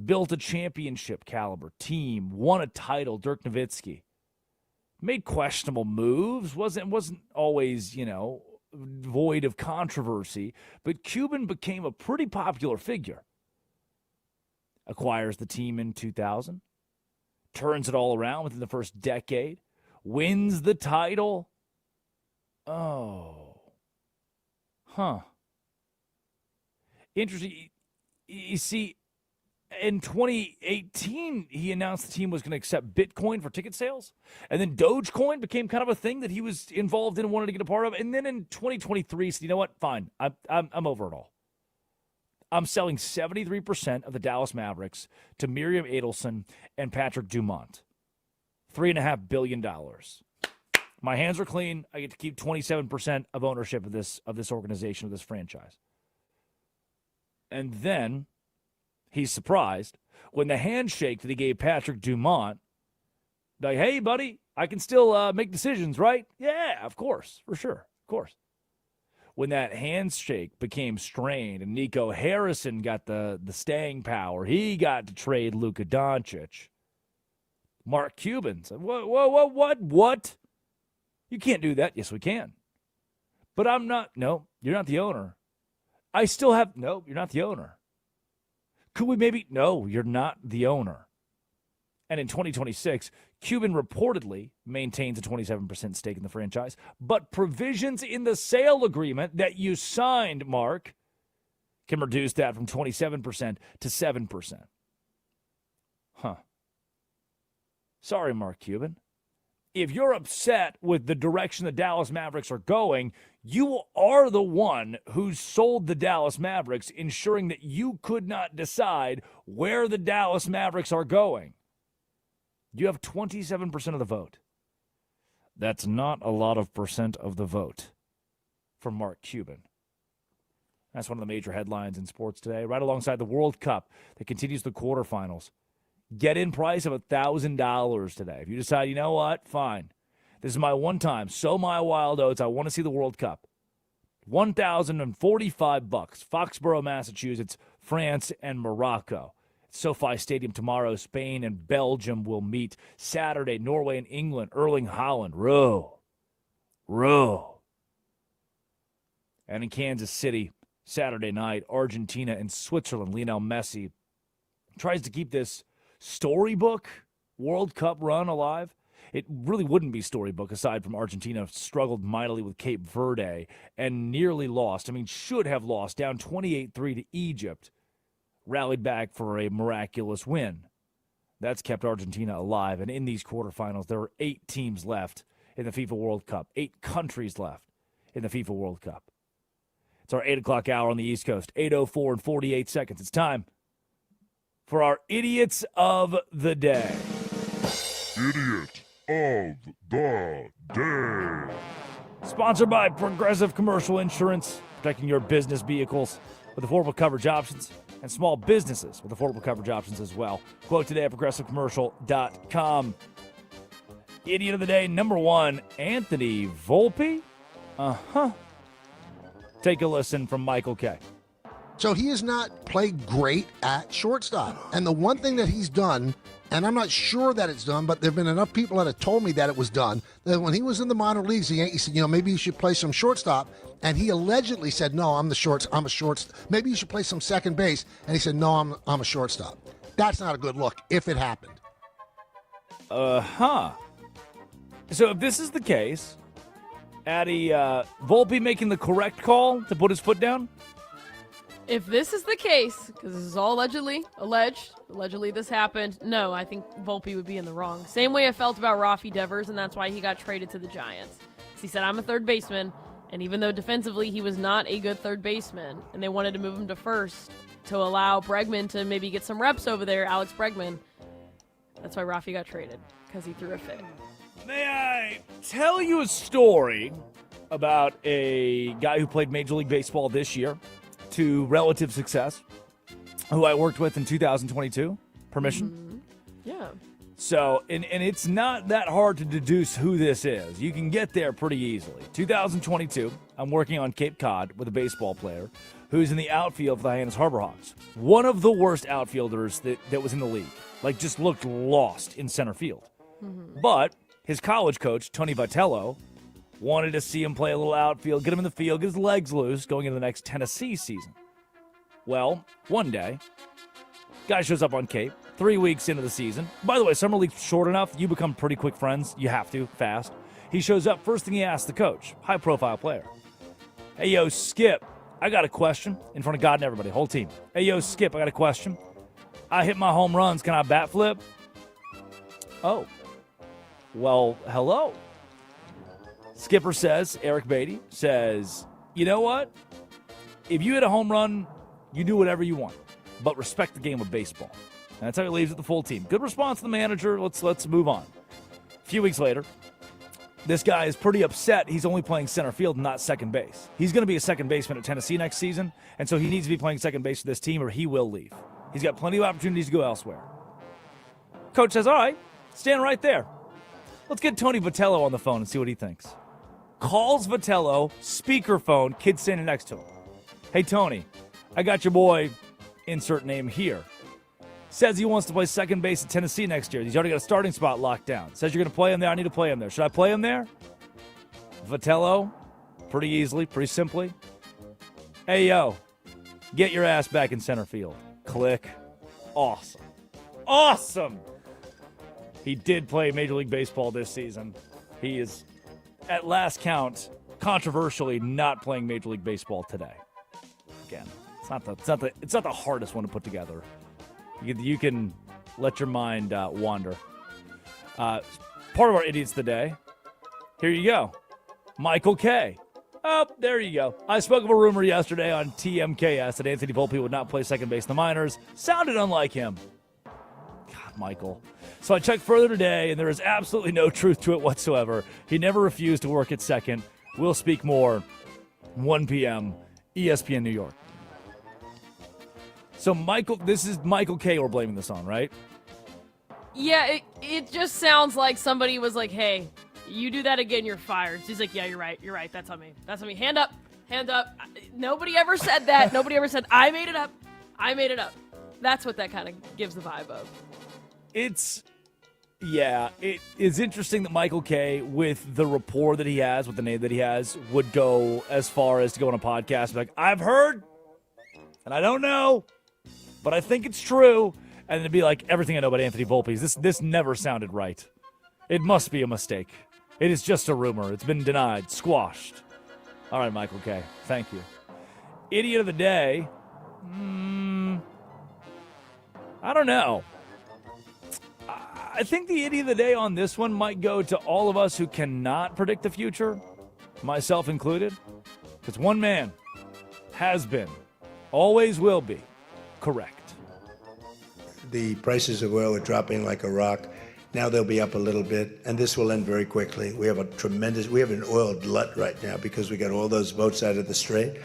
Built a championship caliber team, won a title, Dirk Nowitzki. Made questionable moves, wasn't always, void of controversy, but Cuban became a pretty popular figure. Acquires the team in 2000, turns it all around within the first decade, wins the title. Oh. Huh. Interesting. You see, in 2018, he announced the team was going to accept Bitcoin for ticket sales. And then Dogecoin became kind of a thing that he was involved in and wanted to get a part of. And then in 2023, he said, you know what? Fine. I'm over it all. I'm selling 73% of the Dallas Mavericks to Miriam Adelson and Patrick Dumont. $3.5 billion. My hands are clean. I get to keep 27% of ownership of this organization, of this franchise. And then he's surprised when the handshake that he gave Patrick Dumont, like, hey, buddy, I can still make decisions, right? Yeah, of course, for sure, of course. When that handshake became strained and Nico Harrison got the staying power, he got to trade Luka Doncic. Mark Cuban said, what? You can't do that. Yes, we can. But I'm not. No, you're not the owner. I still have. No, you're not the owner. Could we maybe? No, you're not the owner. And in 2026, Cuban reportedly maintains a 27% stake in the franchise, but provisions in the sale agreement that you signed, Mark, can reduce that from 27% to 7%. Huh. Sorry, Mark Cuban. If you're upset with the direction the Dallas Mavericks are going, you are the one who sold the Dallas Mavericks, ensuring that you could not decide where the Dallas Mavericks are going. You have 27% of the vote. That's not a lot of percent of the vote for Mark Cuban. That's one of the major headlines in sports today, right alongside the World Cup that continues the quarterfinals. Get-in price of $1,000 today. If you decide, you know what, fine. This is my one time. Sow my wild oats. I want to see the World Cup. $1,045. Foxborough, Massachusetts, France, and Morocco. SoFi Stadium tomorrow. Spain and Belgium will meet. Saturday, Norway and England. Erling Haaland. Row. And in Kansas City, Saturday night, Argentina and Switzerland. Lionel Messi tries to keep this storybook World Cup run alive. It really wouldn't be storybook aside from Argentina struggled mightily with Cape Verde and nearly lost. Should have lost, down 28-3 to Egypt. Rallied back for a miraculous win. That's kept Argentina alive. And in these quarterfinals, there are 8 teams left in the FIFA World Cup. 8 countries left in the FIFA World Cup. It's our 8 o'clock hour on the East Coast. 8:04 and 48 seconds. It's time for our Idiots of the Day. Idiot of the Day. Sponsored by Progressive Commercial Insurance, protecting your business vehicles with affordable coverage options and small businesses with affordable coverage options as well. Quote today at progressivecommercial.com. Idiot of the day, number 1, Anthony Volpe. Take a listen from Michael K. So he has not played great at shortstop. And the one thing that he's done, and I'm not sure that it's done, but there have been enough people that have told me that it was done, that when he was in the minor leagues, the Yankees said, maybe you should play some shortstop. And he allegedly said, no, I'm a shortstop. Maybe you should play some second base. And he said, no, I'm a shortstop. That's not a good look if it happened. So if this is the case, Addy, Volpe making the correct call to put his foot down? If this is the case, because this is all allegedly this happened, no, I think Volpe would be in the wrong. Same way I felt about Rafi Devers, and that's why he got traded to the Giants. He said, I'm a third baseman, and even though defensively he was not a good third baseman, and they wanted to move him to first to allow Bregman to maybe get some reps over there, Alex Bregman, that's why Rafi got traded, because he threw a fit. May I tell you a story about a guy who played Major League Baseball this year to relative success, who I worked with in 2022? Permission? Yeah. So, and it's not that hard to deduce who this is. You can get there pretty easily. 2022, I'm working on Cape Cod with a baseball player who's in the outfield for the Hyannis Harbor Hawks. One of the worst outfielders that was in the league. Like, just looked lost in center field. But his college coach, Tony Vitello, wanted to see him play a little outfield, get him in the field, get his legs loose going into the next Tennessee season. Well, one day, guy shows up on Cape, 3 weeks into the season. By the way, summer league's short enough, you become pretty quick friends. You have to, fast. He shows up, first thing he asks the coach, high-profile player. Hey, yo, Skip, I got a question in front of God and everybody, whole team. Hey, yo, Skip, I got a question. I hit my home runs. Can I bat flip? Oh. Well, hello. Skipper says, Eric Beatty says, you know what? If you hit a home run, you do whatever you want, but respect the game of baseball. And that's how he leaves it the full team. Good response to the manager. Let's move on. A few weeks later, this guy is pretty upset he's only playing center field and not second base. He's going to be a second baseman at Tennessee next season, and so he needs to be playing second base for this team or he will leave. He's got plenty of opportunities to go elsewhere. Coach says, all right, stand right there. Let's get Tony Vitello on the phone and see what he thinks. Calls Vitello, speakerphone, kid standing next to him. Hey, Tony, I got your boy, insert name here. Says he wants to play second base at Tennessee next year. He's already got a starting spot locked down. Says you're going to play him there. I need to play him there. Should I play him there? Vitello, pretty easily, pretty simply. Hey, yo, get your ass back in center field. Click. Awesome. Awesome. He did play Major League Baseball this season. He is, at last count, controversially not playing Major League Baseball today. Again, it's not the hardest one to put together. You can let your mind wander. Part of our idiots of the day. Here you go, Michael K. Oh, there you go. I spoke of a rumor yesterday on TMKS that Anthony Volpe would not play second base in the minors. Sounded unlike him. God, Michael. So I checked further today, and there is absolutely no truth to it whatsoever. He never refused to work at second. We'll speak more. 1 p.m. ESPN New York. So this is Michael K. we're blaming this on, right? Yeah, it just sounds like somebody was like, hey, you do that again, you're fired. He's like, yeah, you're right. That's on me. Hand up. Nobody ever said that. Nobody ever said, I made it up. That's what that kind of gives the vibe of. It is interesting that Michael K., with the rapport that he has, with the name that he has, would go as far as to go on a podcast and be like, I've heard, and I don't know, but I think it's true. And it'd be like, everything I know about Anthony Volpe, this never sounded right. It must be a mistake. It is just a rumor. It's been denied, squashed. All right, Michael K., thank you. Idiot of the day. I don't know. I think the idiot of the day on this one might go to all of us who cannot predict the future, myself included. Because one man has been, always will be, correct. The prices of oil are dropping like a rock. Now they'll be up a little bit, and this will end very quickly. We have an oil glut right now because we got all those boats out of the strait,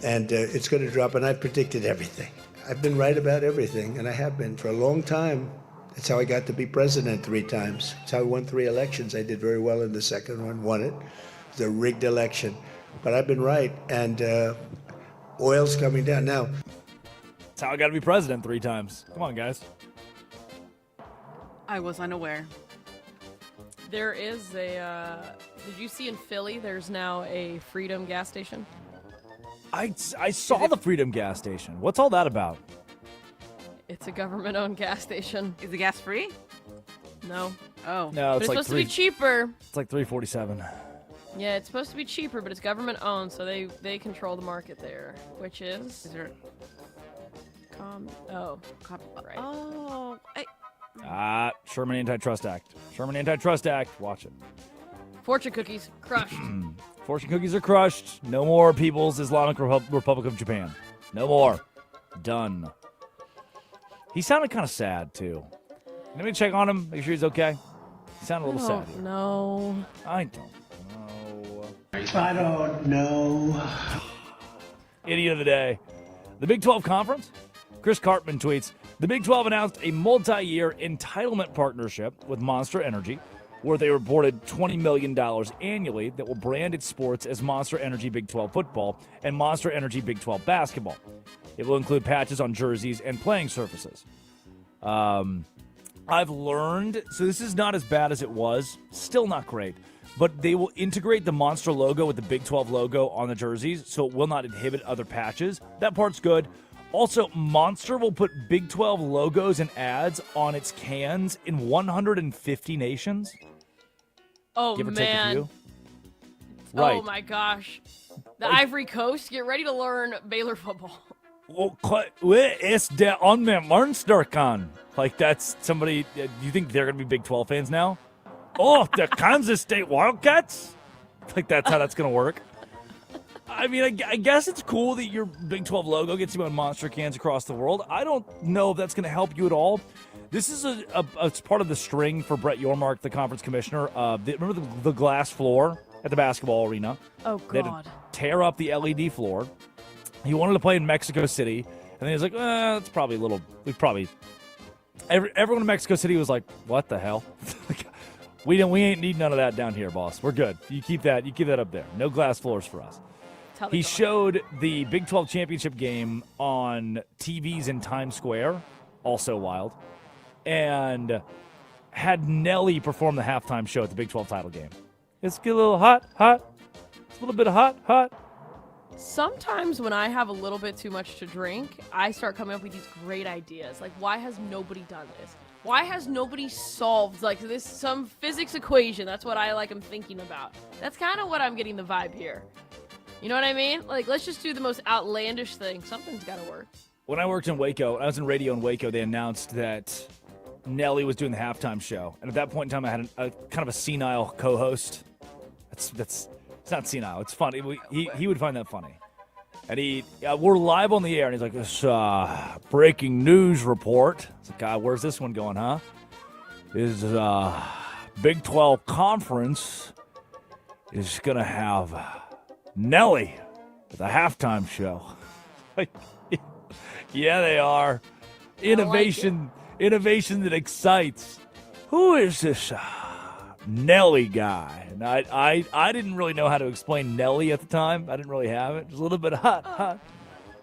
and it's going to drop, and I've predicted everything. I've been right about everything, and I have been for a long time. That's how I got to be president 3 times. That's how I won 3 elections. I did very well in the second one, won it. It was a rigged election. But I've been right, and oil's coming down. Now, that's how I got to be president 3 times. Come on, guys. I was unaware. There is a, did you see in Philly, there's now a Freedom gas station? I saw the Freedom gas station. What's all that about? It's a government-owned gas station. Is the gas free? No. Oh. No, it's supposed to be cheaper. It's like $3.47. Yeah, it's supposed to be cheaper, but it's government-owned, so they control the market there, which is... Is there... Right. Sherman Antitrust Act. Sherman Antitrust Act. Watch it. Fortune cookies. Crushed. Fortune cookies are crushed. No more People's Islamic Republic of Japan. No more. Done. He sounded kind of sad, too. Let me check on him, make sure he's okay. He sounded a little sad here. No. I don't know. I don't know. Idiot of the day. The Big 12 Conference? Chris Cartman tweets, the Big 12 announced a multi-year entitlement partnership with Monster Energy, where they reported $20 million annually that will brand its sports as Monster Energy Big 12 football and Monster Energy Big 12 basketball. It will include patches on jerseys and playing surfaces. I've learned, so this is not as bad as it was, still not great, but they will integrate the Monster logo with the Big 12 logo on the jerseys, so it will not inhibit other patches. That part's good. Also, Monster will put Big 12 logos and ads on its cans in 150 nations. Oh, Give or man. take a few. Right. Oh, my gosh. The Ivory Coast, get ready to learn Baylor football. Where is der Monster can? Like, that's somebody, you think they're going to be Big 12 fans now? Oh, the Kansas State Wildcats? Like, that's how that's going to work. I mean, I guess it's cool that your Big 12 logo gets you on Monster cans across the world. I don't know if that's going to help you at all. This is it's part of the string for Brett Yormark, the conference commissioner. Remember the glass floor at the basketball arena? Oh, They had God. to tear up the LED floor. He wanted to play in Mexico City, and then he was like, that's probably a little, everyone in Mexico City was like, what the hell? we ain't need none of that down here, boss. We're good. You keep that up there. No glass floors for us. He showed the Big 12 championship game on TVs in Times Square, also wild, and had Nelly perform the halftime show at the Big 12 title game. It's a little hot. It's a little bit of hot. Sometimes when I have a little bit too much to drink, I start coming up with these great ideas. Like, why has nobody done this? Why has nobody solved, like, this, some physics equation? That's what I, am thinking about. That's kind of what I'm getting the vibe here. You know what I mean? Like, let's just do the most outlandish thing. Something's got to work. When I worked in Waco, I was in radio in Waco, they announced that Nelly was doing the halftime show. And at that point in time, I had a kind of a senile co-host. It's not senile. It's funny. He would find that funny. And we're live on the air, and he's like, this breaking news report. It's like, where's this one going, huh? Is Big 12 Conference is going to have Nelly at the halftime show. Yeah, they are. Innovation that excites. Who is this Nelly guy? And I didn't really know how to explain Nelly at the time. I didn't really have it. Just a little bit of hot.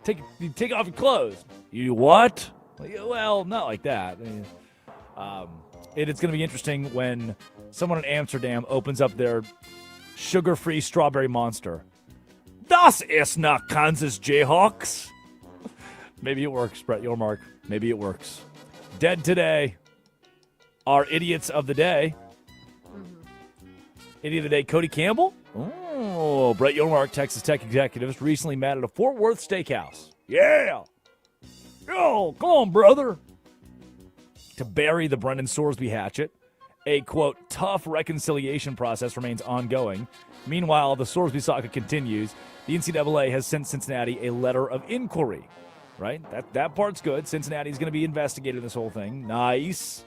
Take off your clothes. You what? Well, not like that. It's going to be interesting when someone in Amsterdam opens up their sugar-free strawberry monster. Das ist not Kansas Jayhawks. Maybe it works, Brett Yormark. Maybe it works. Dead today are idiots of the day. Idiot of the day, Cody Campbell. Oh, Brett Yormark, Texas Tech executives, recently met at a Fort Worth steakhouse. Yeah. Yo, come on, brother. To bury the Brendan Sorsby hatchet. A, quote, tough reconciliation process remains ongoing. Meanwhile, the Sorsby saga continues. The NCAA has sent Cincinnati a letter of inquiry. Right? That part's good. Cincinnati's going to be investigating this whole thing. Nice.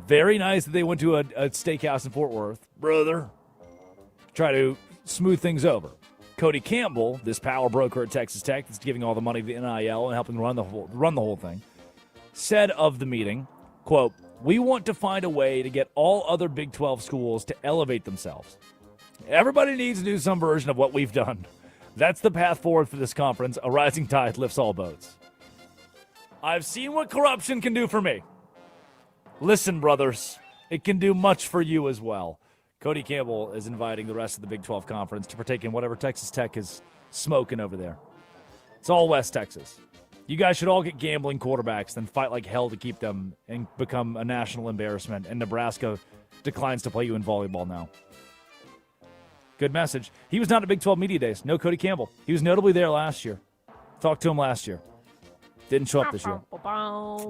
Very nice that they went to a steakhouse in Fort Worth. Brother. Try to smooth things over. Cody Campbell, this power broker at Texas Tech that's giving all the money to the NIL and helping run the whole thing, said of the meeting, quote, "We want to find a way to get all other Big 12 schools to elevate themselves. Everybody needs to do some version of what we've done. That's the path forward for this conference. A rising tide lifts all boats." I've seen what corruption can do for me. Listen, brothers, it can do much for you as well. Cody Campbell is inviting the rest of the Big 12 Conference to partake in whatever Texas Tech is smoking over there. It's all West Texas. You guys should all get gambling quarterbacks, then fight like hell to keep them and become a national embarrassment. And Nebraska declines to play you in volleyball now. Good message. He was not at Big 12 Media Days. No Cody Campbell. He was notably there last year. Talked to him last year. Didn't show up this year.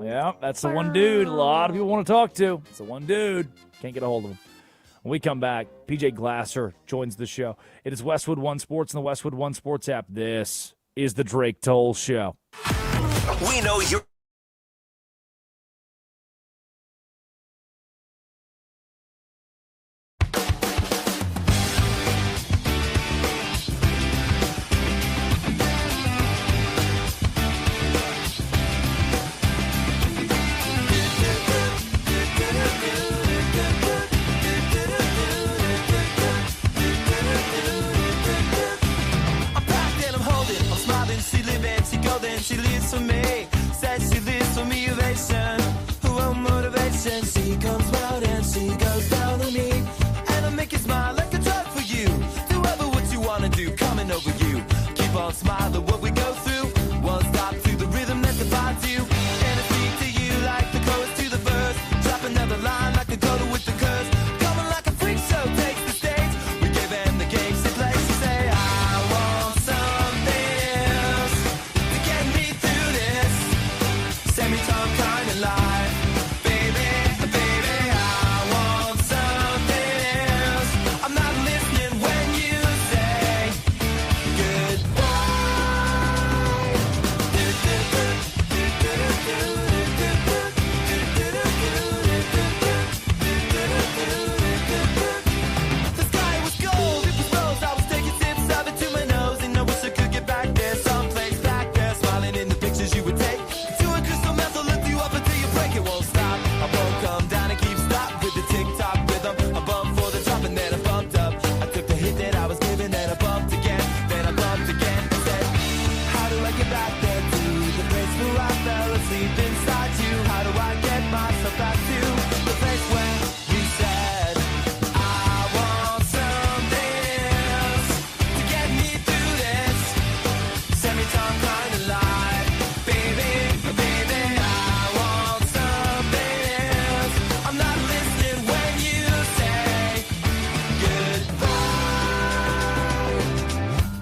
Yeah, that's the one dude a lot of people want to talk to. It's the one dude. Can't get a hold of him. When we come back, PJ Glasser joins the show. It is Westwood One Sports and the Westwood One Sports app. This is the Drake Toll Show. We know you're... She lives for me, says she lives for me, ovation. Who will motivation? She comes round and she goes down on me. And I make you smile like a drug for you. Do ever what you wanna do, coming over you. Keep on smiling what we go through. One stop to the rhythm that defines you. And I speak to you like the chorus to the verse. Drop another line like the Dakota with the curse. Coming like a freak show takes the stage. We give them the game, she plays. She say, I want something else to get me through this semi-time kind of life. Baby, baby, I want something else. I'm not listening when you say goodbye. The sky was gold, it was rose. I was taking sips of it to my nose, and I wish I could get back there, someplace back there, smiling in the pictures you would take. To a crystal meth, I'll lift you up until you break. It won't stop. I won't come down and keep stop with the tick-tock rhythm. I bumped for the drop and then I bumped up. I took the hit that I was given, then I bumped again, then I bumped again. I said, how do I get back there to the place where I fell asleep inside you? How do I get myself back to the place where we said, I want something else to get me through this semi-time kind of life. Baby, baby, I want something else. I'm not listening when you say goodbye.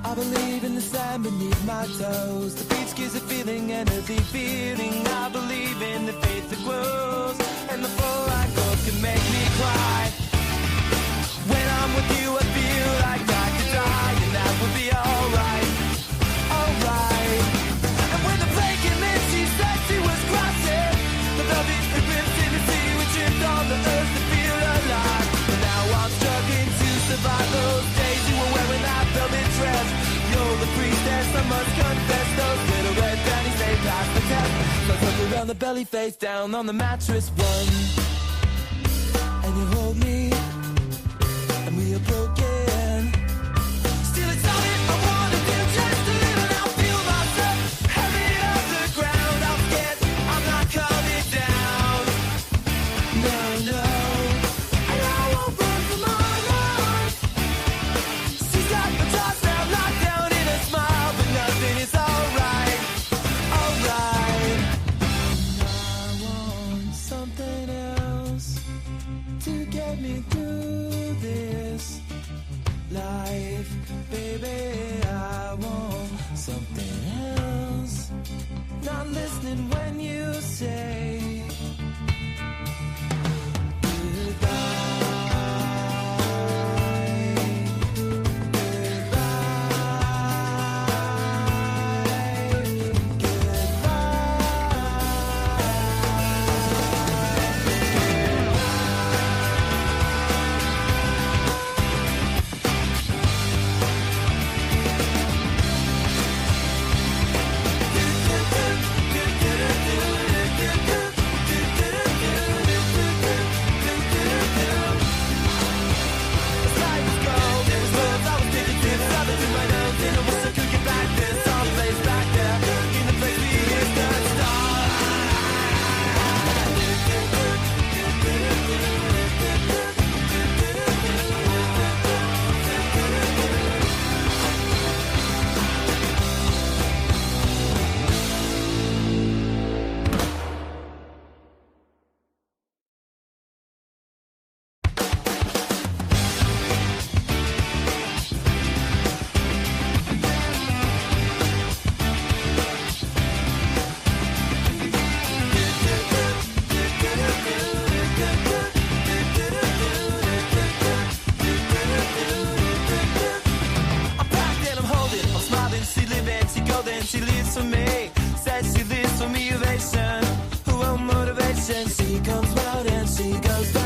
I believe in the sand beneath my toes. The beach gives a feeling, energy feeling. I believe in the faith that grows, and the full I go can make me cry. When I'm with you, I feel like I could die, and that would be alright, alright. And when the plane came in, she said she was crossing the velvet ribbons in the sea. We tripped on the earth to feel alive. But now I'm struggling to survive those days you were wearing that velvet dress. You're the priestess, I must confess. Those little red panties, they passed the test. So I took around the belly, face down on the mattress one. And you hold me, and we are broken. Still it's all that I wanna do, just to live and I'll feel myself heavy off the ground. I'm scared, I'm not coming down. No, no, and I won't run from my life. She's got the toss now locked down in a smile, but nothing is alright, alright. I want something else to get me through this life. Baby, I want something else. Not listening when you say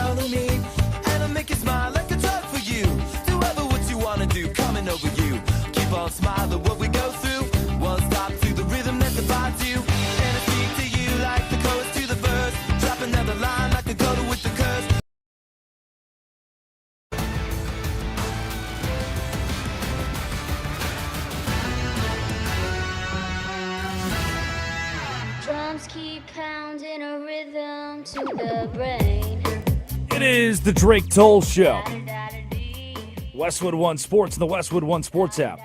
down on me. And I make you smile like a drug for you. Do ever what you wanna do, coming over you. Keep on smiling what we go through. One stop to the rhythm that divides you. And I speak to you like the chorus to the verse. Drop another line like a coda with the curse. Drums keep pounding a rhythm to the brain. It is the Drake Toll Show. Westwood One Sports and the Westwood One Sports app.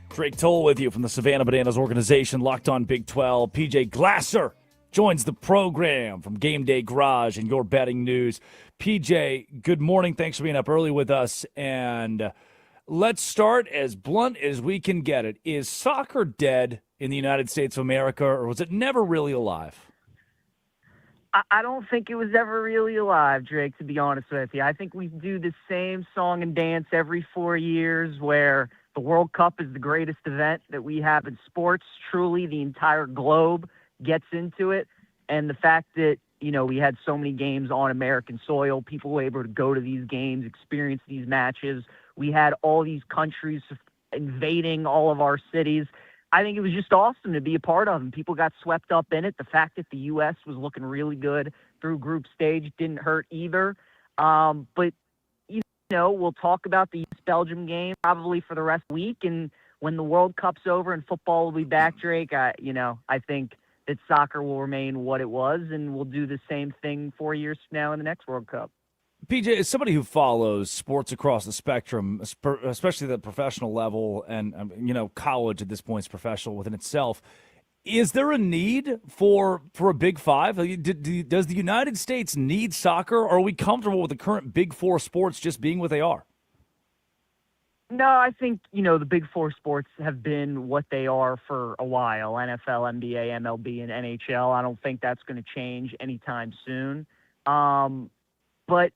Drake Toll with you from the Savannah Bananas organization, Locked On Big 12. PJ Glasser joins the program from Game Day Garage and Your Betting News. PJ, good morning. Thanks for being up early with us. And let's start as blunt as we can get it. Is soccer dead in the United States of America, or was it never really alive? I don't think it was ever really alive, Drake, to be honest with you. I think we do the same song and dance every 4 years where the World Cup is the greatest event that we have in sports. Truly, the entire globe gets into it. And the fact that, you know, we had so many games on American soil, people were able to go to these games, experience these matches. We had all these countries invading all of our cities. I think it was just awesome to be a part of, and people got swept up in it. The fact that the U.S. was looking really good through group stage didn't hurt either. But, you know, we'll talk about the U.S.-Belgium game probably for the rest of the week, and when the World Cup's over and football will be back, Drake, I think that soccer will remain what it was, and we'll do the same thing 4 years from now in the next World Cup. PJ, as somebody who follows sports across the spectrum, especially the professional level and, college at this point is professional within itself, is there a need for a Big Five? Does the United States need soccer, or are we comfortable with the current Big Four sports just being what they are? No, I think, the Big Four sports have been what they are for a while, NFL, NBA, MLB, and NHL. I don't think that's going to change anytime soon. But,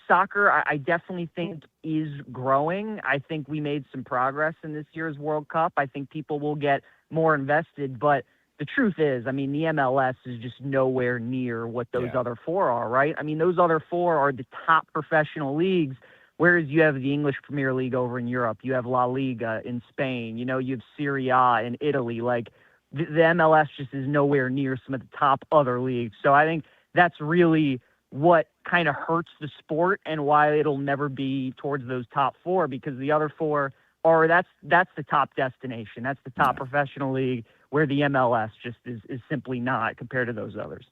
soccer, I definitely think is growing. I think we made some progress in this year's World Cup. I think people will get more invested. But the truth is, the MLS is just nowhere near what those other four are, right? Those other four are the top professional leagues, whereas you have the English Premier League over in Europe. You have La Liga in Spain. You have Serie A in Italy. Like, the MLS just is nowhere near some of the top other leagues. So I think that's really what kind of hurts the sport and why it'll never be towards those top four, because the other four are that's the top destination. That's the top professional league, where the MLS just is simply not compared to those others.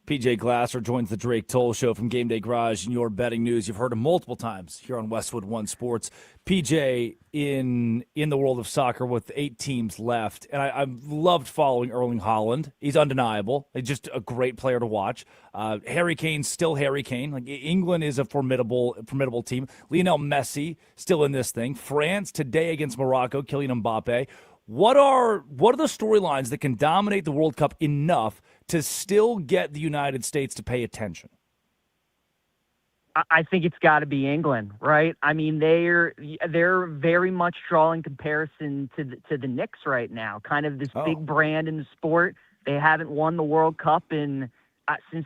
PJ Glasser joins the Drake Toll Show from Game Day Garage and Your Betting News. You've heard him multiple times here on Westwood One Sports. PJ, in the world of soccer with 8 teams left, and I've loved following Erling Haaland. He's undeniable. He's just a great player to watch. Harry Kane's still Harry Kane. Like, England is a formidable team. Lionel Messi still in this thing. France today against Morocco, Kylian Mbappe. What are the storylines that can dominate the World Cup enough to still get the United States to pay attention? I think it's got to be England, right? They're very much drawing comparison to the Knicks right now, kind of this big brand in the sport. They haven't won the World Cup since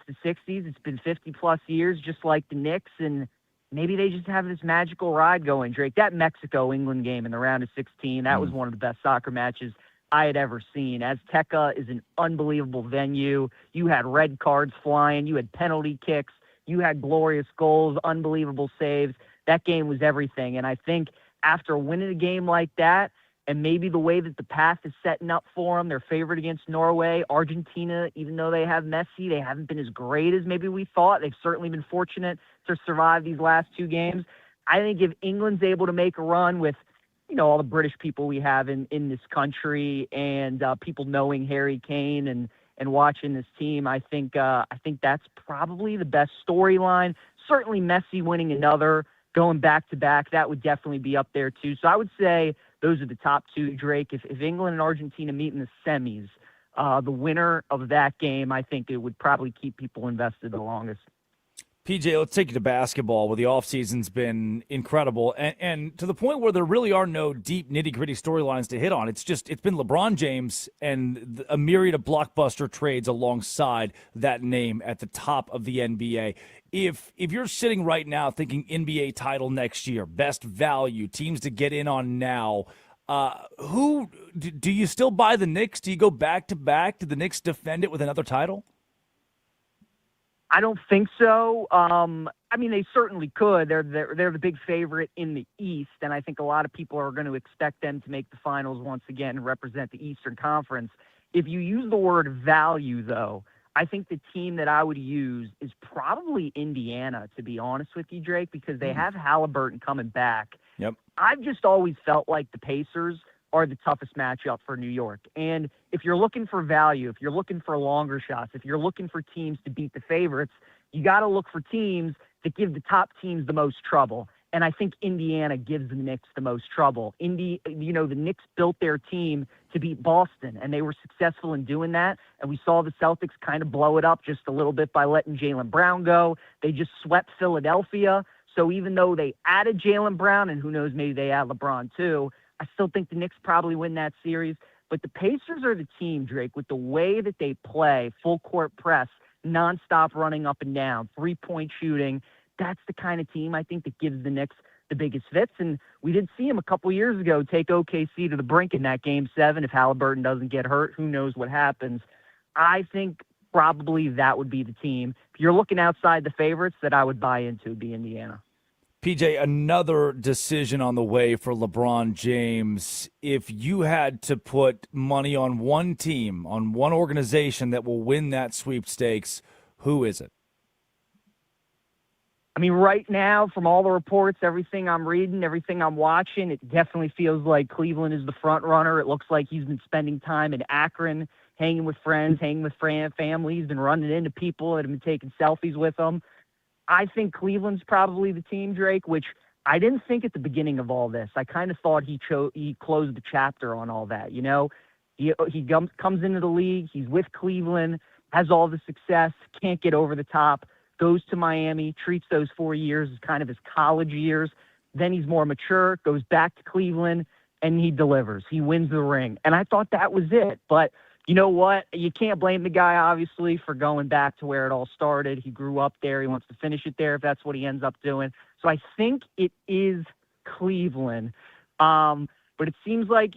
the 60s. It's been 50-plus years, just like the Knicks, and maybe they just have this magical ride going, Drake. That Mexico-England game in the round of 16, that was one of the best soccer matches I had ever seen. Azteca is an unbelievable venue. You had red cards flying. You had penalty kicks. You had glorious goals, unbelievable saves. That game was everything. And I think after winning a game like that, and maybe the way that the path is setting up for them, they're favored against Norway. Argentina, even though they have Messi, they haven't been as great as maybe we thought. They've certainly been fortunate to survive these last 2 games. I think if England's able to make a run with, all the British people we have in this country and people knowing Harry Kane and watching this team, I think that's probably the best storyline. Certainly Messi winning another, going back-to-back, that would definitely be up there too. So I would say those are the top 2, Drake. If England and Argentina meet in the semis, the winner of that game, I think it would probably keep people invested the longest. PJ, let's take you to basketball, where the offseason's been incredible, and to the point where there really are no deep, nitty-gritty storylines to hit on. It's been LeBron James and a myriad of blockbuster trades alongside that name at the top of the NBA. If you're sitting right now thinking NBA title next year, best value, teams to get in on now, who do you still buy the Knicks? Do you go back to back? Do the Knicks defend it with another title? I don't think so. I mean, they certainly could. They're the big favorite in the East, and I think a lot of people are going to expect them to make the finals once again and represent the Eastern Conference. If you use the word value, though, I think the team that I would use is probably Indiana, to be honest with you, Drake, because they have Halliburton coming back. Yep. I've just always felt like the Pacers are the toughest matchup for New York. And if you're looking for value, if you're looking for longer shots, if you're looking for teams to beat the favorites, you got to look for teams that give the top teams the most trouble. And I think Indiana gives the Knicks the most trouble. The Knicks built their team to beat Boston, and they were successful in doing that. And we saw the Celtics kind of blow it up just a little bit by letting Jaylen Brown go. They just swept Philadelphia. So even though they added Jaylen Brown, and who knows, maybe they add LeBron too, I still think the Knicks probably win that series. But the Pacers are the team, Drake, with the way that they play, full court press, nonstop running up and down, three-point shooting. That's the kind of team I think that gives the Knicks the biggest fits. And we did see him a couple years ago take OKC to the brink in that Game 7. If Halliburton doesn't get hurt, who knows what happens. I think probably that would be the team. If you're looking outside the favorites that I would buy into, would be Indiana. PJ, another decision on the way for LeBron James. If you had to put money on one team, on one organization that will win that sweepstakes, who is it? I mean, right now, from all the reports, everything I'm reading, everything I'm watching, it definitely feels like Cleveland is the front runner. It looks like he's been spending time in Akron, hanging with friends, hanging with family. He's been running into people that have been taking selfies with him. I think Cleveland's probably the team, Drake, which I didn't think at the beginning of all this. I kind of thought he closed the chapter on all that. You know, he comes into the league, he's with Cleveland, has all the success, can't get over the top, goes to Miami, treats those 4 years as kind of his college years. Then he's more mature, goes back to Cleveland, and he delivers. He wins the ring. And I thought that was it. But you know what? You can't blame the guy, obviously, for going back to where it all started. He grew up there. He wants to finish it there if that's what he ends up doing. So I think it is Cleveland. But it seems like,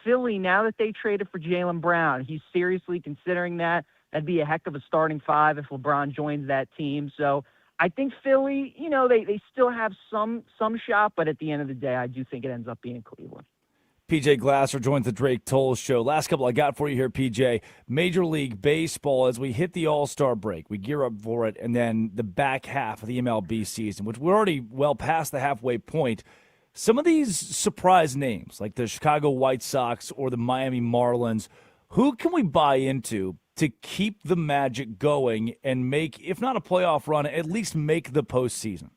Philly, now that they traded for Jaylen Brown, he's seriously considering that. That'd be a heck of a starting five if LeBron joins that team. So I think Philly, they still have some shot, but at the end of the day, I do think it ends up being Cleveland. PJ Glasser joins the Drake Toll Show. Last couple I got for you here, PJ. Major League Baseball, as we hit the All-Star break, we gear up for it, and then the back half of the MLB season, which we're already well past the halfway point. Some of these surprise names, like the Chicago White Sox or the Miami Marlins, who can we buy into to keep the magic going and make, if not a playoff run, at least make the postseason?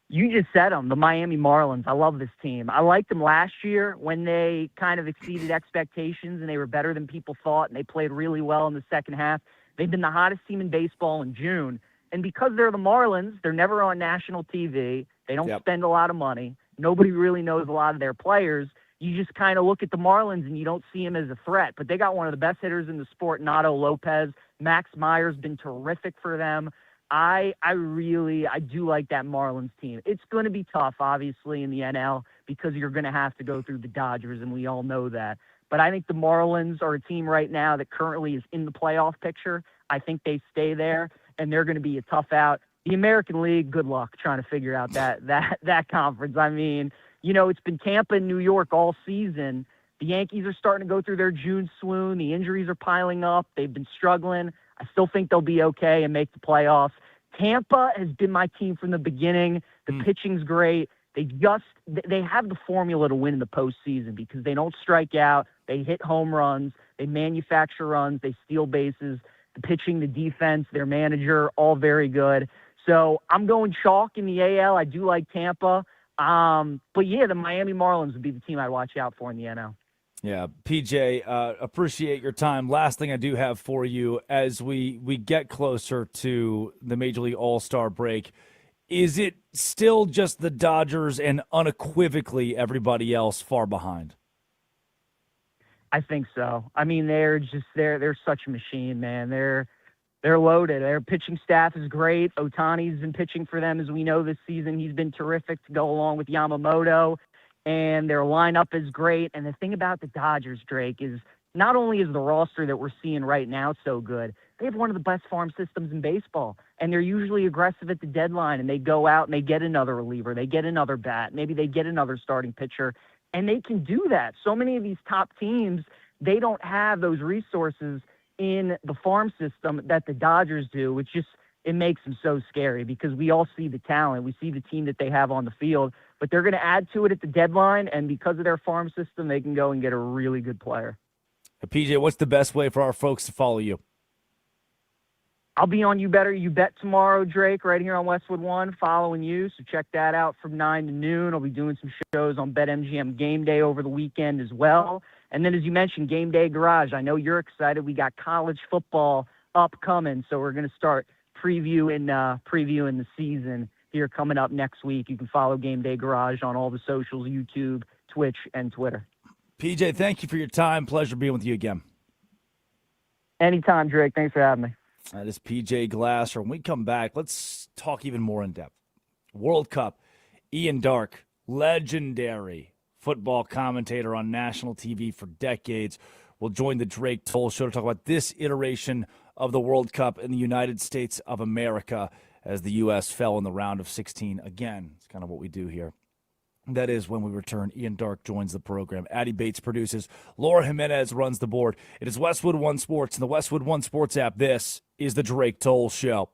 You just said them, the Miami Marlins. I love this team. I liked them last year when they kind of exceeded expectations and they were better than people thought, and they played really well in the second half. They've been the hottest team in baseball in June. And because they're the Marlins, they're never on national TV. They don't spend a lot of money. Nobody really knows a lot of their players. You just kind of look at the Marlins and you don't see them as a threat. But they got one of the best hitters in the sport, Nato Lopez. Max Meyer's been terrific for them. I do like that Marlins team. It's going to be tough, obviously, in the NL because you're going to have to go through the Dodgers, and we all know that. But I think the Marlins are a team right now that currently is in the playoff picture. I think they stay there, and they're going to be a tough out. The American League, good luck trying to figure out that conference. I mean, it's been Tampa and New York all season. The Yankees are starting to go through their June swoon. The injuries are piling up. They've been struggling. I still think they'll be okay and make the playoffs. Tampa has been my team from the beginning. The pitching's great. They have the formula to win in the postseason because they don't strike out. They hit home runs. They manufacture runs. They steal bases. The pitching, the defense, their manager, all very good. So I'm going chalk in the AL. I do like Tampa. But yeah, the Miami Marlins would be the team I'd watch out for in the NL. Yeah, PJ, appreciate your time. Last thing I do have for you as we get closer to the Major League All-Star break, is it still just the Dodgers and unequivocally everybody else far behind? I think so. I mean, they're such a machine, man. They're loaded. Their pitching staff is great. Ohtani's been pitching for them, as we know, this season. He's been terrific to go along with Yamamoto. And their lineup is great. And the thing about the Dodgers, Drake, is not only is the roster that we're seeing right now so good, they have one of the best farm systems in baseball. And they're usually aggressive at the deadline, and they go out and they get another reliever. They get another bat. Maybe they get another starting pitcher. And they can do that. So many of these top teams, they don't have those resources in the farm system that the Dodgers do, which just, it makes them so scary because we all see the talent. We see the team that they have on the field, but they're going to add to it at the deadline. And because of their farm system, they can go and get a really good player. PJ, what's the best way for our folks to follow you? I'll be on You Better You Bet tomorrow, Drake, right here on Westwood One, following you. So check that out from 9 to noon. I'll be doing some shows on BetMGM Game Day over the weekend as well. And then, as you mentioned, Game Day Garage. I know you're excited. We got college football upcoming, so we're going to start previewing the season here coming up next week. You can follow Game Day Garage on all the socials, YouTube, Twitch, and Twitter. PJ, thank you for your time. Pleasure being with you again. Anytime, Drake. Thanks for having me. That is PJ Glasser. When we come back, let's talk even more in depth. World Cup, Ian Darke, legendary football commentator on national TV for decades, will join the Drake Toll Show to talk about this iteration of the World Cup in the United States of America as the U.S. fell in the round of 16. Again, it's kind of what we do here. That is when we return. Ian Darke joins the program. Addie Bates produces. Laura Jimenez runs the board. It is Westwood One Sports and the Westwood One Sports app. This is the Drake Toll Show.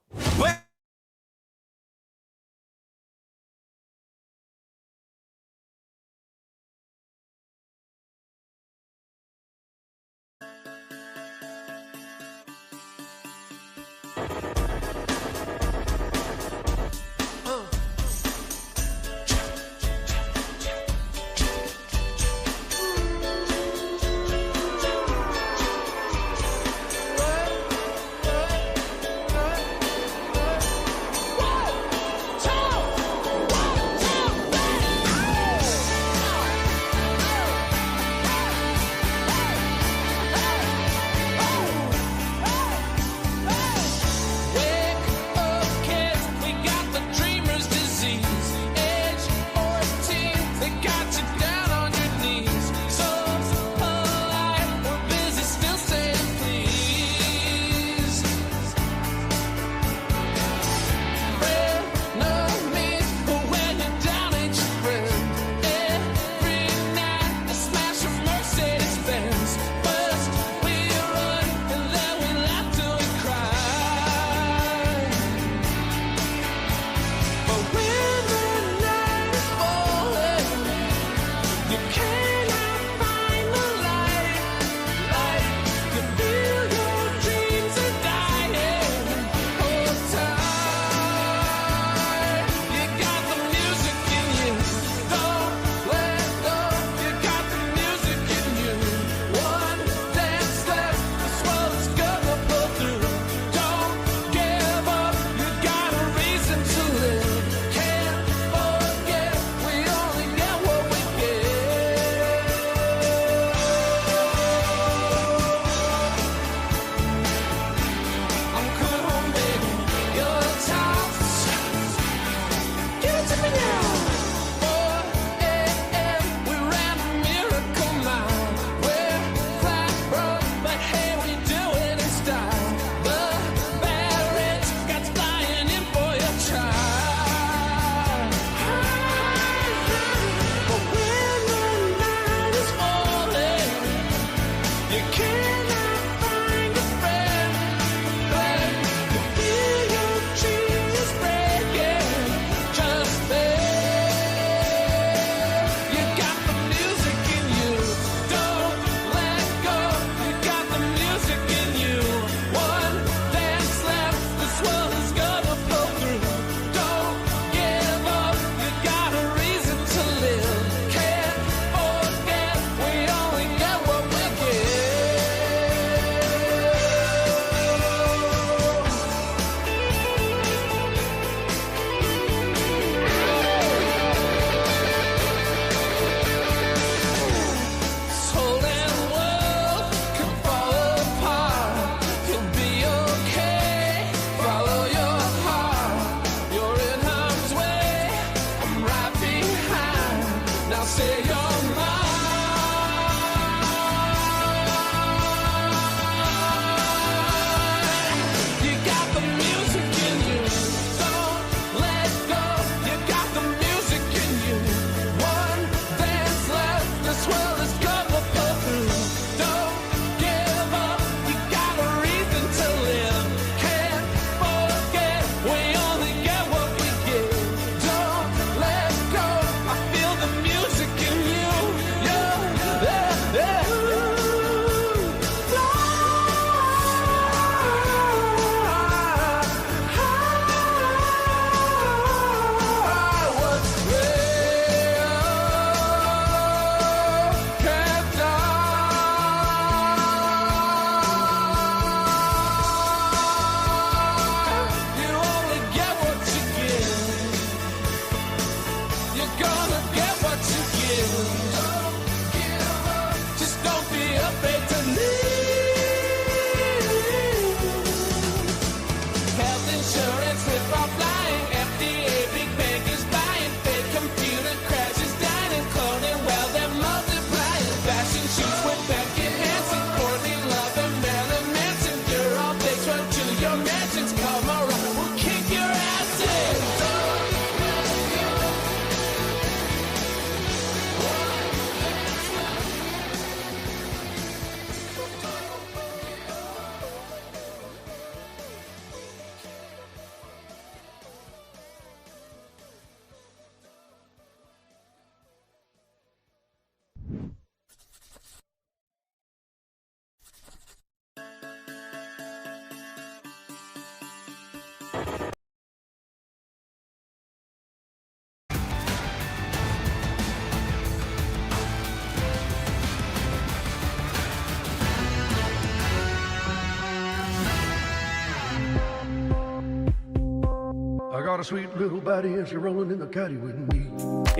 got a sweet little body as you're rolling in the caddy with me.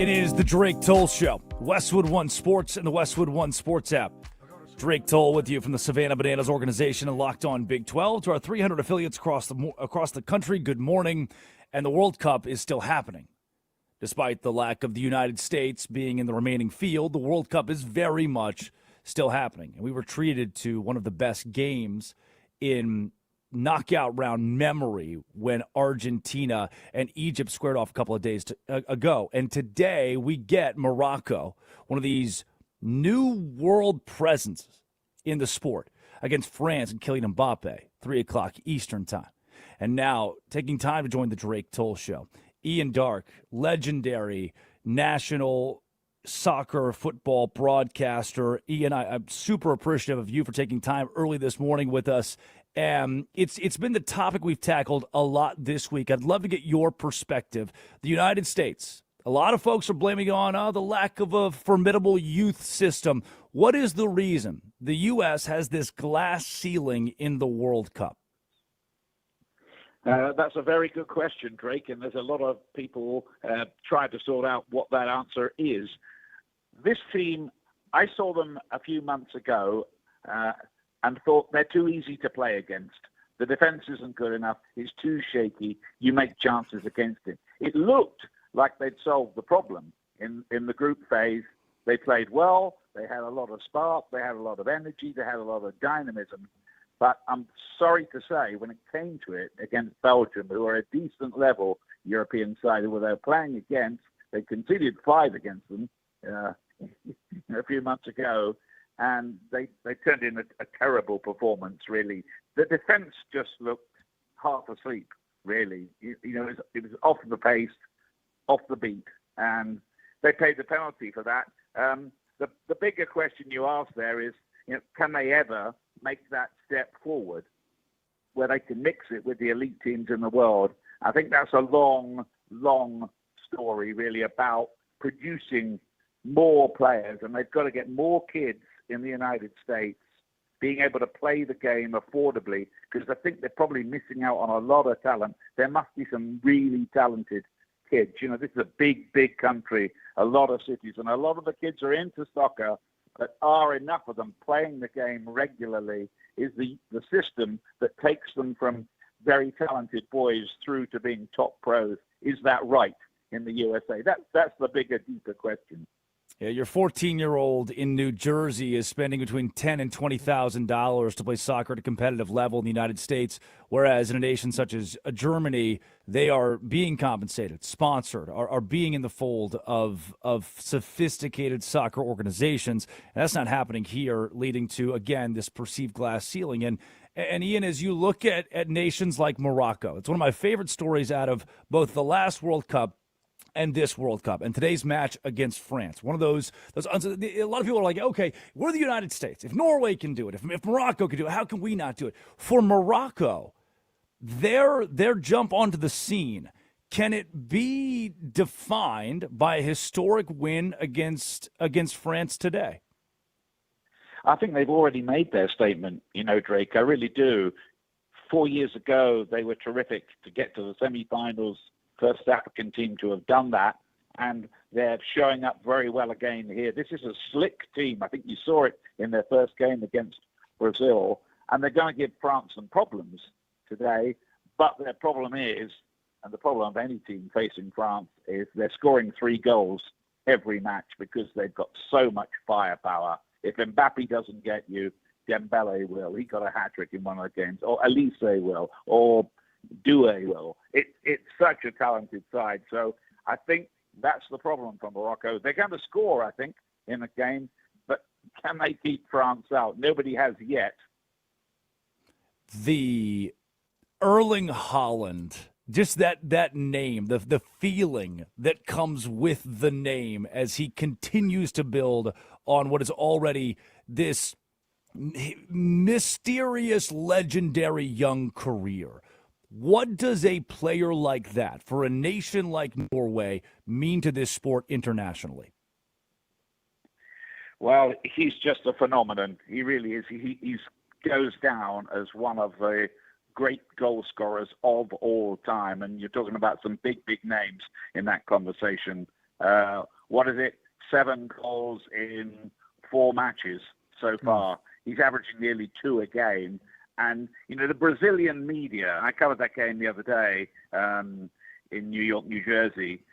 It is the Drake Toll Show. Westwood One Sports and the Westwood One Sports app. Drake Toll with you from the Savannah Bananas organization and Locked On Big 12 to our 300 affiliates across the country. Good morning. And the World Cup is still happening. Despite the lack of the United States being in the remaining field, the World Cup is very much still happening. And we were treated to one of the best games in knockout round memory when Argentina and Egypt squared off a couple of days ago. And today we get Morocco, one of these new world presences in the sport, against France and Kylian Mbappe, 3 o'clock Eastern time. And now, taking time to join the Drake Toll Show, Ian Dark, legendary national soccer football broadcaster. Ian, I'm super appreciative of you for taking time early this morning with us. It's been the topic we've tackled a lot this week. I'd love to get your perspective. The United States, a lot of folks are blaming on the lack of a formidable youth system. What is the reason the U.S. has this glass ceiling in the World Cup? That's a very good question, Drake, and there's a lot of people trying to sort out what that answer is. This team, I saw them a few months ago and thought they're too easy to play against. The defense isn't good enough. It's too shaky. You make chances against it. It looked like they'd solved the problem. In the group phase, they played well. They had a lot of spark. They had a lot of energy. They had a lot of dynamism. But I'm sorry to say, when it came to it against Belgium, who are a decent level European side who they were playing against, they conceded 5 against them a few months ago, and they turned in a terrible performance, really. The defence just looked half asleep, really. It was off the pace, off the beat, and they paid the penalty for that. The bigger question you ask there is, can they ever make that step forward where they can mix it with the elite teams in the world? I think that's a long, long story, really, about producing more players, and they've got to get more kids in the United States being able to play the game affordably, because I think they're probably missing out on a lot of talent. There must be some really talented kids. This is a big, big country, a lot of cities, and a lot of the kids are into soccer, but are enough of them playing the game regularly is the system that takes them from very talented boys through to being top pros. Is that right in the USA? That's the bigger, deeper question. Yeah, your 14-year-old in New Jersey is spending between $10,000 and $20,000 to play soccer at a competitive level in the United States, whereas in a nation such as Germany, they are being compensated, sponsored, are being in the fold of sophisticated soccer organizations. And that's not happening here, leading to, again, this perceived glass ceiling. And Ian, as you look at nations like Morocco, it's one of my favorite stories out of both the last World Cup and this World Cup, and today's match against France. One of those a lot of people are like, okay, we're the United States. If Norway can do it, if Morocco can do it, how can we not do it? For Morocco, their jump onto the scene, can it be defined by a historic win against France today? I think they've already made their statement, Drake. I really do. 4 years ago, they were terrific to get to the semifinals. First African team to have done that, and they're showing up very well again here. This is a slick team. I think you saw it in their first game against Brazil, and they're going to give France some problems today, but their problem is, and the problem of any team facing France, is they're scoring 3 goals every match because they've got so much firepower. If Mbappe doesn't get you, Dembele will. He got a hat-trick in one of the games, or Elise will, or Doué will. It's such a talented side. So I think that's the problem for Morocco. They're going to score, I think, in the game, but can they keep France out? Nobody has yet. The Erling Haaland, just that name, the feeling that comes with the name as he continues to build on what is already this mysterious, legendary young career. What does a player like that, for a nation like Norway, mean to this sport internationally? Well, he's just a phenomenon. He really is. He goes down as one of the great goal scorers of all time, and you're talking about some big names in that conversation. What is it? 7 goals in 4 matches so far. He's averaging nearly 2 a game. And, the Brazilian media, I covered that game the other day in New York, New Jersey,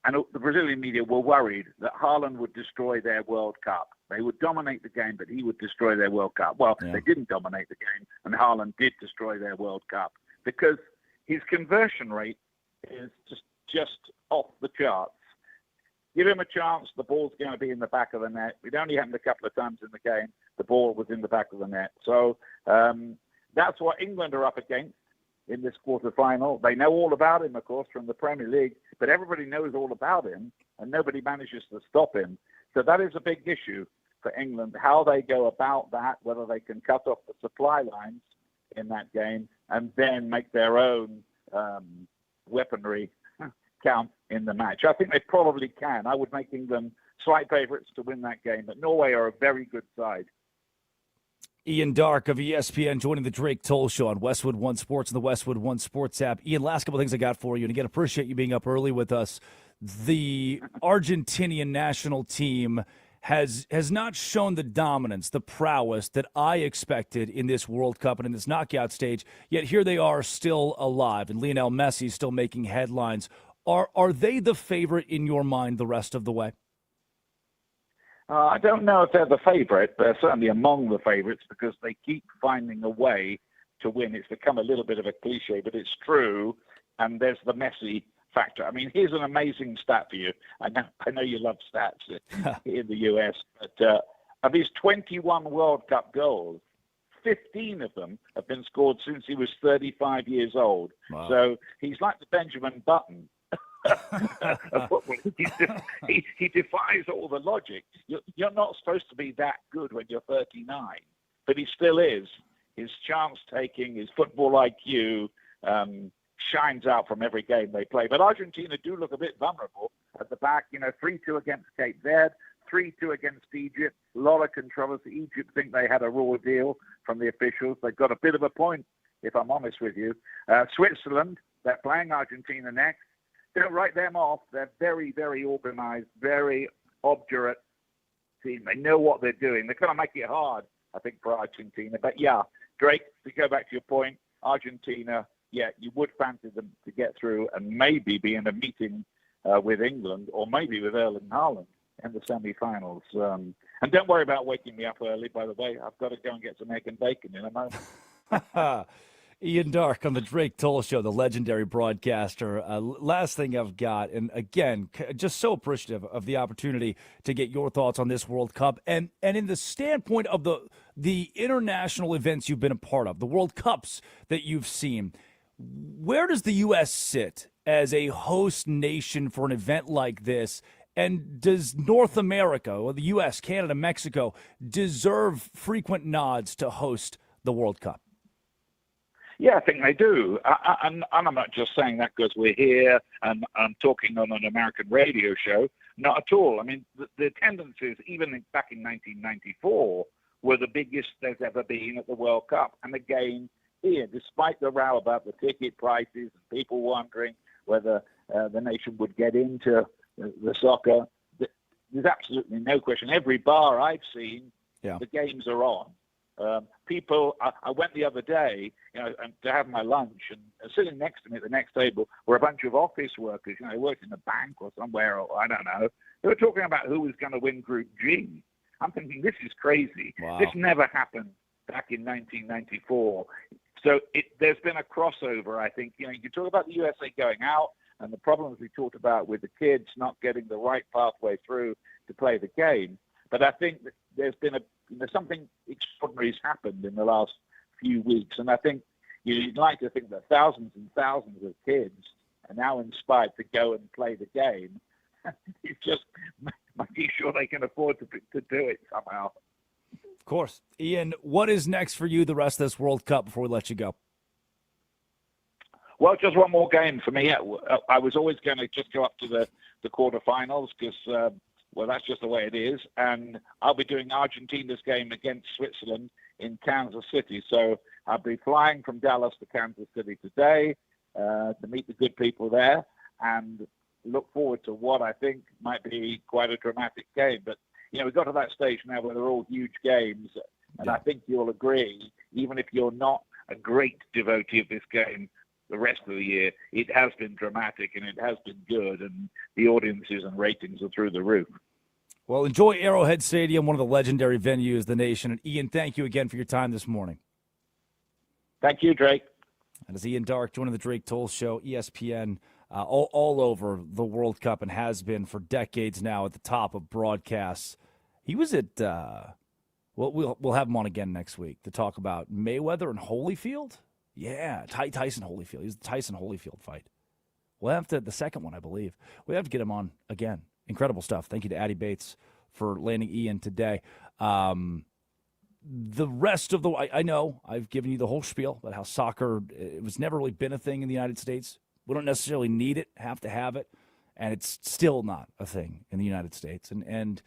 and the Brazilian media were worried that Haaland would destroy their World Cup. They would dominate the game, but he would destroy their World Cup. Well, they didn't dominate the game, and Haaland did destroy their World Cup because his conversion rate is just off the charts. Give him a chance, the ball's going to be in the back of the net. It only happened a couple of times in the game. The ball was in the back of the net. So that's what England are up against in this quarterfinal. They know all about him, of course, from the Premier League, but everybody knows all about him, and nobody manages to stop him. So that is a big issue for England, how they go about that, whether they can cut off the supply lines in that game and then make their own weaponry count in the match. I think they probably can. I would make England slight favourites to win that game, but Norway are a very good side. Ian Dark of ESPN joining the Drake Toll Show on Westwood One Sports and the Westwood One Sports app. Ian, last couple things I got for you, and again, appreciate you being up early with us. The Argentinian national team has not shown the dominance, the prowess that I expected in this World Cup and in this knockout stage, yet here they are still alive, and Lionel Messi still making headlines. Are they the favorite in your mind the rest of the way? I don't know if they're the favorite, but they're certainly among the favorites because they keep finding a way to win. It's become a little bit of a cliche, but it's true. And there's the Messi factor. I mean, here's an amazing stat for you. I know you love stats in the US, but of his 21 World Cup goals, 15 of them have been scored since he was 35 years old. Wow. So he's like the Benjamin Button. He defies all the logic. You're not supposed to be that good when you're 39, but he still is. His chance taking, his football IQ shines out from every game they play. But Argentina do look a bit vulnerable at the back. 3-2 against Cape Verde, 3-2 against Egypt. A lot of controversy. Egypt think they had a raw deal from the officials. They've got a bit of a point, if I'm honest with you. Switzerland, they're playing Argentina next. Don't write them off. They're very, very organized, very obdurate team. They know what they're doing. They're going to make it hard, I think, for Argentina. But, yeah, Drake, to go back to your point, Argentina, yeah, you would fancy them to get through and maybe be in a meeting with England or maybe with Erling Haaland in the semi-finals. And don't worry about waking me up early, by the way. I've got to go and get some egg and bacon in a moment. Ian Dark on the Drake Toll Show, the legendary broadcaster. Last thing I've got, and again, just so appreciative of the opportunity to get your thoughts on this World Cup, and in the standpoint of the international events you've been a part of, the World Cups that you've seen. Where does the U.S. sit as a host nation for an event like this? And does North America, or the U.S., Canada, Mexico, deserve frequent nods to host the World Cup? Yeah, I think they do. And I'm not just saying that because we're here and I'm talking on an American radio show. Not at all. I mean, the attendances, even back in 1994, were the biggest there's ever been at the World Cup. And again, here, despite the row about the ticket prices and people wondering whether the nation would get into the soccer, there's absolutely no question. Every bar I've seen, the games are on. People, I went the other day, and to have my lunch, and sitting next to me at the next table were a bunch of office workers. They worked in a bank or somewhere, or I don't know. They were talking about who was going to win Group G. I'm thinking, this is crazy. Wow. This never happened back in 1994. So there's been a crossover, I think. You talk about the USA going out and the problems we talked about with the kids not getting the right pathway through to play the game. But I think that there's been something extraordinary has happened in the last few weeks. And I think you'd like to think that thousands and thousands of kids are now inspired to go and play the game. It's just making sure they can afford to do it somehow. Of course. Ian, what is next for you the rest of this World Cup before we let you go? Well, just one more game for me. I was always going to just go up to the quarterfinals because, that's just the way it is. And I'll be doing Argentina's game against Switzerland in Kansas City. So I'll be flying from Dallas to Kansas City today to meet the good people there and look forward to what I think might be quite a dramatic game. But, we've got to that stage now where they're all huge games. And I think you'll agree, even if you're not a great devotee of this game the rest of the year, it has been dramatic and it has been good, and the audiences and ratings are through the roof. Well, enjoy Arrowhead Stadium, one of the legendary venues of the nation. And Ian, thank you again for your time this morning. Thank you, Drake. And as Ian Dark joining the Drake Toll Show, ESPN, all over the World Cup and has been for decades now at the top of broadcasts. He was at, we'll have him on again next week to talk about Mayweather and Holyfield. Yeah, Tyson Holyfield. He was the Tyson Holyfield fight. We'll have to, the second one, I believe. We have to get him on again. Incredible stuff. Thank you to Addie Bates for landing Ian today. The rest of the, I know I've given you the whole spiel about how soccer, it was never really been a thing in the United States. We don't necessarily need it, have to have it, and it's still not a thing in the United States. And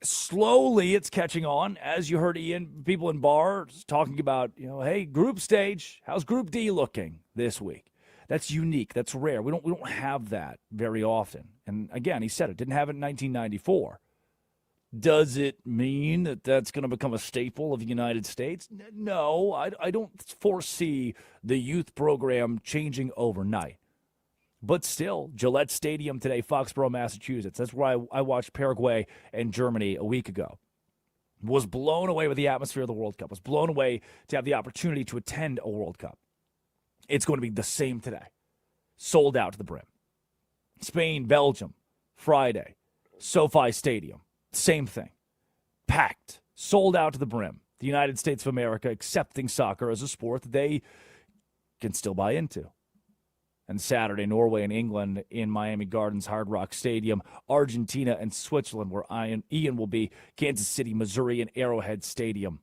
slowly it's catching on, as you heard Ian, people in bars talking about, hey, group stage, how's Group D looking this week? That's unique. That's rare. We don't have that very often. And again, he said it didn't have it in 1994. Does it mean that that's going to become a staple of the United States? No, I don't foresee the youth program changing overnight. But still, Gillette Stadium today, Foxborough, Massachusetts. That's where I watched Paraguay and Germany a week ago. Was blown away with the atmosphere of the World Cup. Was blown away to have the opportunity to attend a World Cup. It's going to be the same today. Sold out to the brim. Spain, Belgium, Friday. SoFi Stadium. Same thing. Packed. Sold out to the brim. The United States of America accepting soccer as a sport that they can still buy into. And Saturday, Norway and England in Miami Gardens, Hard Rock Stadium. Argentina and Switzerland, where Ian will be. Kansas City, Missouri, and Arrowhead Stadium.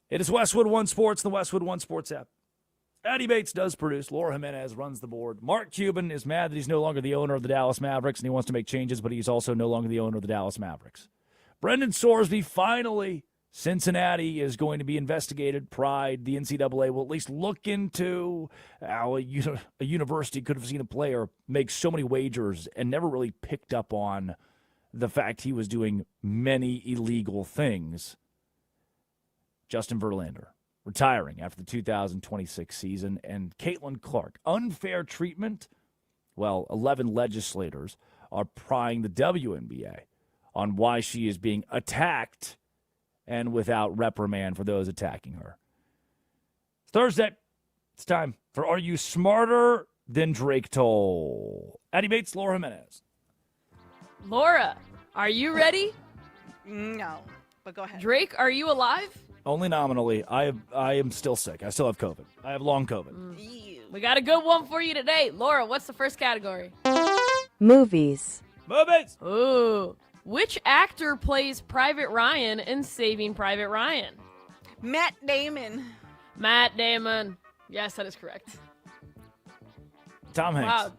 It is Westwood One Sports, the Westwood One Sports app. Addie Bates does produce. Laura Jimenez runs the board. Mark Cuban is mad that he's no longer the owner of the Dallas Mavericks, and he wants to make changes, but he's also no longer the owner of the Dallas Mavericks. Brendan Sorsby, finally, Cincinnati is going to be investigated. Pride, the NCAA will at least look into how a university could have seen a player make so many wagers and never really picked up on the fact he was doing many illegal things. Justin Verlander retiring after the 2026 season, and Caitlin Clark, unfair treatment. Well, 11 legislators are prying the WNBA on why she is being attacked and without reprimand for those attacking her. It's Thursday. It's time for Are You Smarter Than Drake Toll? Addie Bates, Laura Jimenez. Laura, are you ready? No, but go ahead. Drake, are you alive? Only nominally. I am still sick. I still have COVID. I have long COVID. We got a good one for you today. Laura, what's the first category? Movies. Movies! Ooh. Which actor plays Private Ryan in Saving Private Ryan? Matt Damon. Matt Damon. Yes, that is correct. Tom Hanks. Wow.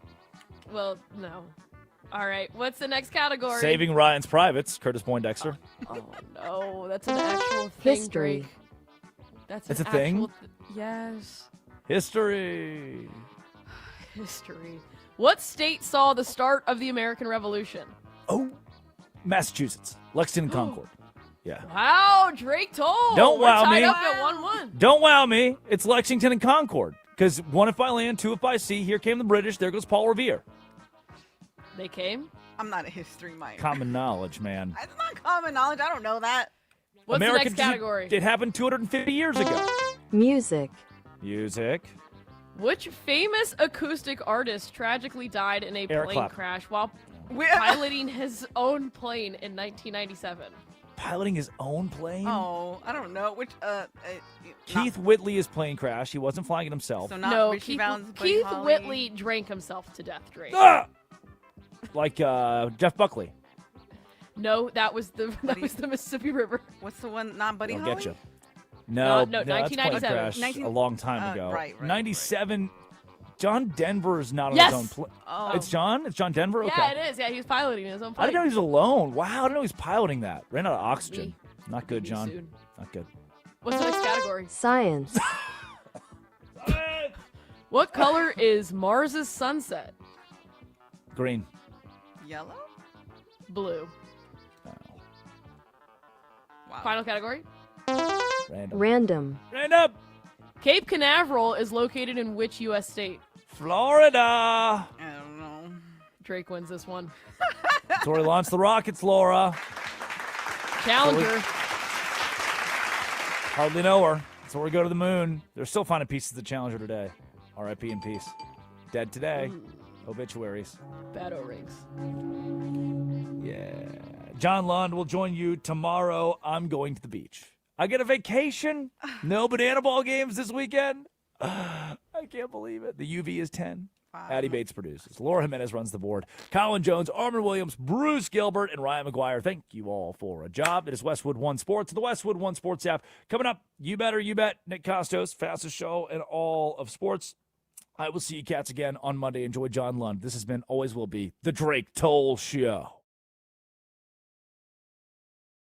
Well, no. All right. What's the next category? Saving Ryan's Privates, Curtis Poindexter. Oh, no. That's an actual thing, History. Drake. That's a thing? Yes. History. History. What state saw the start of the American Revolution? Oh, Massachusetts. Lexington and Concord. Yeah. Wow, Drake Toll. Don't wow We're tied me. up at 1-1. Don't wow me. It's Lexington and Concord. Because one if by land, two if by sea. Here came the British. There goes Paul Revere. They came? I'm not a history minor. Common knowledge, man. It's not common knowledge. I don't know that. What's Americans, the next category? It happened 250 years ago. Music. Music. Which famous acoustic artist tragically died in a Eric plane Clapton. crash while piloting his own plane in 1997? Piloting his own plane? Oh, I don't know. Which, Keith Whitley's plane crash. He wasn't flying it himself. So not No, Richie Valens, Buddy Keith Holly. Whitley drank himself to death, Drake. Ah! Like Jeff Buckley. No, that was the Mississippi River. What's the one? Not Buddy I'll Holly? get you. No, No, that's plane 1997. crash a long time ago. Right. 97. John Denver's not on Yes! his own plane. Oh. It's John? It's John Denver? Okay. Yeah, it is. Yeah, he was piloting his own plane. I didn't know he was alone. Wow, I didn't know he was piloting that. Ran out of oxygen. Not good, Maybe John. soon. Not good. What's the next category? Science. What color is Mars's sunset? Green. Yellow? Blue. Wow. Final category? Random. Random. Cape Canaveral is located in which U.S. state? Florida. I don't know. Drake wins this one. That's where he launched the rockets, Laura. Challenger. Hardly know her. That's where we go to the moon. They're still finding pieces of the Challenger today. R.I.P. in peace. Dead today. Obituaries. Bad O-rings. Yeah. John Lund will join you tomorrow. I'm going to the beach. I get a vacation. No banana ball games this weekend. I can't believe it. The UV is 10. Wow. Addie Bates produces. Laura Jimenez runs the board. Colin Jones, Armin Williams, Bruce Gilbert, and Ryan McGuire. Thank you all for a job. It is Westwood One Sports, the Westwood One Sports app. Coming up, You Better, You Bet. Nick Costos, fastest show in all of sports. I will see you cats again on Monday. Enjoy John Lund. This has been, always will be, The Drake Toll Show.